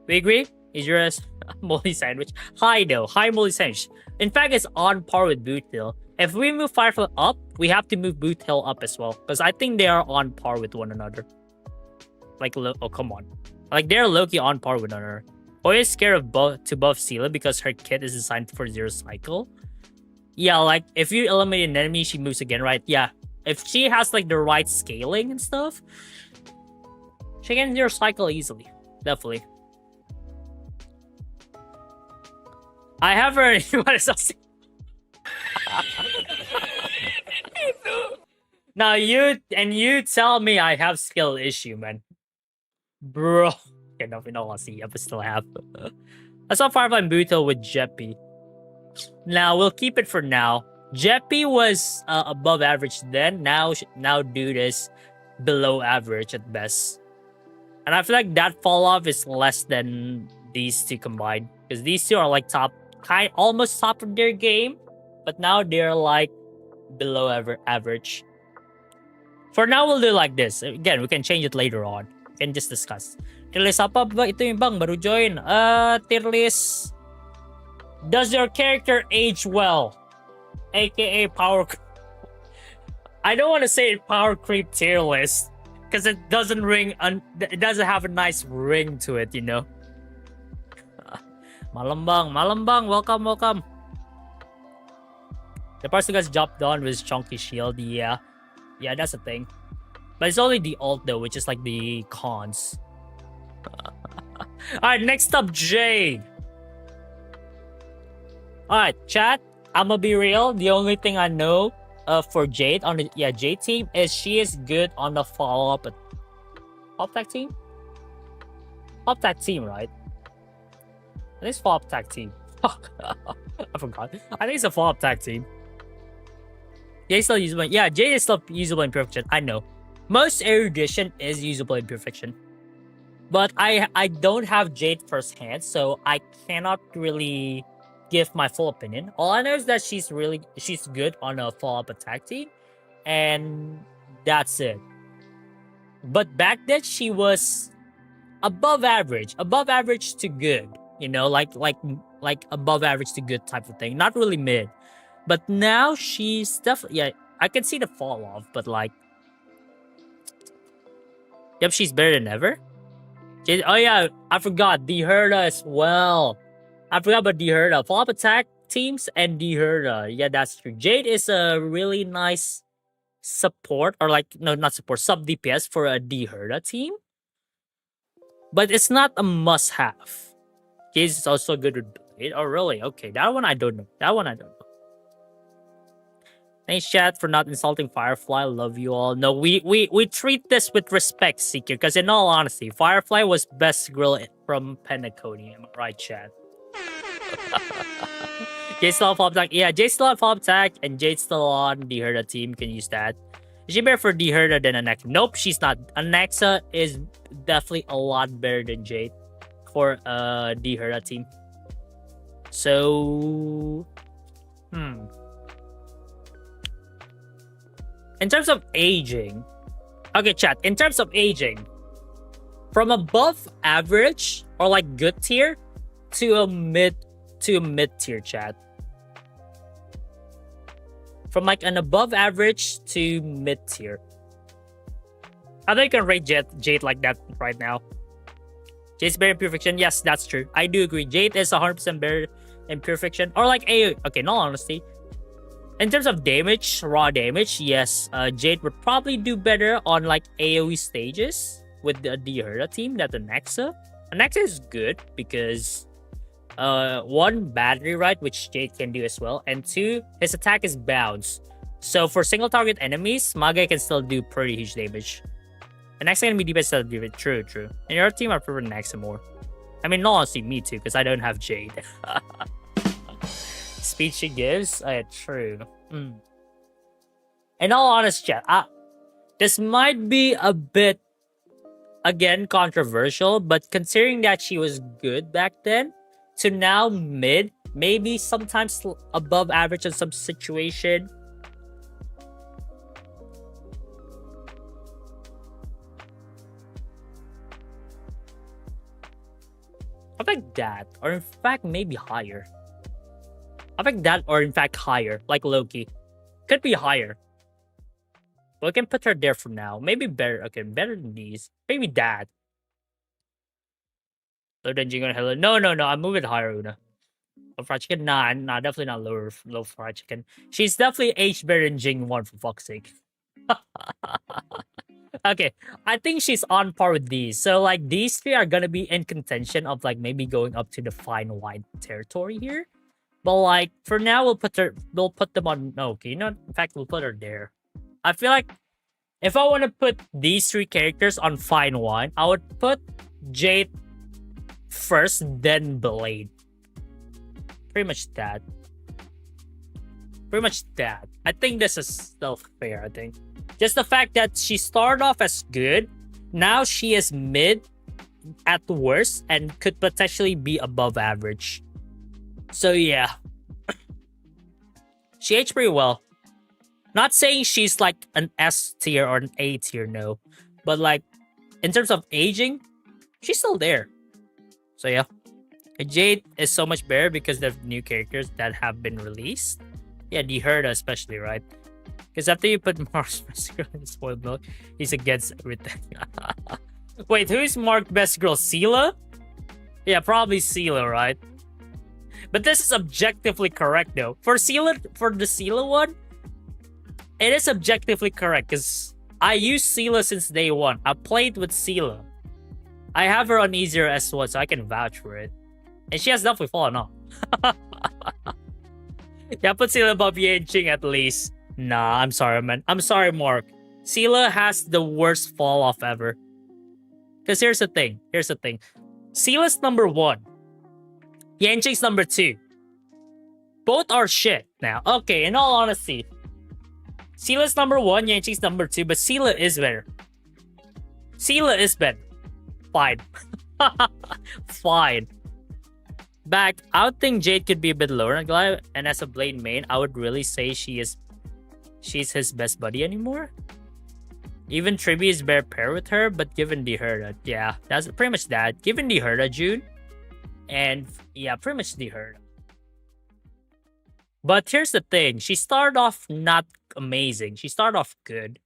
we agree? Easier S molly sandwich. High though, high molly sandwich. In fact, it's on par with Boot Hill. If we move Firefly up, we have to move Boot Hill up as well. Because I think they are on par with one another. Like, oh, come on. Like, they're low-key on par with one another. Always scared of to buff Sela because her kit is designed for 0 cycle. Yeah, like, if you eliminate an enemy, she moves again, right? Yeah. If she has, like, the right scaling and stuff, she can 0 cycle easily. Definitely. I have her in Now you tell me I have skill issue, man. Bro. Okay, no, we don't want to see. I still have. I saw Firefly and Buto with Jeppy. Now we'll keep it for now. Jeppy was above average then. Now dude is below average at best. And I feel like that fall off is less than these two combined. Because these two are like almost top of their game. But now they're like below average. For now, we'll do like this. Again, we can change it later on. We can just discuss. Tier list apa ba? Ito yung bang baru join. Tier list. Does your character age well? AKA power. I don't want to say it power creep tier list. Because it doesn't it doesn't have a nice ring to it, you know. Malambang, welcome. The person gets dropped on with chunky shield, yeah, that's a thing. But it's only the ult though, which is like the cons. Alright, next up, Jade. Alright, chat. I'ma be real. The only thing I know for Jade on the Jade team is she is good on the follow-up tag team? Tag team, right? I think it's follow-up tag team. I forgot. I think it's a follow-up tag team. Jade is still usable. Yeah, Jade is still usable in Perfection. I know. Most erudition is usable in Perfection. But I don't have Jade firsthand, so I cannot really give my full opinion. All I know is that she's good on a follow-up attack team, and that's it. But back then she was above average to good, you know, like above average to good type of thing, not really mid. But now she's definitely I can see the fall off, but like, yep, she's better than ever. Oh yeah, I forgot D-Herda as well. I forgot about D-Herda. Follow-up attack teams and D-Herda. Yeah, that's true. Jade is a really nice support, or like, no, not support, sub DPS for a D-Herda team. But it's not a must-have. Jade is also good with Blade. Oh, really? Okay, that one I don't know. Thanks, chat, for not insulting Firefly. Love you all. No, we treat this with respect, Seeker, because in all honesty, Firefly was best girl from Pentaconium. Right, chat? Jade still on follow-up attack. Yeah, Jade's still on follow-up attack, and Jade's still on the Herda team. Can use that. Is she better for the Herda than Anaxa? Nope, she's not. Anaxa is definitely a lot better than Jade for the Herda team. So, in terms of aging, okay, chat. In terms of aging, from above average or like good tier to a mid tier, chat. From like an above average to mid tier. I think I can rate Jade like that right now. Jade's better in Pure Fiction. Yes, that's true. I do agree. Jade is 100% better in Pure Fiction. Or like AoE. Okay, no honesty. In terms of damage, raw damage, yes, Jade would probably do better on like AoE stages with the Herda team than the Nexa. Nexa is good because one, battery right, which Jade can do as well, and two, his attack is bounce. So for single target enemies, Maga can still do pretty huge damage. And Nexa can be DPS still do it. True. In your team, I prefer Nexa more. I mean, no, honestly, me too, because I don't have Jade. Speed she gives, true. In all honest, chat, this might be a bit, again, controversial, but considering that she was good back then, to now mid, maybe sometimes above average in some situation. I think that, or in fact, maybe higher. I think that, or in fact, higher, like Loki. Could be higher. But we can put her there for now. Maybe better. Okay, better than these. Maybe that. Lower than Jingo and Hello. No. I'm moving higher, Una. Low fried chicken? Nah, definitely not low fried chicken. She's definitely aged better than Jing 1, for fuck's sake. Okay, I think she's on par with these. So, like, these three are gonna be in contention of, like, maybe going up to the fine wide territory here. But, like, for now, we'll put them on... No, okay, you know, in fact, we'll put her there. I feel like if I want to put these three characters on fine wine, I would put Jade first, then Blade. Pretty much that. I think this is still fair, I think. Just the fact that she started off as good, now she is mid at worst and could potentially be above average. So yeah. She aged pretty well. Not saying she's like an S tier or an A tier, no. But like, in terms of aging, she's still there. So yeah. Jade is so much better because of new characters that have been released. Yeah, the Herda especially, right? Because after you put Mark's best girl in spoiled milk, he's against everything. Wait, who's Mark's best girl? Sela? Yeah, probably Sela, right? But this is objectively correct though. For the Sela one, it is objectively correct because I used Sela since day one. I played with Sela. I have her on easier S1, so I can vouch for it. And she has definitely fallen off. Yeah, put Sela above Yanqing at least. Nah, I'm sorry, man. I'm sorry, Mark. Sela has the worst fall off ever. Because here's the thing. Sela's number 1. Yanqing's number 2. Both are shit now. Okay, in all honesty. Sela's number 1, Yanqing's number 2, but Sela is better. Fine. Fine. Back, I would think Jade could be a bit lower on Goliath, and as a Blade main, I would really say she's his best buddy anymore. Even Tribi is better pair with her, but given the Herda, yeah, that's pretty much that. Given the Herda, June, and yeah, pretty much the Herda. But here's the thing, she started off not amazing. She started off good.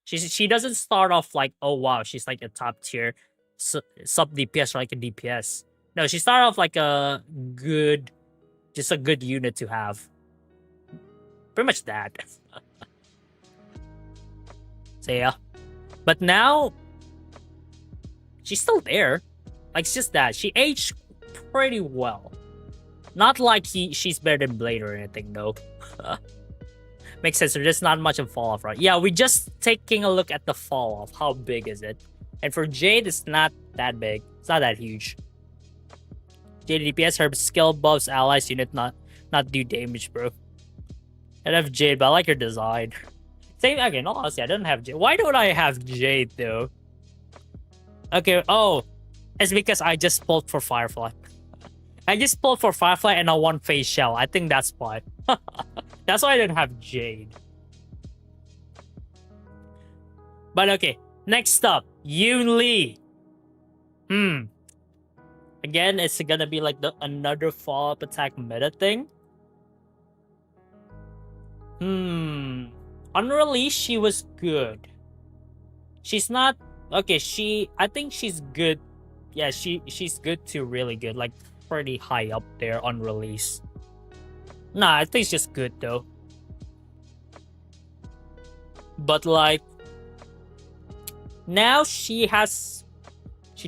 She doesn't start off like, oh wow, she's like a top tier sub DPS or like a DPS. No, she started off like just a good unit to have. Pretty much that. So yeah. But now, she's still there. Like, it's just that. She aged pretty well. Not like she's better than Blade or anything, though. Makes sense. There's just not much of fall off, right? Yeah, we're just taking a look at the fall off. How big is it? And for Jade, it's not that big. It's not that huge. Jade DPS, her skill buffs allies unit not do damage, bro. I don't have Jade, but I like her design. Same again, honestly, I don't have Jade. Why don't I have Jade though? Okay, oh. It's because I just pulled for Firefly. I just pulled for Firefly and I want Face Shell. I think that's why. That's why I don't have Jade. But okay, next up, Yoon Lee. Again, it's gonna be like another follow-up attack meta thing. Unreleased, she was good. She's not okay. I think she's good. Yeah, she's good to really good, like pretty high up there on release. Nah, I think it's just good though. But like now she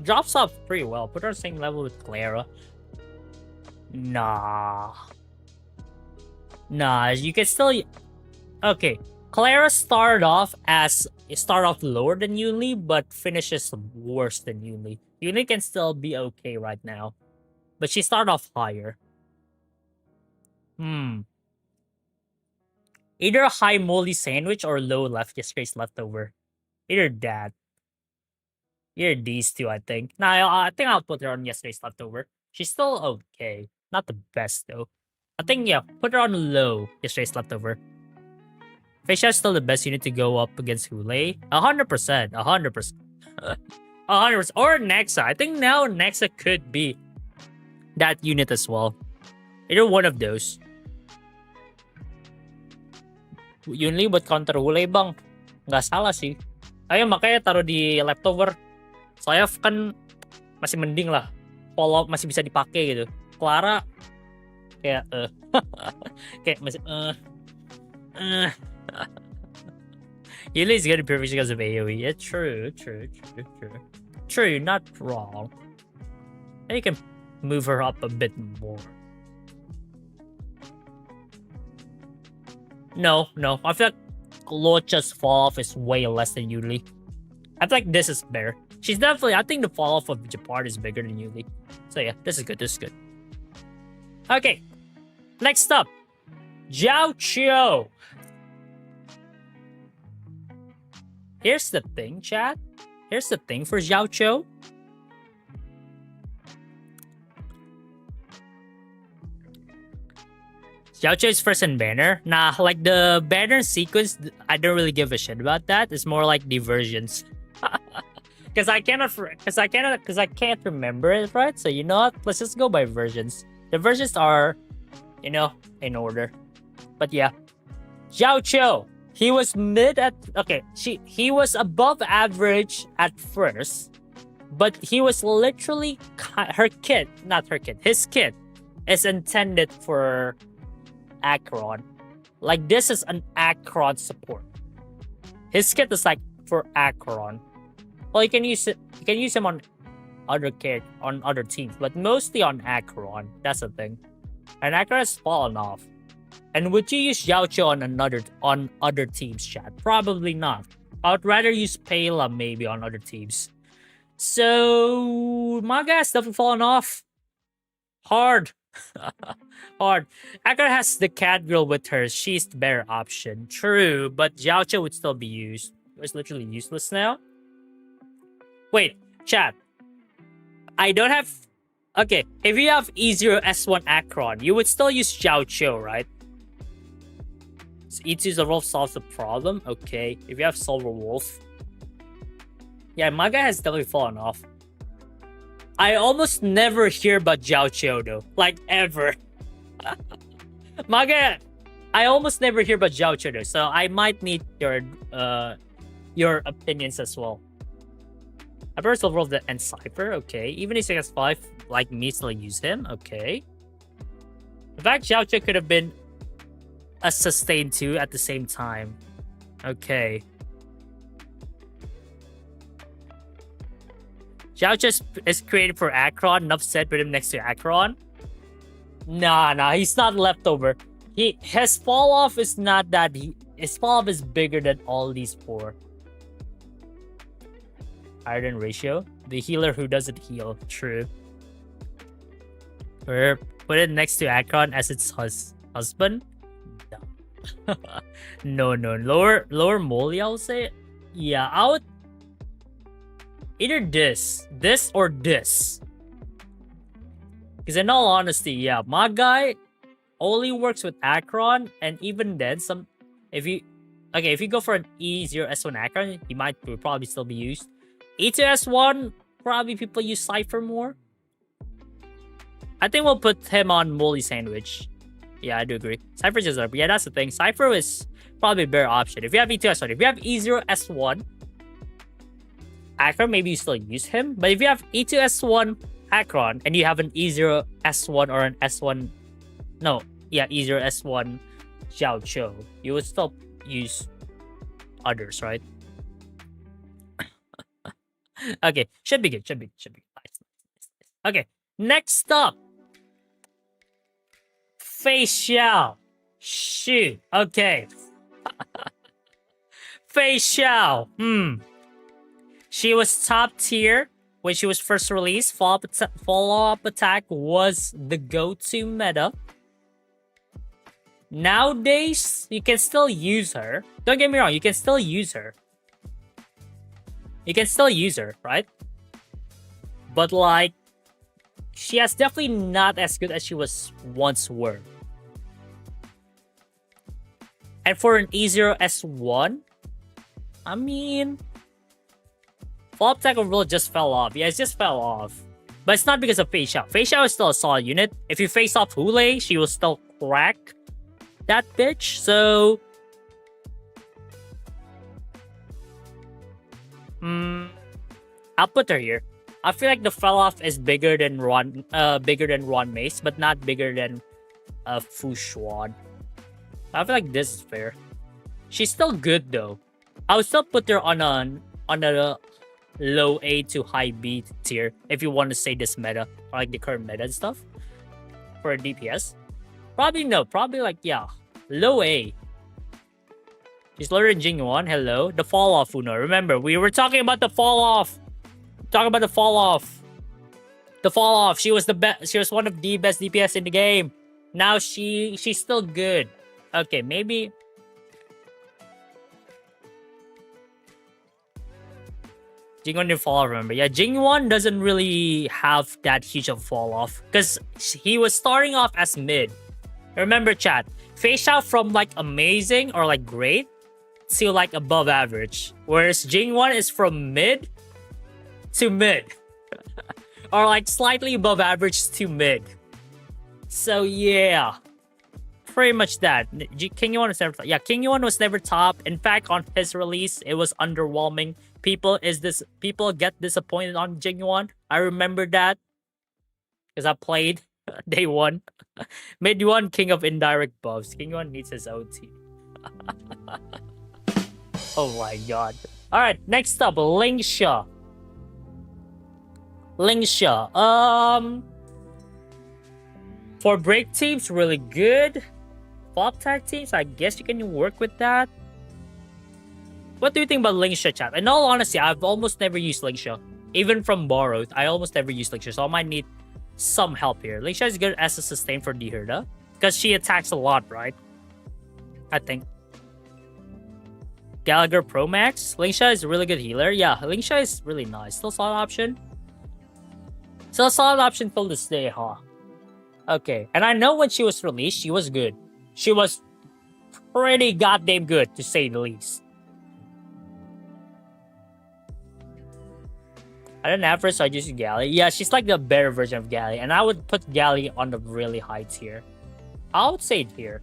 drops off pretty well. Put her on the same level with Clara. Nah, you can still. Okay, Clara started off lower than Yoon, but finishes worse than Yoon. Yoon can still be okay right now, but she started off higher. Either a high moldy sandwich or low left disgrace leftover. Either that. Either these two, I think. Nah, I think I'll put her on yesterday's leftover. She's still okay. Not the best though. I think yeah, put her on low yesterday's leftover. Feisha is still the best unit to go up against Hule. 100%. 100%. 100%. Or Nexa. I think now Nexa could be that unit as well. Either one of those. Yun li, buat counter Hule bang? Nggak salah sih. Ayun, makanya taruh di leftover. Saya kan masih mending lah. Follow masih bisa dipakai gitu. Clara kayak kayak masih Yuli is good at perfect because of AoE. Yeah, true. True, not wrong. And you can move her up a bit more. No. I feel like Locha's fall off is way less than Yuli. I feel like this is better. She's definitely. I think the fall off of Japard is bigger than Yuli. So yeah, this is good. Okay, next up, Zhao Chio. Here's the thing, chat. Here's the thing for Zhao Chio. Zhao Chio is first in banner. Nah, like the banner sequence, I don't really give a shit about that. It's more like the versions. Because I can't remember it, right? So you know what? Let's just go by versions. The versions are, in order. But yeah, Zhao Chio. He was mid at he was above average at first, but he was literally his kit is intended for Acheron. Like this is an Acheron support. His kit is like for Acheron. Well, you can use him on other teams, but mostly on Acheron. That's the thing. And Acheron has fallen off. And would you use Zhao Chio on other teams, chat? Probably not. I would rather use Pela maybe on other teams. So my guy's definitely fallen off. Hard. Hard. Acheron has the cat girl with her. She's the better option. True, but Zhao Chio would still be used. It's literally useless now. Wait, chat. I don't have. Okay, if you have E0 S1 Acheron, you would still use Zhao Chio, right? So E2 the Wolf solves the problem. Okay, if you have Silver Wolf. Yeah, my guy has definitely fallen off. I almost never hear about Zhao Chio though. Like ever. My guy, I almost never hear about Zhao Chio though. So I might need your opinions as well. I prefer Silver Wolf and Cypher, okay. Even if he has 5, like me, still use him, okay. In fact, Zhao Chio could have been a sustain 2 at the same time. Okay. Zhao Chio is created for Acheron. Enough said, put him next to Acheron. Nah, he's not leftover. His fall off is not that. His fall off is bigger than all these 4. Higher than ratio. The healer who doesn't heal. True. Or put it next to Akron as its husband? No. No. Lower Molly, I would say. Yeah, I would either this or this. Because in all honesty, yeah, my guy only works with Akron, and even then, if you go for an E0S1 Akron, he will probably still be used. E2S1, probably people use Cypher more. I think we'll put him on Molly Sandwich. Yeah, I do agree. Cypher's just yeah, that's the thing. Cypher is probably a better option. If you have E2S1, if you have E0S1 Akron, maybe you still use him. But if you have E2S1 Akron and you have an E0S1 or an S1, no, yeah, E0S1 Xiao Cho, you would still use others, right? Okay, should be good. Nice. Okay, next up, Fei Xiao. Shoot. Okay. Fei Xiao. She was top tier when she was first released. Follow-up attack was the go-to meta. Nowadays, you can still use her. Don't get me wrong, you can still use her. Right? But like, she is definitely not as good as she was once were. And for an E0S1, I mean, follow-up attack overall just fell off. Yeah, it just fell off. But it's not because of Fei Xiao. Fei Xiao is still a solid unit. If you face off Hule, she will still crack that bitch. So I'll put her here. I feel like the fell off is bigger than Ron Mace, but not bigger than Fu Xuan. I feel like this is fair. She's still good though. I would still put her on a low A to high B tier if you want to say this meta, or like the current meta and stuff. For a DPS. Probably like, yeah, low A. She's lower than Jingyuan. Hello. The fall off, Uno. Remember, we were talking about the fall off. The fall off. She was the best. She was one of the best DPS in the game. Now she's still good. Okay, maybe. Jingyuan didn't fall off, remember? Yeah, Jingyuan doesn't really have that huge of a fall off because he was starting off as mid. Remember, chat, Fei Xiao from like amazing or like great to like above average, whereas Jingyuan is from mid to mid, or like slightly above average to mid. So yeah, pretty much that. King Yuan was never, yeah, King Yuan was never top. In fact, on his release, it was underwhelming. People get disappointed on Jing Yuan. I remember that because I played day one. Mid one, king of indirect buffs. King Yuan needs his OT. Oh my god. Alright, next up, Lingsha. For break teams, really good. Flop tag teams, I guess you can work with that. What do you think about Lingsha, chat? In all honesty, I've almost never used Lingsha. Even from borrowed, I almost never used Lingsha, so I might need some help here. Lingsha is good as a sustain for Dihirda, because she attacks a lot, right? I think. Gallagher Pro Max. Lingsha is a really good healer. Yeah, Lingsha is really nice. Still a solid option. Still a solid option till this day, huh? Okay, and I know when she was released, she was good. She was pretty goddamn good, to say the least. I don't have her, so I just use Galley. Yeah, she's like the better version of Galley, and I would put Galley on the really high tier. I would say here.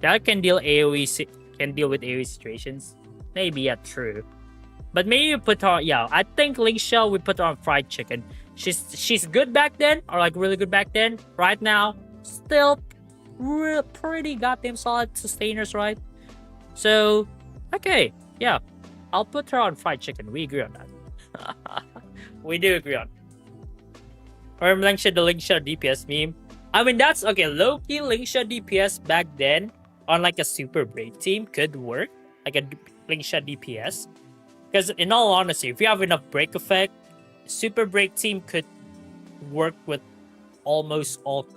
That can deal with AoE situations. Maybe, yeah, true. But maybe you put her, yeah, I think Lingsha, we put her on fried chicken. She's good back then, or like really good back then. Right now, still pretty goddamn solid sustainers, right? So, okay, yeah. I'll put her on fried chicken. We agree on that. We do agree on. Or Lingsha, the Lingsha DPS meme. I mean, that's okay. Low-key Lingsha DPS back then on like a super break team could work. Like a Lingsha DPS. Because in all honesty, if you have enough break effect, super break team could work with almost all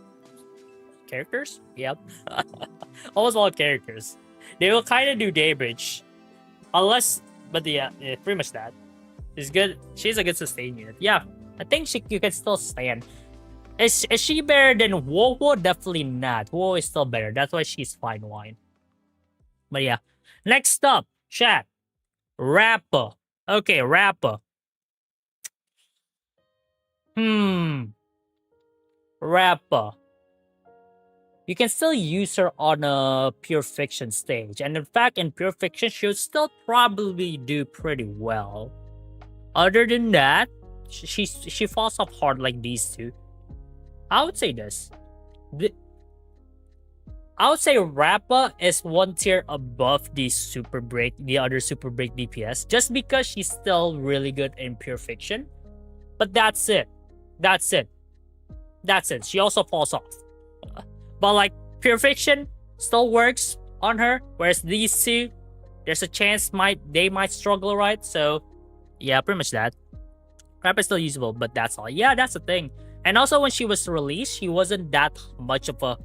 characters. Yep. Almost all characters. They will kind of do day bridge. Unless, but yeah, pretty much that. She's good. She's a good sustain unit. Yeah, I think you can still stand. Is she better than Wowo? Definitely not. Wowo is still better. That's why she's fine wine. But yeah. Next up, chat. Rapper. Okay, Rapper. Rapper. You can still use her on a pure fiction stage. And in fact, in pure fiction, she'll still probably do pretty well. Other than that, she falls off hard like these two. I would say this. I would say Rappa is one tier above the other Super Break DPS, just because she's still really good in pure fiction. But that's it. That's it. She also falls off. But like pure fiction still works on her, whereas these two, there's a chance they might struggle, right? So yeah, pretty much that. Rappa is still usable, but that's all. Yeah, that's the thing. And also when she was released, she wasn't that much of a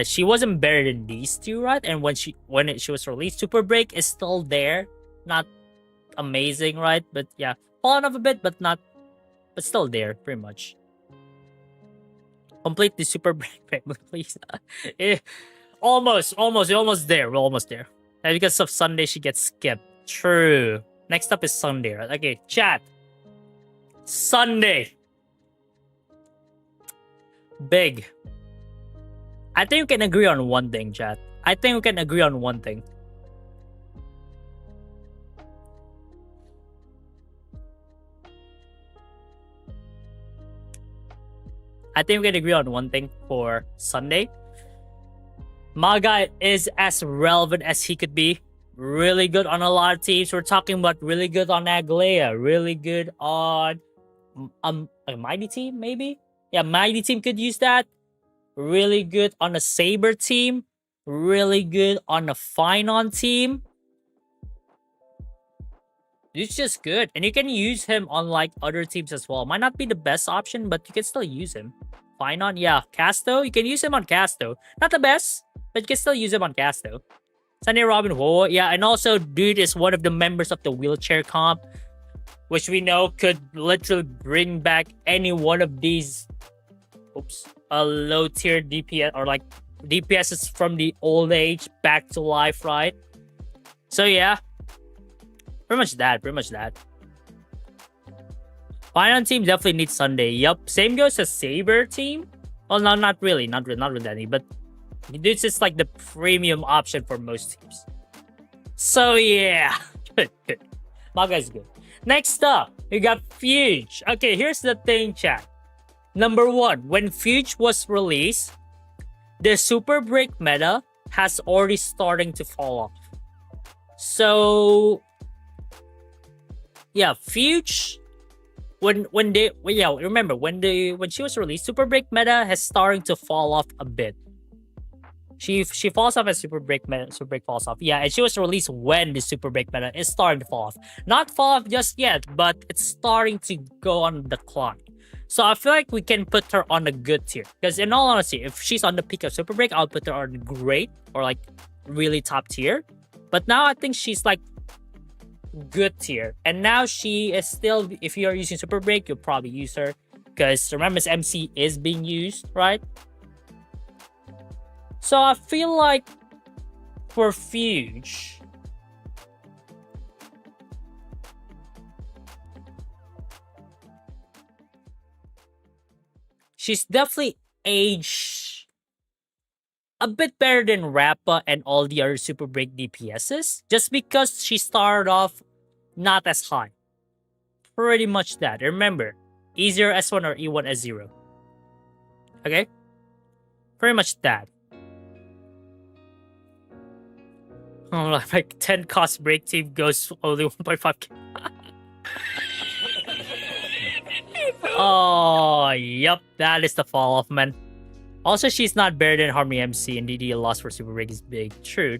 she wasn't better than these two, right? And when she was released, Super Break is still there. Not amazing, right? But yeah, fallen off a bit, but still there, pretty much. Complete the Super Break, please. Almost there. We're almost there. And because of Sunday, she gets skipped. True. Next up is Sunday, right? Okay, chat. Sunday. Big. I think we can agree on one thing, chat. I think we can agree on one thing. For Sunday. Maga is as relevant as he could be. Really good on a lot of teams. We're talking about really good on Aglea. Really good on a Mighty team, maybe? Yeah, Mighty team could use that. Really good on a Saber team. Really good on a Finon team. He's just good. And you can use him on like other teams as well. Might not be the best option, but you can still use him. Finon, yeah. Casto, you can use him on Casto. Not the best, but you can still use him on Casto. Sunday Robin, whoa, yeah. And also, dude is one of the members of the wheelchair comp, which we know could literally bring back any one of these low tier DPS or like DPSs from the old age back to life, right? So yeah, pretty much that. Finon team definitely needs Sunday. Yup. Same goes as Saber team. Well, no, not really, not with any, but this is like the premium option for most teams. So yeah, good. Maga's good. Next up, we got Fuge. Okay, here's the thing, chat. Number one, when Fuge was released, the Super Break meta has already starting to fall off. So yeah, Fuge. When she was released, Super Break meta has starting to fall off a bit. She falls off as Super Break falls off. Yeah, and she was released when the Super Break meta is starting to fall off. Not fall off just yet, but it's starting to go on the decline. So I feel like we can put her on a good tier. Because in all honesty, if she's on the peak of Super Break, I'll put her on great or like really top tier. But now I think she's like good tier. And now she is still, if you're using Super Break, you'll probably use her. Because remember, MC is being used, right? So I feel like for Fuge, she's definitely aged a bit better than Rappa and all the other Super Break DPSs, just because she started off not as high. Pretty much that. Remember, E0 S1 or E1 S0. Okay? Pretty much that. Oh, like 10 cost break team goes only 1.5k. Oh, yep, that is the fall off, man. Also, she's not better than Harmony MC, and DD loss for Super Break is big. True.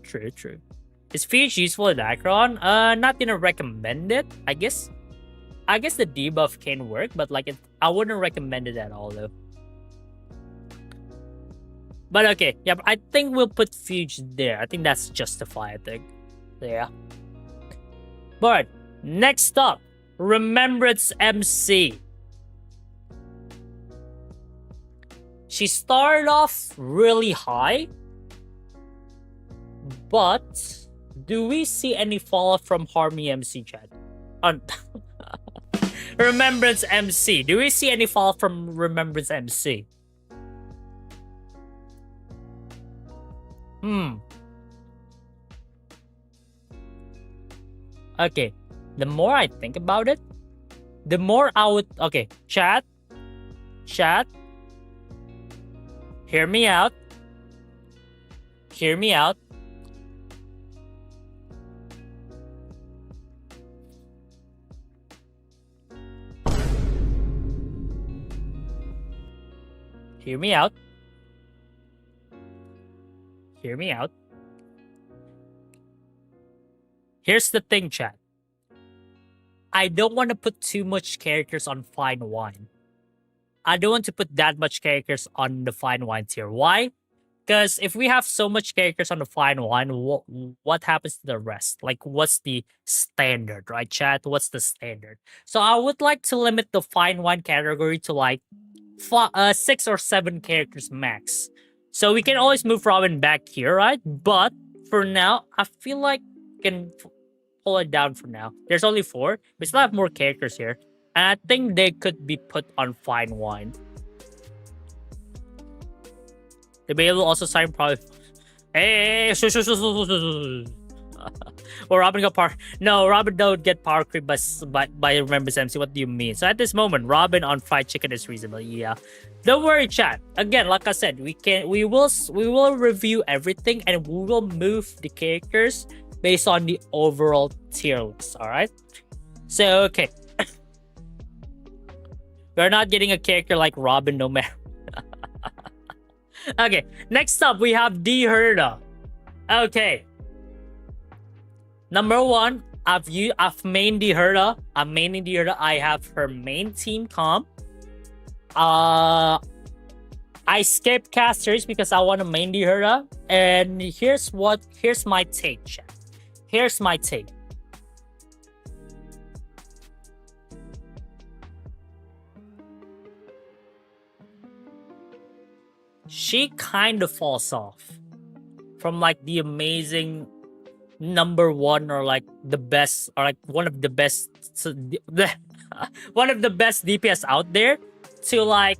Is Fuge useful in Akron? Not gonna recommend it, I guess. I guess the debuff can work, but like I wouldn't recommend it at all though. But okay, yeah, I think we'll put Fuge there. I think that's justified, I think. Yeah. But next up, Remembrance MC. She started off really high, but do we see any fallout from Harmony MC, Chad? Remembrance MC. Do we see any fallout from Remembrance MC? Okay. The more I think about it, the more I would... Okay, chat. Hear me out. Hear me out. Hear me out. Hear me out. Here's the thing, chat. I don't want to put too much characters on Fine Wine. I don't want to put that much characters on the Fine Wine tier. Why? Because if we have so much characters on the Fine Wine, what happens to the rest? Like, what's the standard, right, chat? What's the standard? So I would like to limit the Fine Wine category to like 6 or 7 characters max. So we can always move Robin back here, right? But for now, I feel like we can pull it down for now. There's only 4. We still have more characters here. And I think they could be put on Fine Wine. They'll be able to also sign probably... Hey! Or Robin got power... No, Robin don't get power creep by Remembrance MC. What do you mean? So at this moment, Robin on Fried Chicken is reasonable. Yeah. Don't worry, chat. Again, like I said, we will review everything and we will move the characters based on the overall tier list. Alright? So, okay. We're not getting a character like Robin no matter. Okay, next up we have D Herda. Okay. Number 1, I've mained D Herda. I'm maining D Herda. I have her main team comp. I skipped casters because I want to main D Herda. And here's my take, chat. Here's my take. She kind of falls off from like the amazing number 1 or like the best or like one of the best one of the best DPS out there to like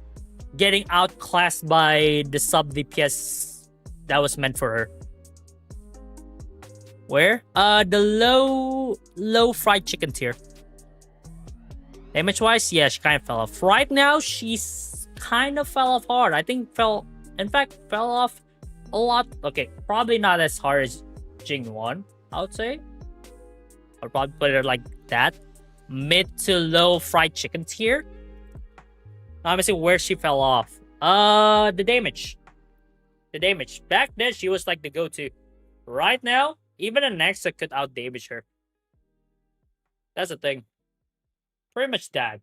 getting outclassed by the sub DPS that was meant for her. Where? The low fried chicken tier. Damage wise, yeah, she kind of fell off. Right now, she's kind of fell off hard. I think fell off a lot. Okay, probably not as hard as Jing1, I would say. I'll probably put her like that. Mid to low fried chicken tier. Now, I'm gonna see where she fell off. The damage. The damage. Back then, she was like the go-to. Right now, even a Nexa could out-damage her. That's the thing. Pretty much that.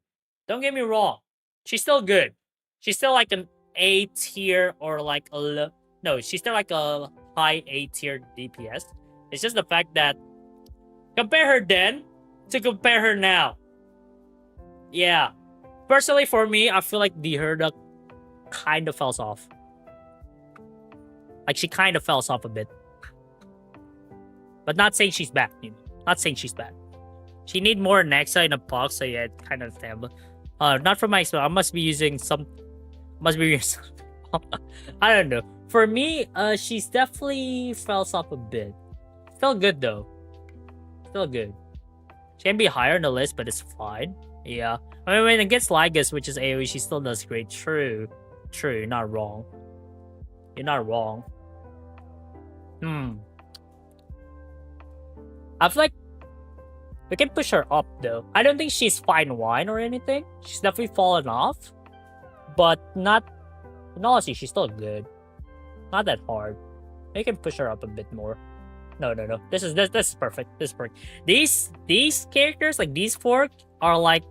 Don't get me wrong. She's still good. She's still like an A tier or like a... No, she's still like a high A tier DPS. It's just the fact that... Compare her then to compare her now. Yeah. Personally, for me, I feel like the Herda kind of falls off. Like, she kind of falls off a bit. But not saying she's bad. You know? Not saying she's bad. She need more Nexa in a box, so yeah, it's kind of terrible. Not from my experience. I must be using some... Must be using... I don't know. For me, she's definitely falls off a bit. Still good, though. Still good. She can be higher on the list, but it's fine. Yeah. I mean, when it gets Lygus, which is AoE, she still does great. True. True, you're not wrong. You're not wrong. I feel like we can push her up, though. I don't think she's fine wine or anything. She's definitely fallen off. But not... In all honesty, she's still good. Not that hard. We can push her up a bit more. No. This is perfect. This is perfect. These characters, like these 4, are like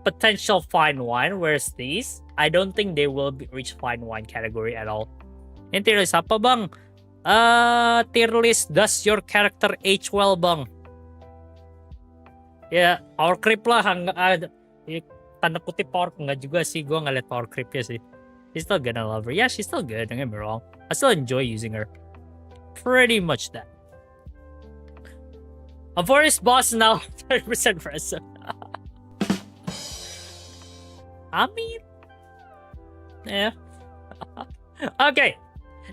potential fine wine, whereas these, I don't think they will reach fine wine category at all. Yung tier list, apa bang? Tier list, does your character age well bang? Yeah, power creep lah. Tanda kutip power nggak juga sih. Gue ngeliat power creep ya sih. She's still gonna love her. Yeah, she's still good. Don't get me wrong. I still enjoy using her. Pretty much that. A forest boss now 30% pressure. I mean, yeah. Okay,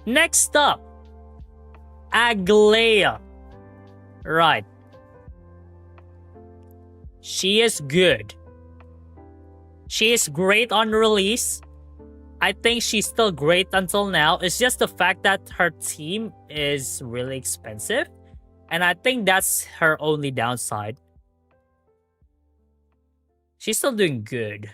next up, Aglaya. Right. She is good. She is great on release. I think she's still great until now. It's just the fact that her team is really expensive. And I think that's her only downside. She's still doing good.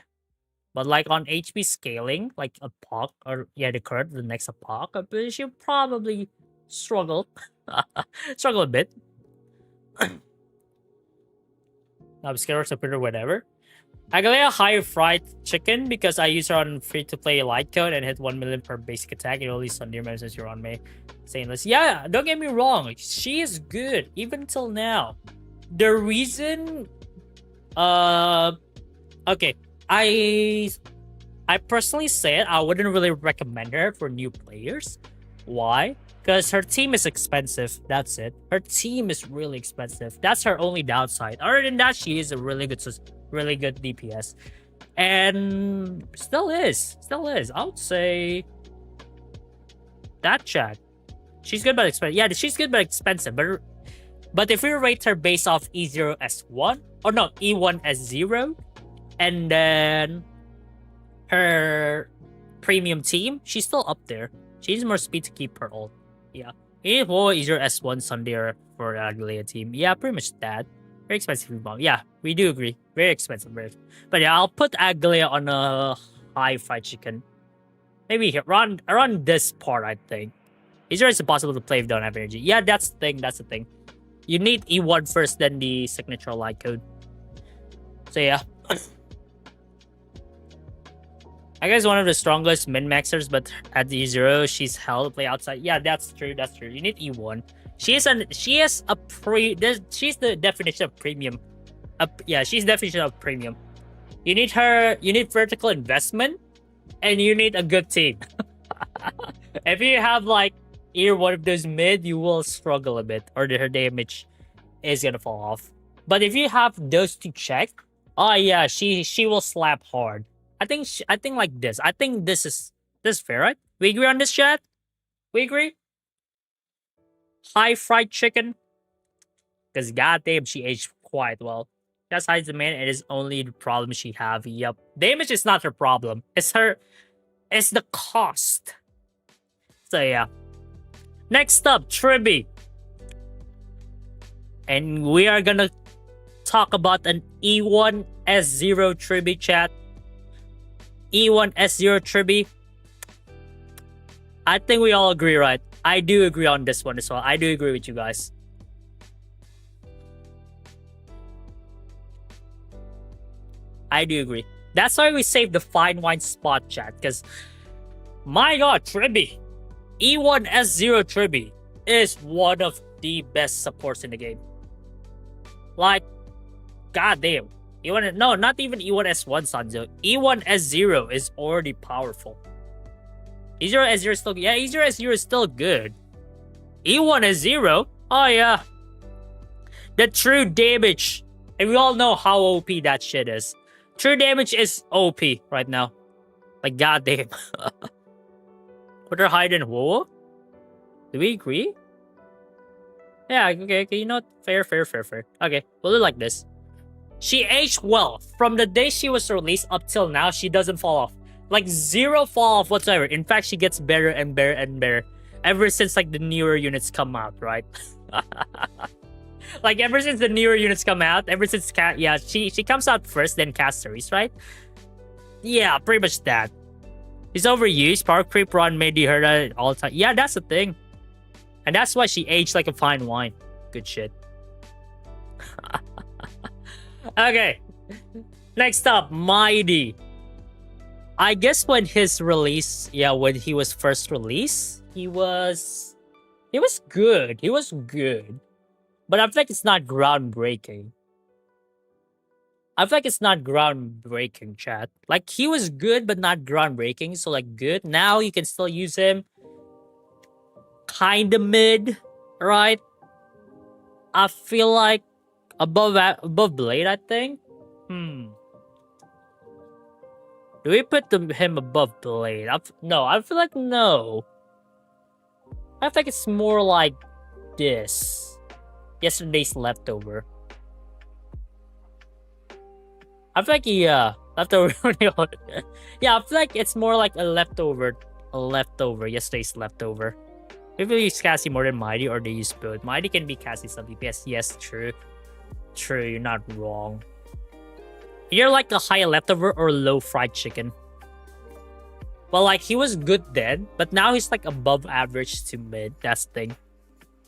But like on HP scaling, like a POC, or yeah, the next POC, she'll probably struggle. Struggle a bit. Upscaler, supporter, whatever. Agalea high fried chicken because I use her on free-to-play light code and hit 1 million per basic attack. It only on near since you're on me. Saying this. Yeah, don't get me wrong. She is good, even till now. The reason... Okay. I personally said I wouldn't really recommend her for new players. Why? Because her team is expensive. That's it. Her team is really expensive. That's her only downside. Other than that, she is a really good DPS. And still is. I would say that chat. She's good but expensive. Yeah, she's good but expensive. But if we rate her based off E0S1, or no, E1S0, and then her premium team, she's still up there. She needs more speed to keep her ult. Yeah. You need more E0S1 Sunday for Agalea team. Yeah, pretty much that. Very expensive bomb. Yeah, we do agree. Very expensive. But yeah, I'll put Agalea on a high fried chicken. Maybe here, around this part, I think. Is it impossible to play if you don't have energy? Yeah, that's the thing. You need E1 first, then the signature light code. So yeah. I guess one of the strongest min-maxers, but at E0, she's hell to play outside. Yeah, that's true. You need E1. She's the definition of premium. She's the definition of premium. You need vertical investment, and you need a good team. If you have like either one of those mid, you will struggle a bit, or her damage is gonna fall off. But if you have those two checked, oh yeah, she will slap hard. I think like this. I think this is fair, right? We agree on this, chat? We agree? High fried chicken. Because goddamn, she aged quite well. Just hides the man. It is only the problem she have. Yup. Damage is not her problem. It's the cost. So yeah. Next up, Tribby. And we are gonna talk about an E1S0 Tribby, chat. E1S0 Tribby. I think we all agree, right? I do agree on this one as well. I do agree with you guys. I do agree. That's why we saved the fine wine spot, chat. Because, my god, Tribby. E1S0 Tribby is one of the best supports in the game. Like, goddamn. No, not even E1S1 Sanzo. E1S0 is already powerful. E0S0 is still... Yeah, E0S0 is still good. E1S0? Oh, yeah. The true damage. And we all know how OP that shit is. True damage is OP right now. Like, goddamn. Put her hide in WoW? Do we agree? Yeah, okay, you know what? Fair. Okay, we'll do like this. She aged well. From the day she was released up till now, she doesn't fall off. Like, zero fall off whatsoever. In fact, she gets better and better and better. Ever since, like, the newer units come out, right? Like, ever since the newer units come out, ever since... she comes out first, then Casteries, right? Yeah, pretty much that. She's overused. Power creep run made you heard it all the time. Yeah, that's the thing. And that's why she aged like a fine wine. Good shit. Okay. Next up, Mighty. I guess when his release, when he was first released, he was good. He was good. But I feel like it's not groundbreaking. I feel like it's not groundbreaking, chat. Like, he was good, but not groundbreaking. So, like, good. Now you can still use him. Kinda mid, right? I feel like above Blade, I think. Do we put him above Blade? No, I feel like no. I feel like it's more like this. Yesterday's leftover. I feel like leftover. Yeah, I feel like it's more like a leftover. Yesterday's leftover. Maybe we use Cassie more than Mighty, or they use both. Mighty can be Cassie sub DPS. Yes, true. True, you're not wrong. You're like a high leftover or low fried chicken. Well, like, he was good then, but now he's like above average to mid. That's the thing.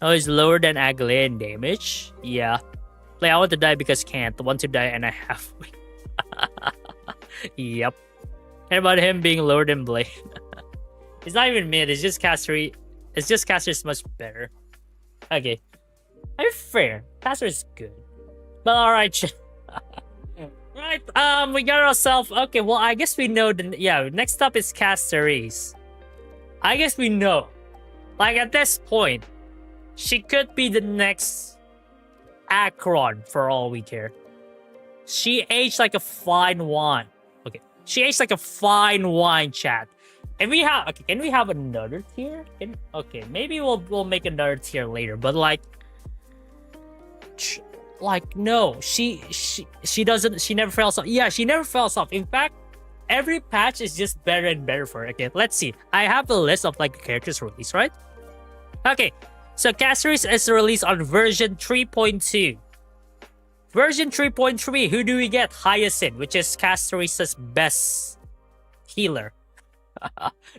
Oh, he's lower than Agalea in damage. Yeah. Like, I want to die because can't. Want to die and I have. Yep. And about him being lower than Blade. It's not even mid. It's just Caster. It's just Caster's much better. Okay. I'm fair. Caster is good. But alright. Right, we got ourselves. Okay, well, I guess we know. Next up is Casteries. I guess we know. Like, at this point, she could be the next Akron for all we care. She aged like a fine wine. Okay, she aged like a fine wine, chat. And we have. Okay, can we have another tier? Okay, maybe we'll make another tier later. But like no, she doesn't. She never falls off. Yeah, she never falls off. In fact, every patch is just better and better for her. Okay, let's see. I have a list of like characters released, right? Okay, so Caceres is released on version 3.2. Version 3.3, who do we get? Hyacinth, which is Caceres' best healer.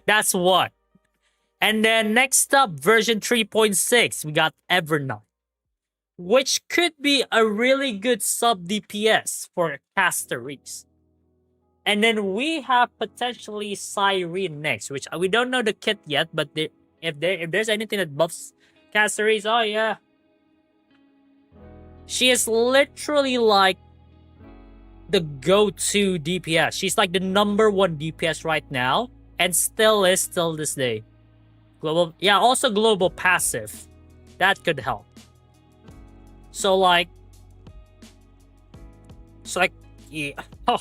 That's one. And then next up, version 3.6, we got Evernight, which could be a really good sub DPS for Caceres. And then we have potentially Cyrene next, which we don't know the kit yet, but if there's anything that buffs Caceres, oh yeah. She is literally like the go-to DPS. She's like the #1 DPS right now, and still is till this day. Global, yeah, also global passive. That could help. So like, yeah, oh,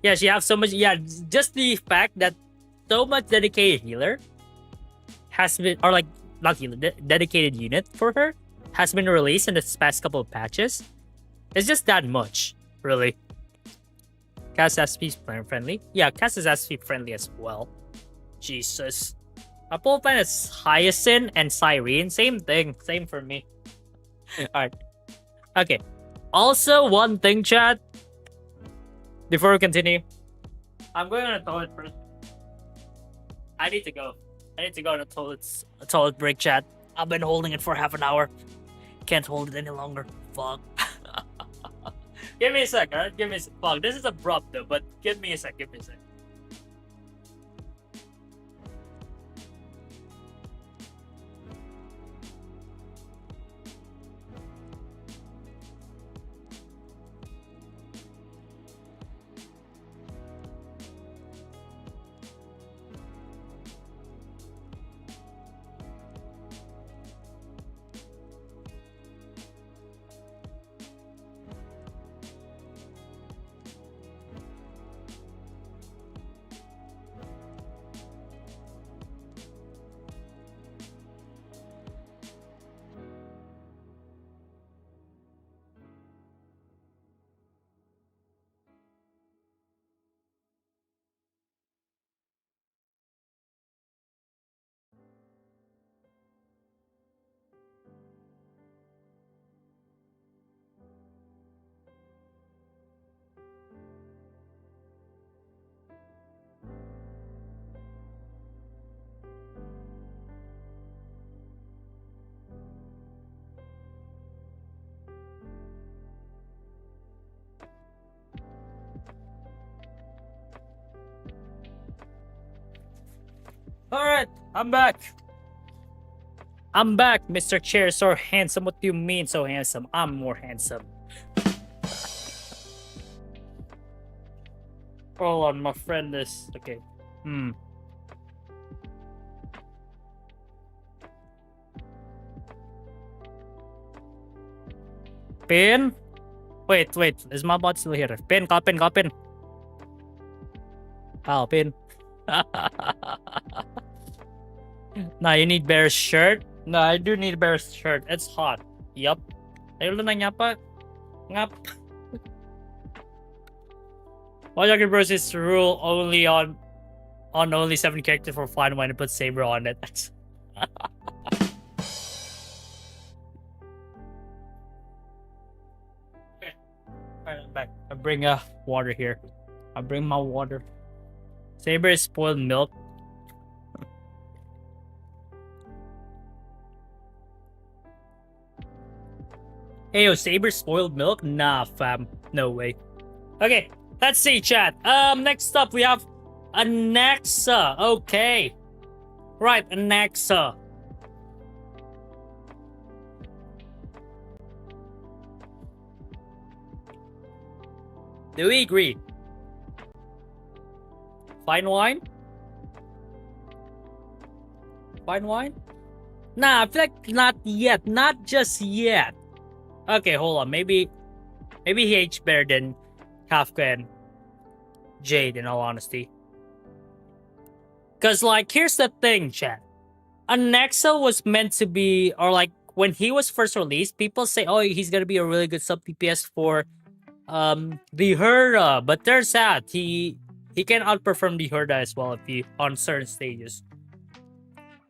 yeah, she has so much. Yeah, just the fact that so much dedicated healer has been, or like not healer, dedicated unit for her has been released in the past couple of patches. It's just that much, really. Cass SP is player friendly. Yeah, Cass is SP friendly as well. Jesus. My pull plan is Hyacinth and Cyrene. Same thing. Same for me. Alright. Okay. Also, one thing, chat. Before we continue. I'm going on a toilet first. I need to go. I need to go on a toilet break, chat. I've been holding it for half an hour. Can't hold it any longer. Fuck. Give me a sec, alright? Give me a sec. Fuck, this is abrupt though, but give me a sec. Give me a sec. Alright, I'm back. I'm back, Mr. Chair. So handsome. What do you mean so handsome? I'm more handsome. Hold on, my friend is... Okay. Pin? Wait. Is my bot still here? Pin, call pin. Oh, pin. Nah, you need Bear's shirt? No, I do need Bear's shirt. It's hot. Yup. Ayun lang niya pa. Ngap. Wajakin Bros is rule only on only 7 characters for fun when you put Saber on it. Okay. Alright, I'm back. I bring water here. I bring my water. Saber is spoiled milk. Hey, yo, Saber spoiled milk? Nah, fam. No way. Okay, let's see, chat. Next up, we have Anaxa. Okay. Right, Anaxa. Do we agree? Fine wine? Fine wine? Nah, I feel like not yet. Not just yet. Okay, hold on. Maybe he hates better than Kafka and Jade, in all honesty. Because, like, here's the thing, chat. Anaxa was meant to be, or like, when he was first released, people say, oh, he's gonna be a really good sub DPS for the Herda. But turns out he can outperform the Herda as well if he on certain stages.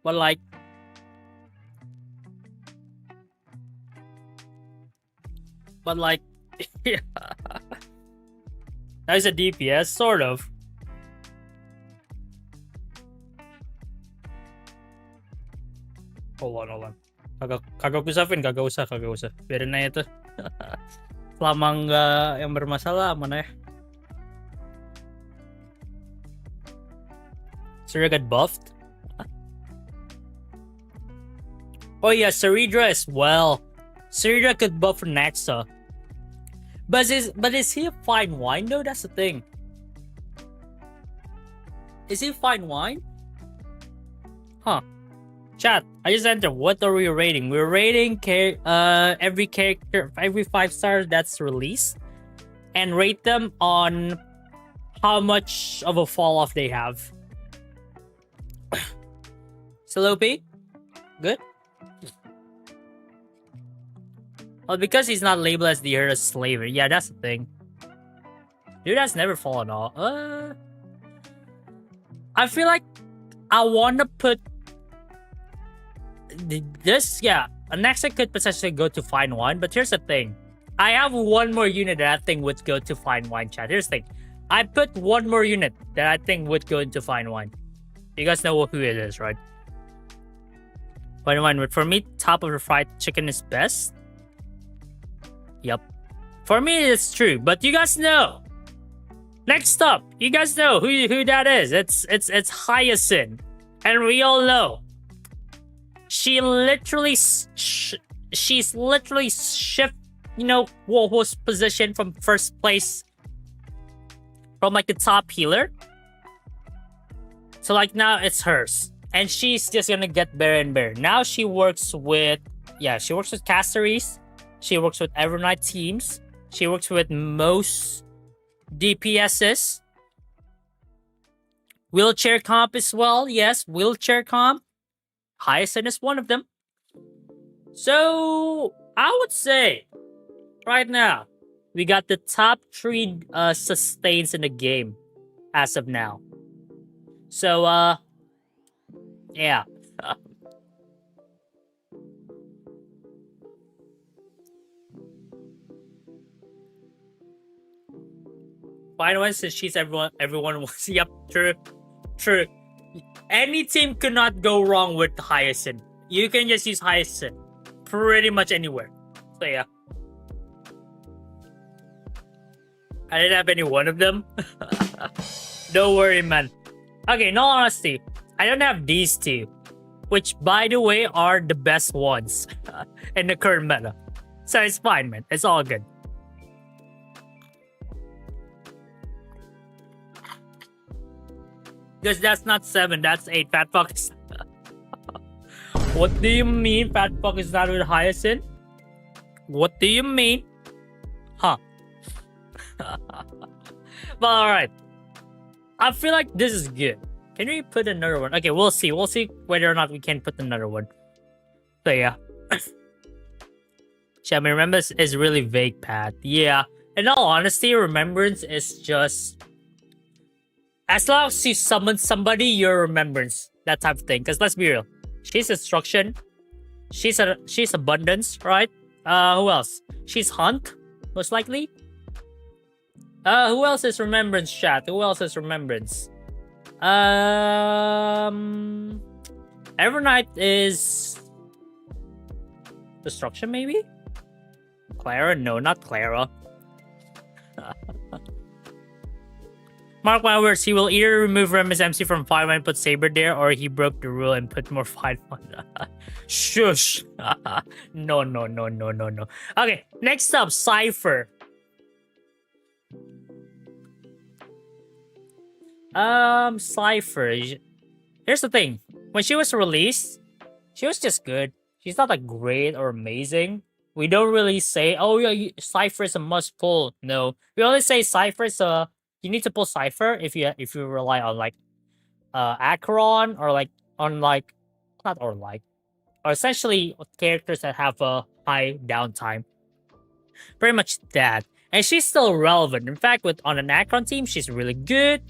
But like, yeah. That is a DPS, sort of. Hold on. Kagak usah. Biarin aja tuh. Selama nggak yang bermasalah, mana ya? Sarah got buffed? Oh yeah, Saridra as well. Saridra could buff for Naxa. But is he a fine wine though? That's the thing. Is he fine wine? Huh. Chat, I just entered. What are we rating? We're rating every character, every 5 stars that's released, and rate them on how much of a fall off they have. Salope? Good? Well, because he's not labeled as the Herda Slaver. Yeah, that's the thing. Dude has never fallen off. I feel like I want to put this, yeah. Next I could potentially go to Fine Wine, but here's the thing. I have one more unit that I think would go to Fine Wine, chat. Here's the thing. I put one more unit that I think would go into Fine Wine. You guys know who it is, right? Fine Wine, but for me, top of the fried chicken is best. Yep. For me, it's true, but you guys know. Next up, you guys know who that is. It's Hyacinth, and we all know. She's literally shift, Wolf's position from first place, from like the top healer. So like now it's hers, and she's just gonna get better and better. Now she works with casteries. She works with Evernight teams. She works with most DPSs. Wheelchair comp as well. Yes, wheelchair comp. Hyacinth is one of them. So, I would say, right now, we got the top 3 sustains in the game as of now. So, yeah. Fine Wine, since she's everyone wants. Yep, true. Any team could not go wrong with Hyacinth. You can just use Hyacinth pretty much anywhere. So yeah. I didn't have any one of them. Don't worry, man. Okay, no honesty. I don't have these two, which, by the way, are the best ones in the current meta. So it's fine, man. It's all good. Because that's not 7, that's 8. Fat fuck is... What do you mean Fat fuck is not with Hyacinth? What do you mean? Huh. But alright. I feel like this is good. Can we put another one? Okay, we'll see. We'll see whether or not we can put another one. So yeah. I mean, remembrance is really vague, Pat. Yeah. In all honesty, remembrance is just... As long as you summon somebody, your remembrance. That type of thing. Because let's be real. She's destruction. She's abundance, right? Who else? She's hunt, most likely. Who else is remembrance, chat? Who else is remembrance? Evernight is destruction, maybe? Clara? No, not Clara. Mark my words, he will either remove Remus MC from 5 and put Saber there, or he broke the rule and put more 5 on. Shush. No. Okay, next up, Cypher. Cypher. Here's the thing. When she was released, she was just good. She's not like great or amazing. We don't really say, oh yeah, Cypher is a must pull. No. We only say Cypher is a... You need to pull Cypher if you rely on like Acheron or essentially characters that have a high downtime. Pretty much that. And she's still relevant. In fact, on an Acheron team, she's really good.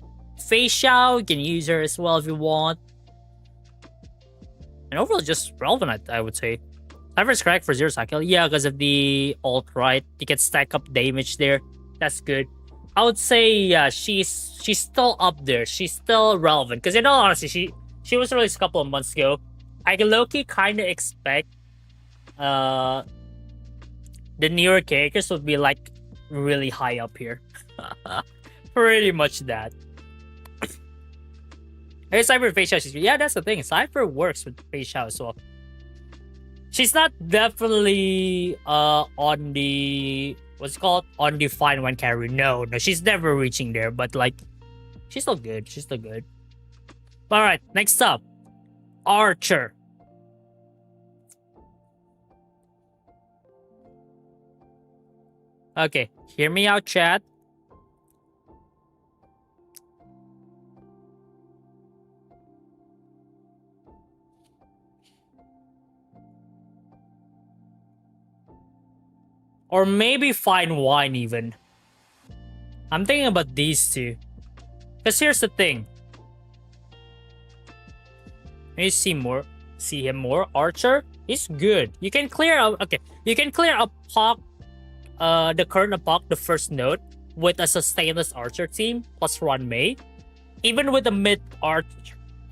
Fei Xiao, you can use her as well if you want. And overall, just relevant, I would say. Cypher's correct for 0 cycle. Yeah, because of the ult, right? You can stack up damage there. That's good. I would say, yeah, she's still up there. She's still relevant. Because in all honesty, she was released a couple of months ago. I can low-key kind of expect the newer characters would be like really high up here. Pretty much that. Hey, Cypher Fei Xiao, yeah, that's the thing. Cypher works with Fei Xiao as well. She's not definitely on the... What's it called? Undefined one carry. No, she's never reaching there. But like, she's still good. She's still good. Alright, next up. Archer. Okay, hear me out, chat. Or maybe Fine Wine even. I'm thinking about these two. Because here's the thing. When you see him more, Archer, he's good. You can clear out, okay, you can clear a Puck, the current Puck, the first note, with a sustainless Archer team, plus run May. Even with a mid Archer.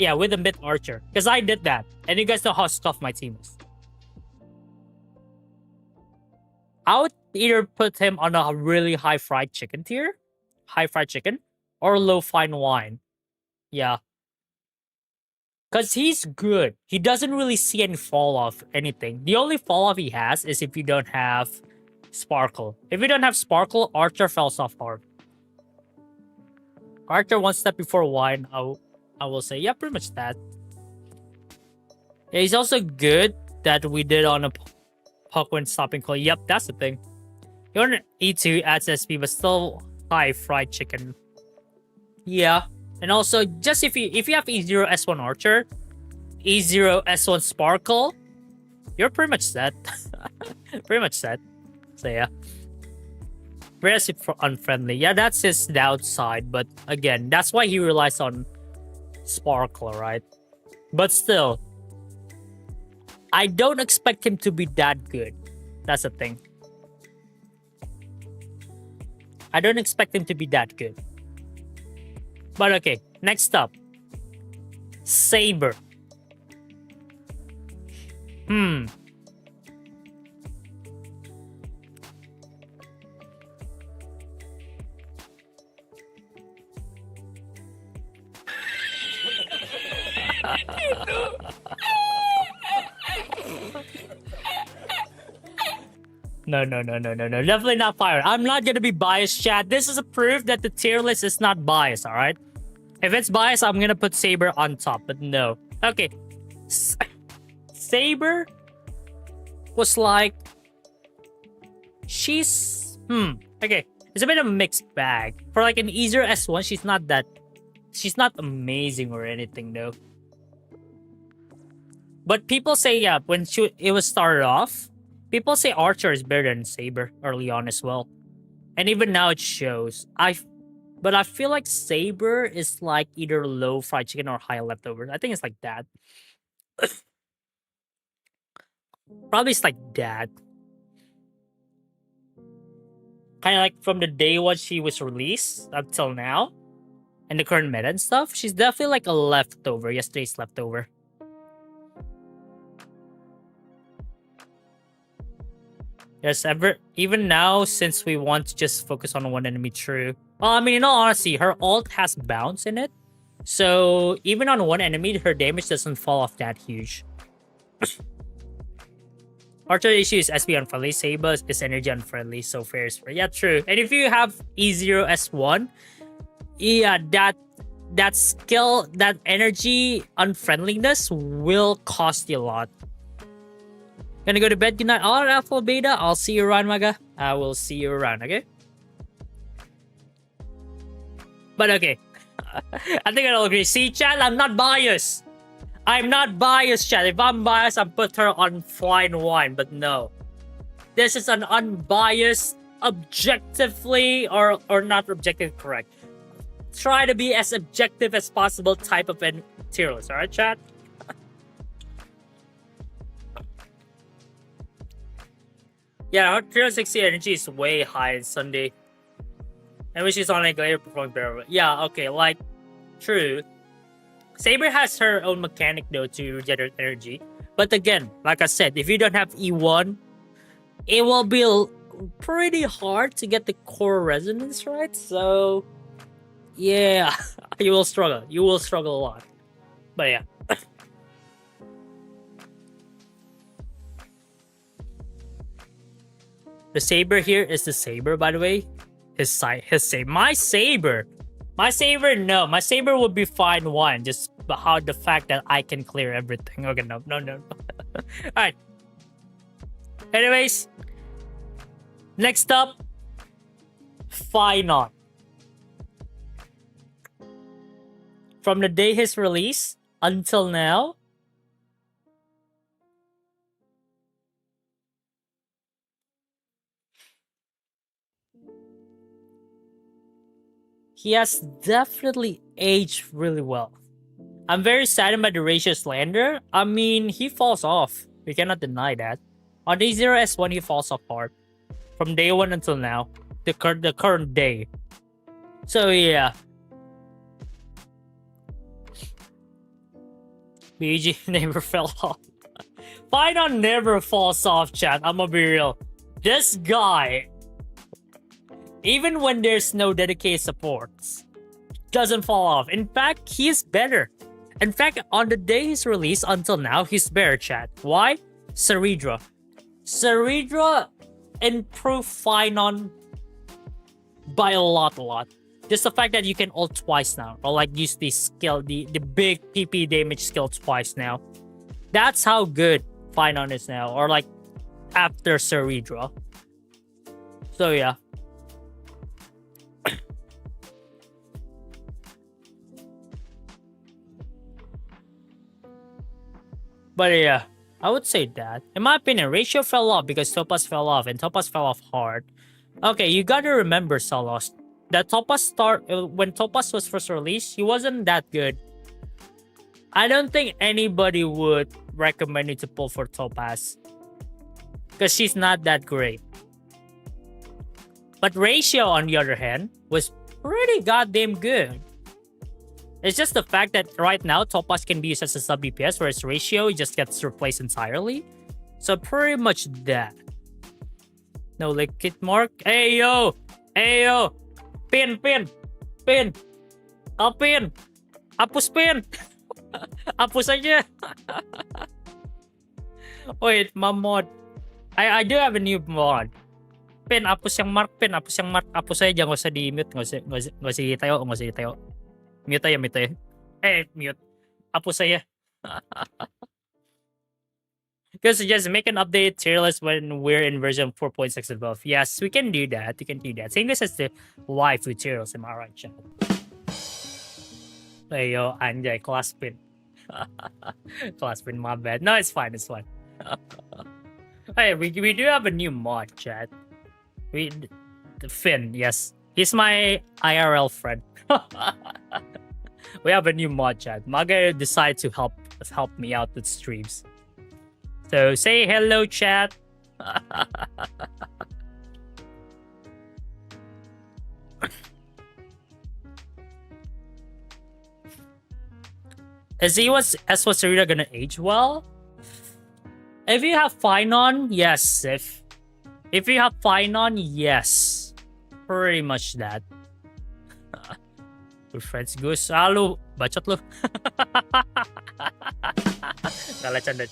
Yeah, with a mid Archer. Because I did that. And you guys know how scuffed my team is. I would either put him on a really high fried chicken tier, or low fine wine. Yeah. Because he's good. He doesn't really see any fall off anything. The only fall off he has is if you don't have Sparkle. If you don't have Sparkle, Archer falls off hard. Archer one step before wine, I will say, yeah, pretty much that. Yeah, he's also good that we did on a Puck when stopping call. Yep, that's the thing. Your E2 adds SP, but still high fried chicken. Yeah. And also, just if you have E0 S1 Archer, E0 S1 Sparkle, you're pretty much set. Pretty much set. So yeah. Very unfriendly. Yeah, that's his downside. But again, that's why he relies on Sparkle, right? But still, I don't expect him to be that good. That's the thing. I don't expect him to be that good. But okay, next up. Saber. No. Definitely not fire. I'm not gonna be biased, chat. This is a proof that the tier list is not biased, alright? If it's biased, I'm gonna put Saber on top, but no. Okay. Saber was like... She's... Okay. It's a bit of a mixed bag. For like an easier S1, she's not that... She's not amazing or anything, though. But people say, yeah, when it was started off, people say Archer is better than Saber early on as well. And even now it shows. But I feel like Saber is like either low fried chicken or high leftovers. I think it's like that. Probably it's like that. Kind of like from the day when she was released up till now. And the current meta and stuff. She's definitely like a leftover. Yesterday's leftover. Yes, even now, since we want to just focus on one enemy, true. Well, I mean, in all honesty, her ult has bounce in it. So, even on one enemy, her damage doesn't fall off that huge. Archer issue is SP unfriendly, Saber is energy unfriendly, so fair is fair. Yeah, true. And if you have E0 S1, yeah, that skill, that energy unfriendliness will cost you a lot. Gonna go to bed. Good night, all Alpha Beta. I'll see you around, Maga. I will see you around, okay? But okay. I think I'll agree. See, chat, I'm not biased. I'm not biased, chat. If I'm biased, I'll put her on fine wine. But no. This is an unbiased, objectively, or not objective correct. Try to be as objective as possible type of tier list, alright, chat? Yeah, her 360 energy is way high on Sunday. And when she's on a later performing better. Yeah, okay, like, true. Saber has her own mechanic though to regenerate energy. But again, like I said, if you don't have E1, it will be pretty hard to get the core resonance right. So, yeah, you will struggle. You will struggle a lot. But yeah. The Saber here is the Saber, by the way. His Saber. My Saber, no. My Saber would be fine one. Just how the fact that I can clear everything. Okay, no. Alright. Anyways. Next up. Finon. From the day his release until now. He has definitely aged really well. I'm very saddened by the ratio slander. I mean, he falls off. We cannot deny that. On D0 S1, he falls off hard. From day 1 until now. The current day. So, yeah. BG never fell off. Finon never falls off, chat. I'm gonna be real. This guy... Even when there's no dedicated supports, doesn't fall off. In fact, he's better. In fact, on the day he's released until now, he's better, chat. Why? Ceridra. Ceridra improved Finon by a lot. Just the fact that you can ult twice now. Or like use the skill, the big PP damage skill twice now. That's how good Finon is now. Or like after Ceridra. So yeah. But yeah, I would say that. In my opinion, Ratio fell off because Topaz fell off, and Topaz fell off hard. Okay, you gotta remember, Salos, that Topaz when Topaz was first released, he wasn't that good. I don't think anybody would recommend you to pull for Topaz. Because she's not that great. But Ratio, on the other hand, was pretty goddamn good. It's just the fact that right now, Topaz can be used as a sub DPS, whereas Ratio just gets replaced entirely. So pretty much that. No liquid mark. Hey yo! Pin! I'll pin! Hapus pin! Hapus aja! Wait, my mod. I do have a new mod. Pin, hapos yung mark, Pin. Hapos yung mark. Hapos sa'yo dyan. Huwag sa di-mute. Huwag sa tayo. Huwag sa tayo. Mute tayo, mute tayo. Mute. Hapos sa'yo. Because just make an update tier list when we're in version 4.6 above. Yes, we can do that. We can do that. Same this as the waifu tier list. Am I right, chat? Hey, yo, Anjay, class pin. Class pin, my bad. No, it's fine. It's fine. Hey, we do have a new mod, chat. Finn, yes. He's my IRL friend. We have a new mod, chat. Maga decided to help me out with streams. So say hello, chat. Is Sarita gonna age well? If you have Finon, yes. If you have Finon, yes. Pretty much that. Good friends, Goose. Halo, bacot lo. Salah, canda.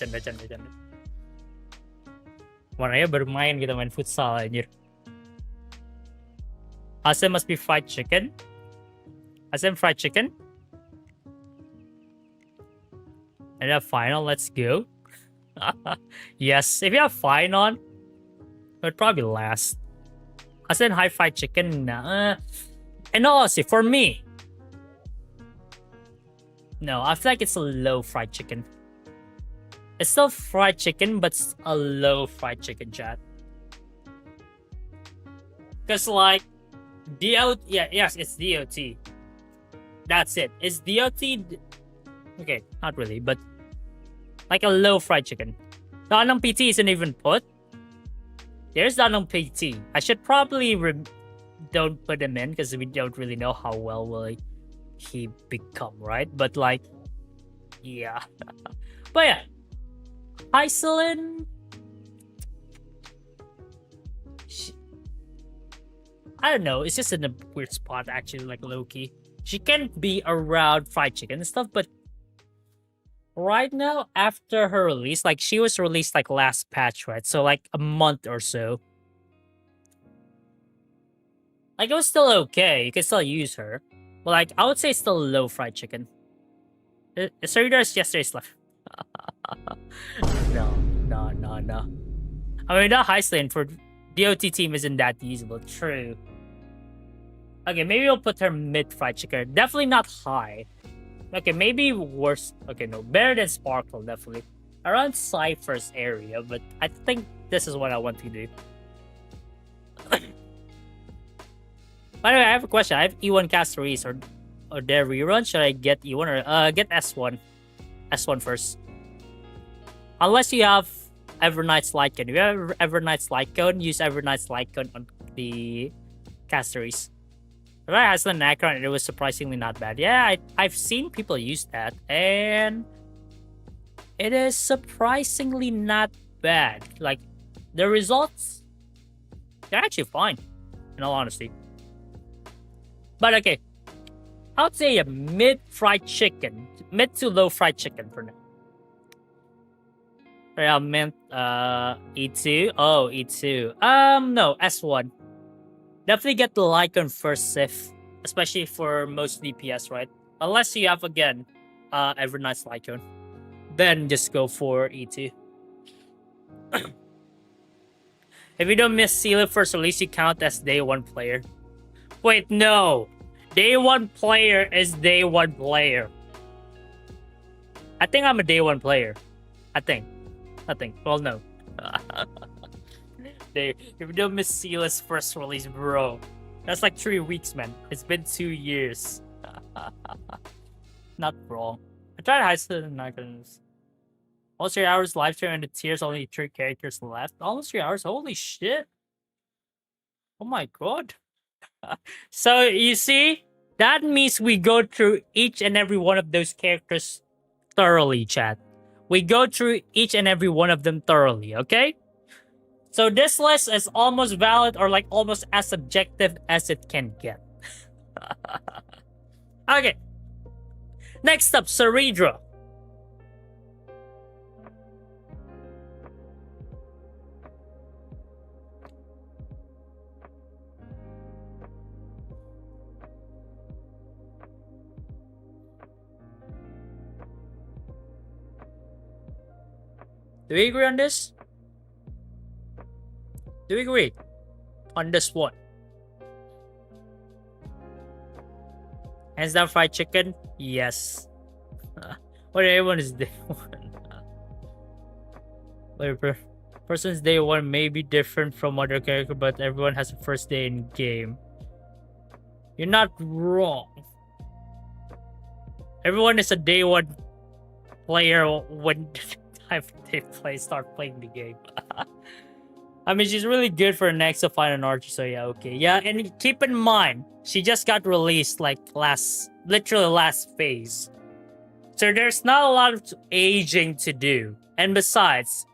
Warnanya baru main kita main futsal anjir. Asem must be fried chicken. Asem fried chicken. And that final, let's go. Yes, if you have fine on, it would probably last. Asem high fried chicken. And honestly, for me, no, I feel like it's a low fried chicken. It's still fried chicken, but it's a low fried chicken, chat. Because, like, yes, it's DOT. That's it. It's DOT. Okay, not really, but like a low fried chicken. Danong PT isn't even put. There's Danong PT. I should probably don't put him in because we don't really know how well will he become, right? But like, yeah. But yeah, Iceland. I don't know. It's just in a weird spot, actually, like low-key. She can be around fried chicken and stuff, but right now, after her release, like, she was released, like, last patch, right? So, like, a month or so. Like, it was still okay. You can still use her. But, like, I would say still low fried chicken. So there's yesterday's left. No. I mean, the Iceland for DOT team isn't that usable. True. Okay, maybe we'll put her mid fried chicken. Definitely not high. Okay, maybe worse. Okay, no. Better than Sparkle, definitely. Around Cypher's area, but I think this is what I want to do. By the way, I have a question. I have E1 Castaries or their rerun. Should I get E1 or get S1? S1 first. Unless you have Evernight's Light Cone. If you have Evernight's Light Cone, use Evernight's Light Cone on the Castaries. But I has an Akron and it was surprisingly not bad. Yeah, I've seen people use that and it is surprisingly not bad. Like, the results, they're actually fine, in all honesty. But okay, I would say a mid to low fried chicken for now. I meant E2. Oh, E2. No, S1. Definitely get the Lycon first, Sif. Especially for most DPS, right? Unless you have, again, Evernight's Lycon. Then just go for E2. If you don't miss Sealer first release, you count as day 1 player. Wait, no! Day 1 player is day 1 player. I think I'm a day 1 player. I think. Well, no. If you don't miss Sealer's first release, bro. That's like 3 weeks, man. It's been 2 years. Not wrong. I tried Heisted and not gonna. Almost 3 hours live stream and the tiers, only 3 characters left. Almost 3 hours? Holy shit. Oh my god. So, you see? That means we go through each and every one of those characters thoroughly, chat. We go through each and every one of them thoroughly, okay? So this list is almost valid or like almost as subjective as it can get. Okay. Next up, Ceredra. Do we agree on this? Do we agree on this one? Hands down fried chicken? Yes. What everyone is day one. Person's day one may be different from other character, but everyone has a first day in game. You're not wrong. Everyone is a day one player when they start playing the game. I mean, she's really good for next to find an archer, so yeah, okay. Yeah, and keep in mind, she just got released like literally last phase. So there's not a lot of aging to do. And besides,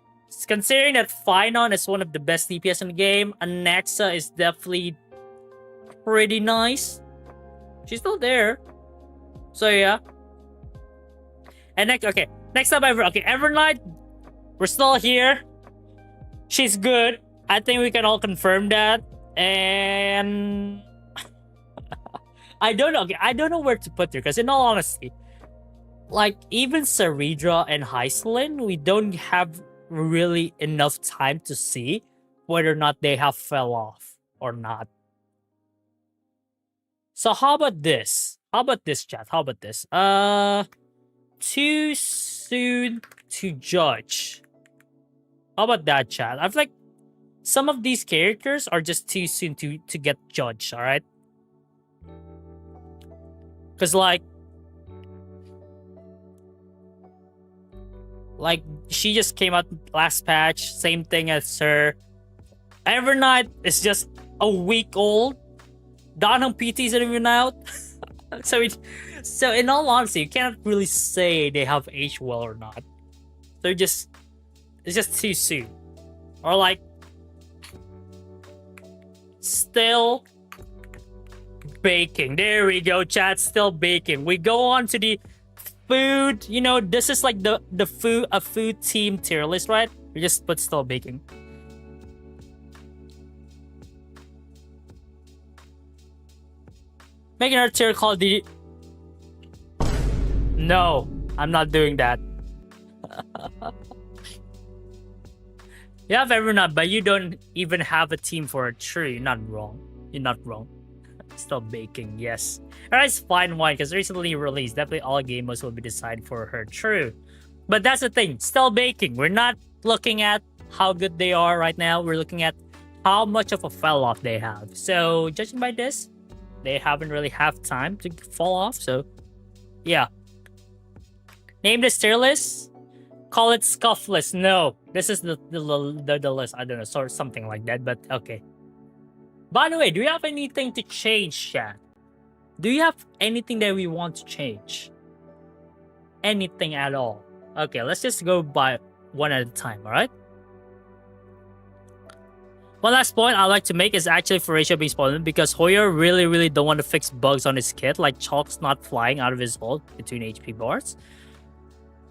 considering that Phynon is one of the best DPS in the game, Anaxa is definitely pretty nice. She's still there. So yeah. And next up, Evernight, we're still here. She's good. I think we can all confirm that. And I don't know. Okay, I don't know where to put her, because in all honesty, like even Saridra and Hyselin, we don't have really enough time to see whether or not they have fell off or not. So how about this? How about this, chat? How about this? Too soon to judge. How about that, chat? I feel like some of these characters are just too soon to get judged, alright? Because like she just came out last patch, same thing as her. Evernight is just a week old. Donham PT isn't even out. So in all honesty, you can't really say they have aged well or not. It's just too soon. Or like still baking. There we go, chat. Still baking. We go on to the food. You know, this is like the food team tier list, right? We just put still baking. Making our tier Call of Duty. No, I'm not doing that. You have Evernight, but you don't even have a team for a tree. You're not wrong. You're not wrong. Still baking, yes. Alright, it's fine wine because recently released. Definitely all game modes will be designed for her. True. But that's the thing. Still baking. We're not looking at how good they are right now. We're looking at how much of a fell off they have. So judging by this, they haven't really have time to fall off. So yeah. Name this tier list. Call it Scuffless. No, this is the list. I don't know, sort of something like that. But okay. By the way, do you have anything to change, chat? Do you have anything that we want to change? Anything at all? Okay, let's just go by one at a time, alright? One last point I'd like to make is actually for ratio-based problem, because Hoyer really don't want to fix bugs on his kit, like Chalk's not flying out of his ult between HP bars.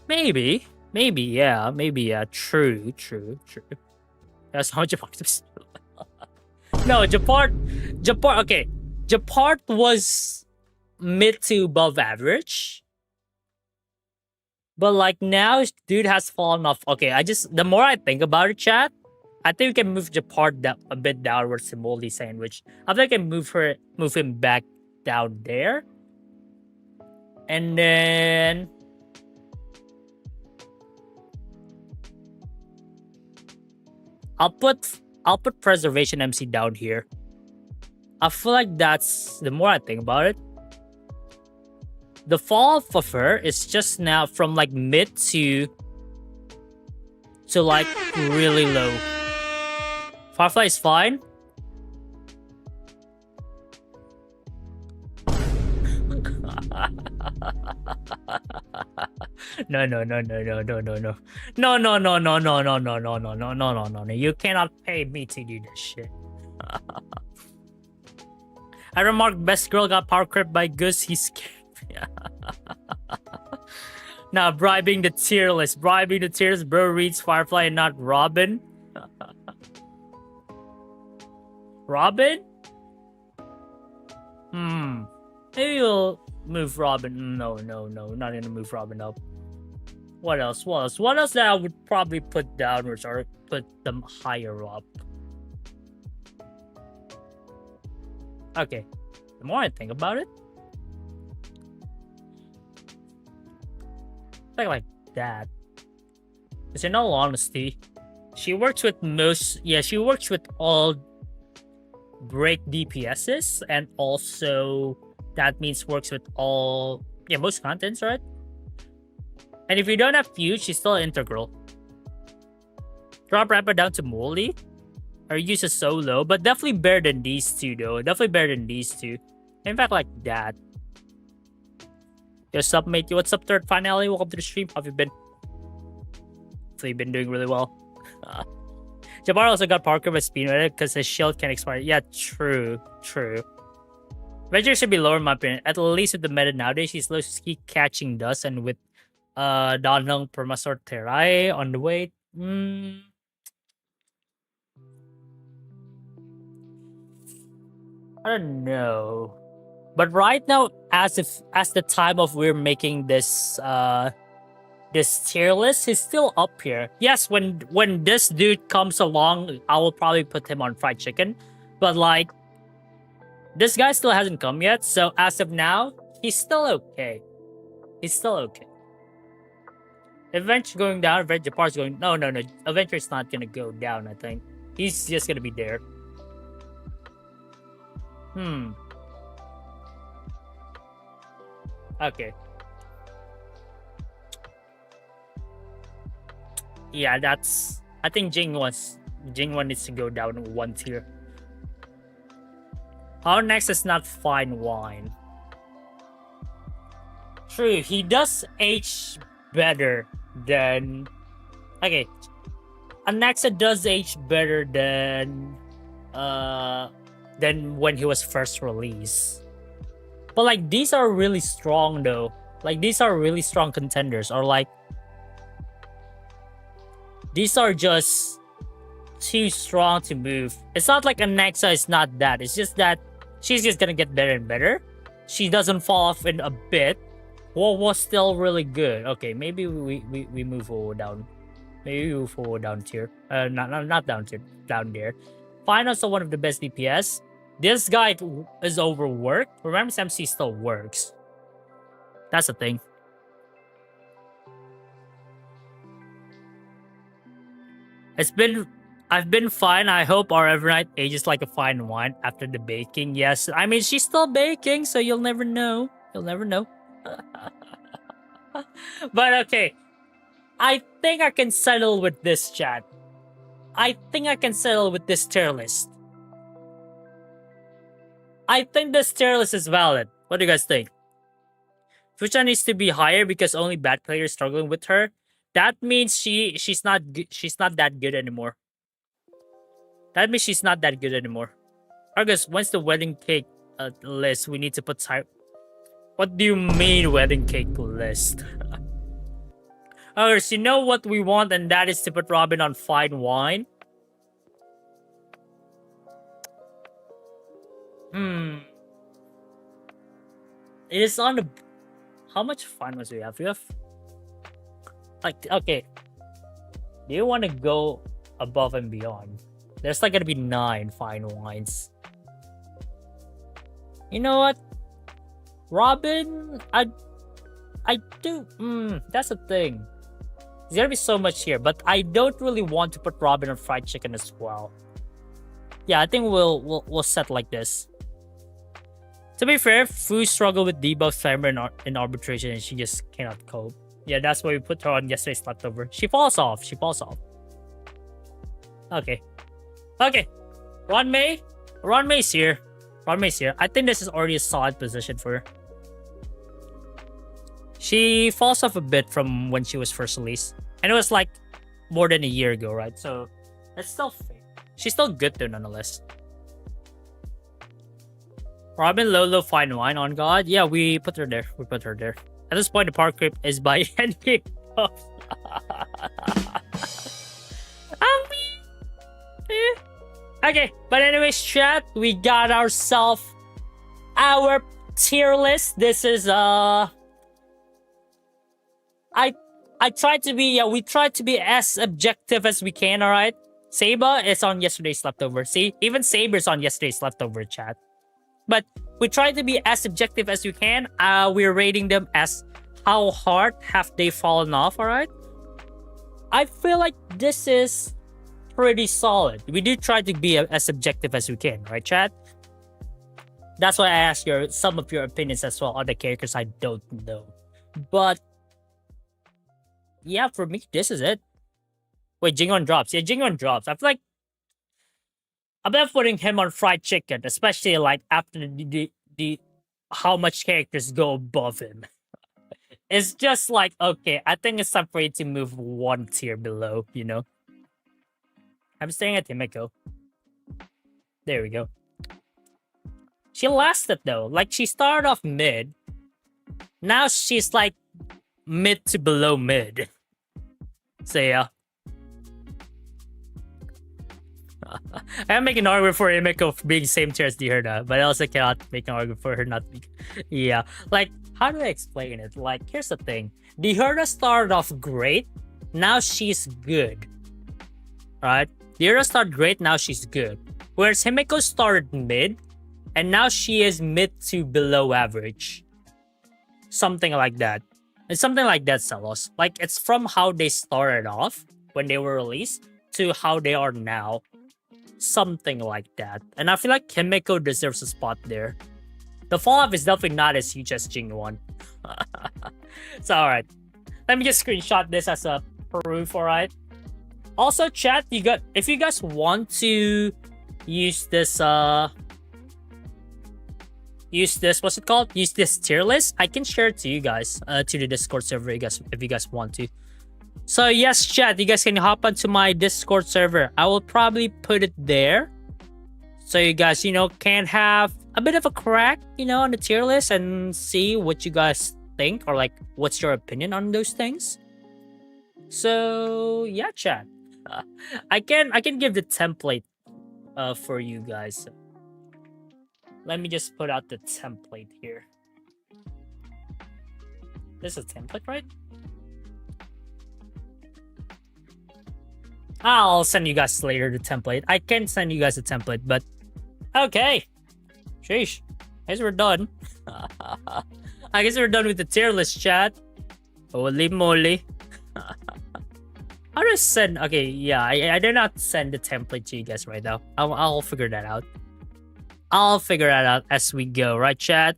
Maybe, yeah. True. That's how Japart. No, Japart, okay. Japart was mid to above average. But like now, dude has fallen off. Okay, the more I think about it, chat, I think we can move Japart a bit downwards to Moldy Sandwich. I think I can move him back down there. And then I'll put Preservation MC down here. I feel like that's, the more I think about it, the fall off of her is just now from like mid to like really low. Firefly is fine. No. You cannot pay me to do this shit. I remarked best girl got power crept by Gus. He's scared. Now bribing the tier list. Bribing the tiers. Bro reads Firefly and not Robin. Robin? Maybe we'll move Robin. No. Not gonna move Robin up. What else? What else? What else that I would probably put downwards or put them higher up? Okay. The more I think about it, like that. Because in all honesty, she works with most. Yeah, she works with all break DPSs, and also that means works with all most contents, right? And if you don't have Fuse, she's still integral. Drop Rapper down to Molly. Her use is so low, but definitely better than these two, though. Definitely better than these two. In fact, like that. What's up, mate? What's up, third finale? Welcome to the stream. How have you been? Hopefully, you've been doing really well. Jabbar also got Parker with speed with it because his shield can expire. Yeah, true. Ranger should be lower in my opinion. At least with the meta nowadays, he's low to keep catching dust, and with Donhung Permasort Terai on the way. I don't know. But right now, as the time of we're making this this tier list, he's still up here. Yes, when this dude comes along, I will probably put him on fried chicken. But like, this guy still hasn't come yet, so as of now, he's still okay. He's still okay. Adventure going down, Adventure Park's going... No. Adventure's not gonna go down, I think. He's just gonna be there. Okay. Yeah, that's... I think Jingwon needs to go down one tier. Our next is not fine wine. True, he does age better than... Okay. Anaxa does age better than when he was first released. But like, these are really strong though. Like, these are really strong contenders. Or like, these are just too strong to move. It's not like Anaxa is not that. It's just that she's just gonna get better and better. She doesn't fall off in a bit. What was still really good. Okay, maybe we move forward down. Maybe we move forward down tier. Not down tier. Down there. Fine, also one of the best DPS. This guy is overworked. Remember, MC still works. That's the thing. I've been fine. I hope our Evernight ages like a fine wine after the baking. Yes, I mean, she's still baking, so you'll never know. You'll never know. But okay, I think I can settle with this, chat. I think I can settle with this tier list. I think this tier list is valid. What do you guys think? Fucha needs to be higher because only bad players struggling with her. That means she's not that good anymore. That means she's not that good anymore. Argus, when's the wedding cake list? We need to put time. What do you mean wedding cake list? Argus, you know what we want, and that is to put Robin on fine wine. It is on the... How much fine was we have? We have... Like, okay. Do you want to go above and beyond? There's like gonna be 9 fine wines. You know what? Robin, I do... that's the thing. There's gonna be so much here, but I don't really want to put Robin on fried chicken as well. Yeah, I think we'll set like this. To be fair, Fu struggled with debuff timer in arbitration and she just cannot cope. Yeah, that's why we put her on yesterday's leftover. She falls off. Okay. Ron May's here. I think this is already a solid position for her. She falls off a bit from when she was first released. And it was like more than a year ago, right? So it's still fair. She's still good though, nonetheless. Robin, Lolo, fine wine on God. Yeah, we put her there. At this point, the park creep is by NK Puff. Okay, but anyways, chat, we got ourselves our tier list. This is I try to be, we try to be as objective as we can, all right? Saba is on yesterday's leftover. See, even Saber's on yesterday's leftover, chat. But we try to be as objective as we can. We're rating them as how hard have they fallen off, all right? I feel like this is pretty solid. We do try to be as objective as we can, right, chat? That's why I ask some of your opinions as well on the characters I don't know. But yeah, for me, this is it. Wait, Jingon drops. Yeah, Jingon drops. I feel like I'm not putting him on fried chicken, especially like after the how much characters go above him. It's just like, okay, I think it's time for you to move one tier below, you know? I'm staying at Himeko. There we go. She lasted though. Like, she started off mid. Now she's like mid to below mid. So yeah. I'm making an argument for Himeko being same tier as Diherda, but I also cannot make an argument for her not to be. Yeah. Like, how do I explain it? Like, here's the thing. Diherda started off great. Now she's good. Right? Diherda started great. Now she's good. Whereas Himeko started mid. And now she is mid to below average. Something like that. It's something like that, Celos. Like, it's from how they started off when they were released to how they are now. Something like that. And I feel like Himeko deserves a spot there. The fall off is definitely not as huge as Jingwon. So, alright. Let me just screenshot this as a proof, alright? Also, chat, if you guys want to use this, what's it called? Use this tier list. I can share it to you guys, to the Discord server, if you guys want to. So yes, chat, you guys can hop onto my Discord server. I will probably put it there. So you guys, can have a bit of a crack, on the tier list and see what you guys think or like what's your opinion on those things. So yeah, chat. I can give the template for you guys. Let me just put out the template here. This is a template, right? I'll send you guys later the template. I can send you guys a template, but okay. Sheesh. I guess we're done. I guess we're done with the tier list, chat. Holy moly. How do I send? Okay, yeah, I did not send the template to you guys right now. I'll figure that out. I'll figure that out as we go, right, chat?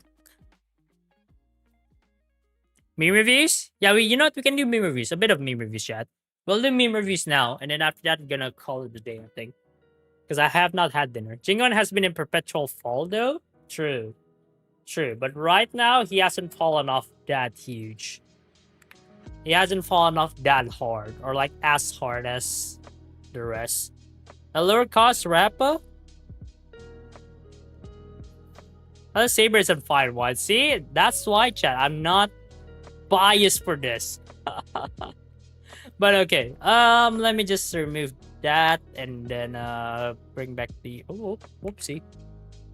Meme reviews? Yeah, you know what? We can do meme reviews. A bit of meme reviews, chat. We'll do meme reviews now, and then after that, I'm gonna call it a day, I think. Because I have not had dinner. Jingon has been in perpetual fall, though. True. True. But right now, he hasn't fallen off that huge. He hasn't fallen off that hard, or like as hard as the rest. A lower cost rapper? Oh, Saber is on fire one. See, that's why, chat. I'm not biased for this. But okay. Let me just remove that and then bring back the whoopsie.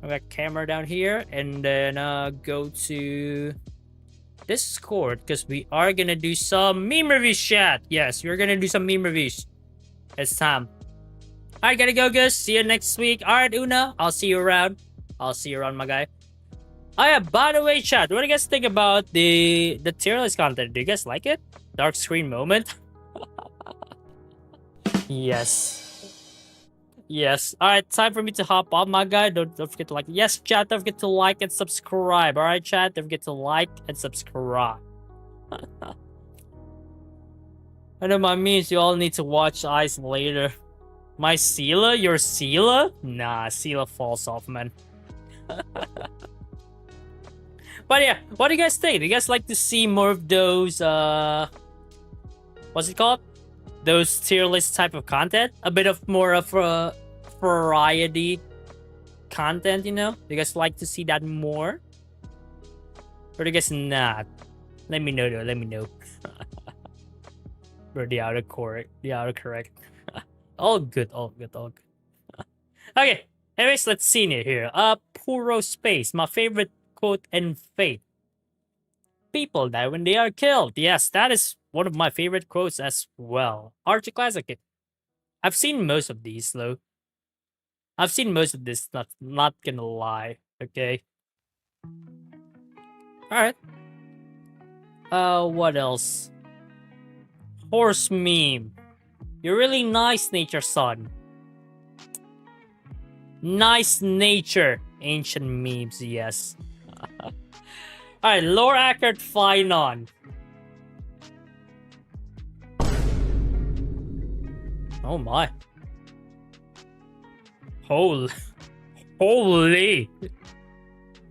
Bring back camera down here and then go to Discord because we are gonna do some meme reviews, chat. Yes, we're gonna do some meme reviews. It's time. Alright, gotta go, guys. See you next week. Alright, Una. I'll see you around. I'll see you around, my guy. Oh yeah, by the way, chat, what do you guys think about the tier list content? Do you guys like it? Dark screen moment? Yes. Yes. Alright, time for me to hop on, my guy. Don't forget to like. Yes, chat, don't forget to like and subscribe. Alright, chat, don't forget to like and subscribe. I know my memes, you all need to watch Eyes later. My Sela? Your Sela? Nah, Sela falls off, man. But yeah, what do you guys think? Do you guys like to see more of those, what's it called? Those tier list type of content? A bit of more of a variety content, Do you guys like to see that more? Or do you guys not? Let me know, though. Let me know. Or the autocorrect. All good, all good, all good. Okay, anyways, let's see it here. Puro Space, my favorite quote and fate. people die when they are killed. Yes, that is one of my favorite quotes as well. Archie Classic. I've seen most of these though. I've seen most of this, not gonna lie. Okay. Alright. What else? Horse meme. You're really nice, nature son. Nice nature. Ancient memes, yes. Alright, lore accurate Finon. Oh my. Holy.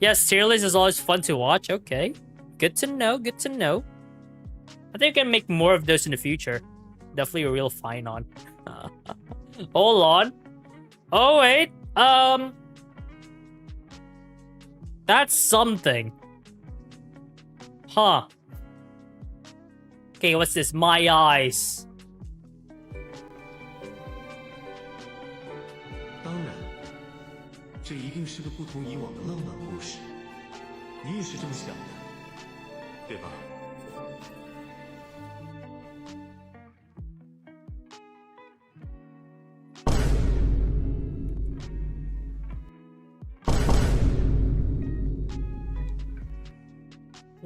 Yes, tier list is always fun to watch. Okay. Good to know, good to know. I think I can make more of those in the future. Definitely a real Finon. Hold on. Oh wait. That's something. Huh. Okay, what's this? My eyes. 当然，这一定是个不同以往的浪漫故事。你也是这么想的，对吧？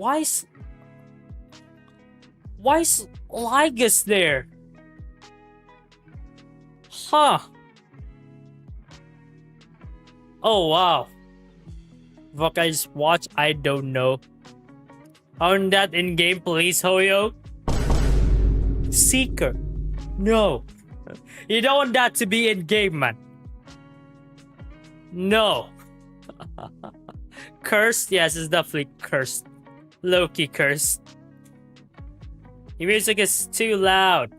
Why is Ligus there? Huh. Oh wow. What I just watched, I don't know. On that in-game, please, Hoyo. Seeker. No. You don't want that to be in-game, man. No. Cursed? Yes, it's definitely cursed. Low-key cursed. Your music is too loud.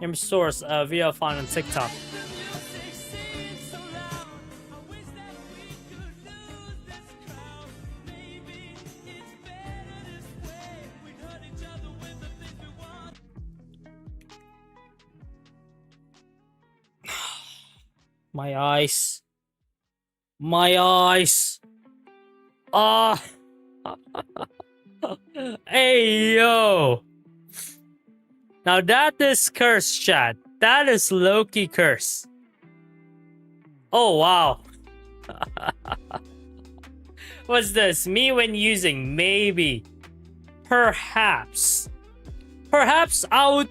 Image source, video found on TikTok. My eyes. My eyes. Ah. Hey, yo. Now that is curse, chat. That is Loki curse. Oh, wow. What's this? Me when using maybe. Perhaps. Perhaps I would,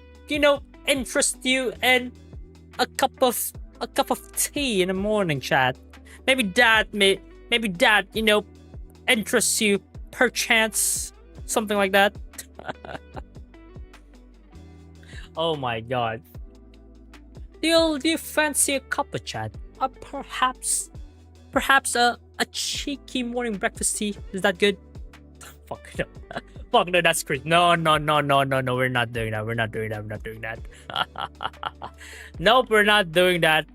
interest you in a cup of tea in the morning, chat. Maybe that interests you perchance. Something like that. Oh my god. Do you fancy a cup of chat? Or perhaps a cheeky morning breakfast tea? Is that good? Fuck no. Fuck no, that's crazy. No, we're not doing that. We're not doing that. Nope, we're not doing that.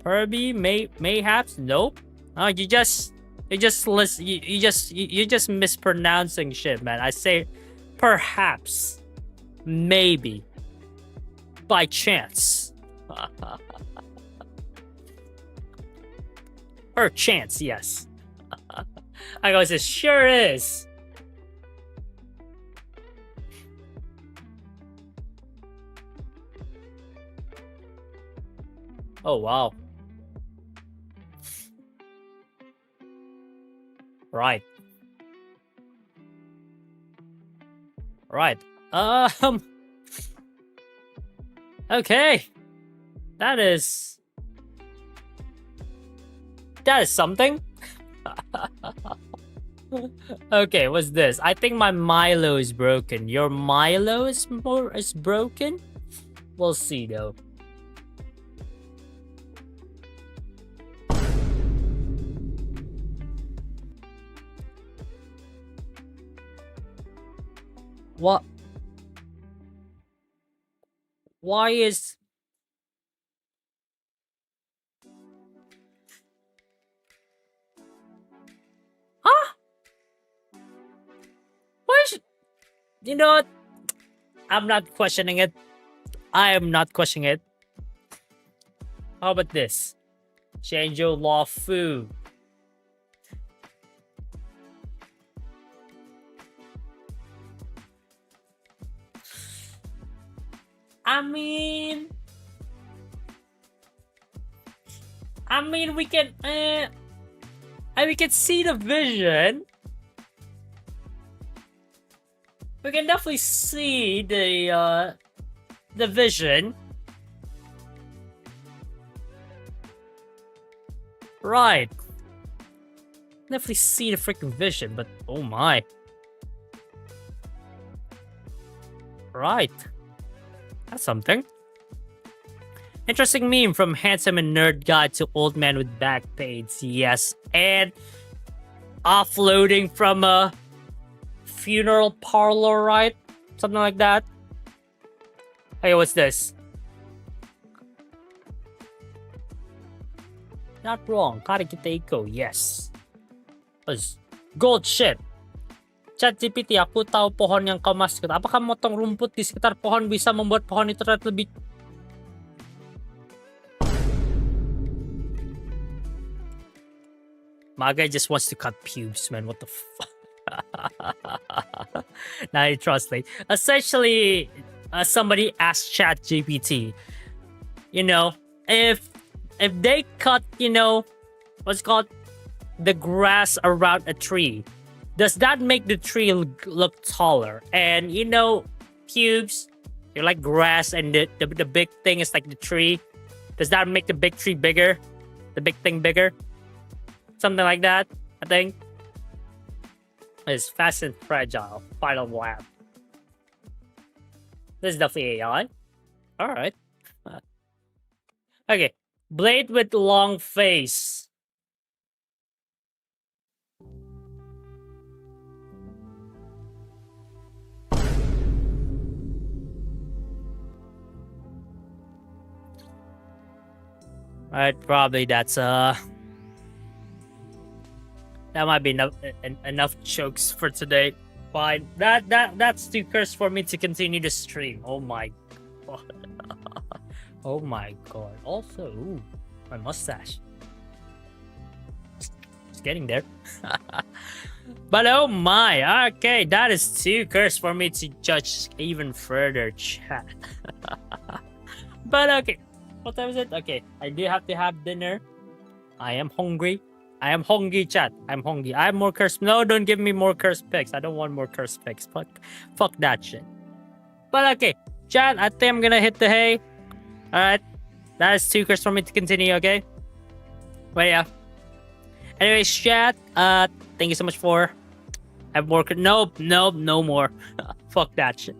Perby, mayhaps? Nope. Oh, you're just mispronouncing shit, man. I say perhaps, maybe, by chance. Or chance, yes. I go, it sure is. Oh wow. Right. Okay. That is something. Okay, what's this? I think my Milo is broken. Your Milo is broken? We'll see though. What? Why is... Huh? Why is... You know what? I'm not questioning it. I am not questioning it. How about this? Change your law food. I mean, we can, we can see the vision. We can definitely see the vision. Right. Definitely see the freaking vision, but oh my. Right. That's something. Interesting meme from handsome and nerd guy to old man with back pains. Yes. And offloading from a funeral parlor, right? Something like that. Hey, what's this? Not wrong. Kara kita ikaw. Yes. Gold shit. ChatGPT, aku tahu pohon yang kau maksud. Apakah memotong rumput di sekitar pohon bisa membuat pohon itu terlihat lebih... My guy just wants to cut pubes, man. What the fuck? Nah, trust me. Essentially, somebody asked ChatGPT, you know, if they cut, you know, what's called the grass around a tree, does that make the tree look taller? And you know, pubes, you're like grass, and the big thing is like the tree. Does that make the big tree bigger? The big thing bigger? Something like that, I think. It's fast and fragile. Final lap. This is definitely AI. Alright. Okay. Blade with long face. Alright, probably that's that might be enough jokes for today. Fine. That's too cursed for me to continue the stream. Oh my god. Oh my god. Also, ooh, my mustache. It's getting there. But oh my, okay, that is too cursed for me to judge even further, chat. But okay, what time is it? Okay, I do have to have dinner. I am hungry. I am hungry, chat. I'm hungry. I have more cursed. No, don't give me more cursed pics. I don't want more cursed pics. Fuck that shit. But okay, chat, I think I'm gonna hit the hay. Alright. That is too cursed for me to continue, okay? But yeah. Anyways, chat, thank you so much for... I have more... Nope, no more. Fuck that shit.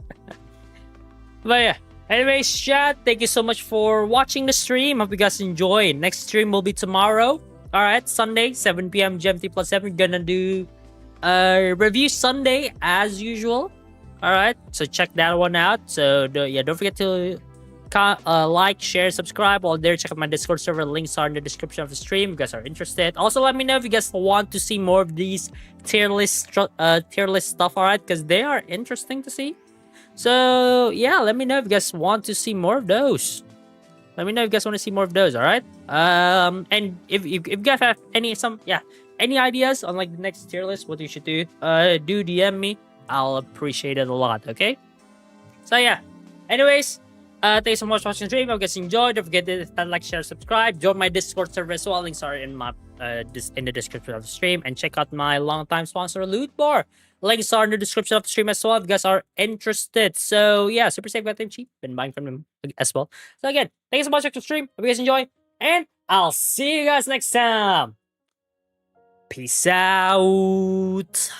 But yeah. Anyways, chat, thank you so much for watching the stream. Hope you guys enjoy. Next stream will be tomorrow. Alright, Sunday, 7 p.m. GMT plus 7. Gonna do review Sunday as usual. Alright, so check that one out. So yeah, don't forget to like, share, subscribe. While there, check out my Discord server. Links are in the description of the stream if you guys are interested. Also, let me know if you guys want to see more of these tier list stuff, alright? Because they are interesting to see. So yeah, let me know if you guys want to see more of those. Let me know if you guys want to see more of those, alright? And if you guys have any ideas on like the next tier list, what you should do DM me. I'll appreciate it a lot, okay? So yeah. Anyways, thank you so much for watching the stream. If you guys enjoyed, don't forget to hit like, share, subscribe. Join my Discord server as well. Links are in my in the description of the stream. And check out my longtime sponsor, Lootbar. Links are in the description of the stream as well if you guys are interested. So yeah, super safe, got them cheap. Been buying from them as well. So again, thank you so much for watching the stream. Hope you guys enjoy. And I'll see you guys next time. Peace out.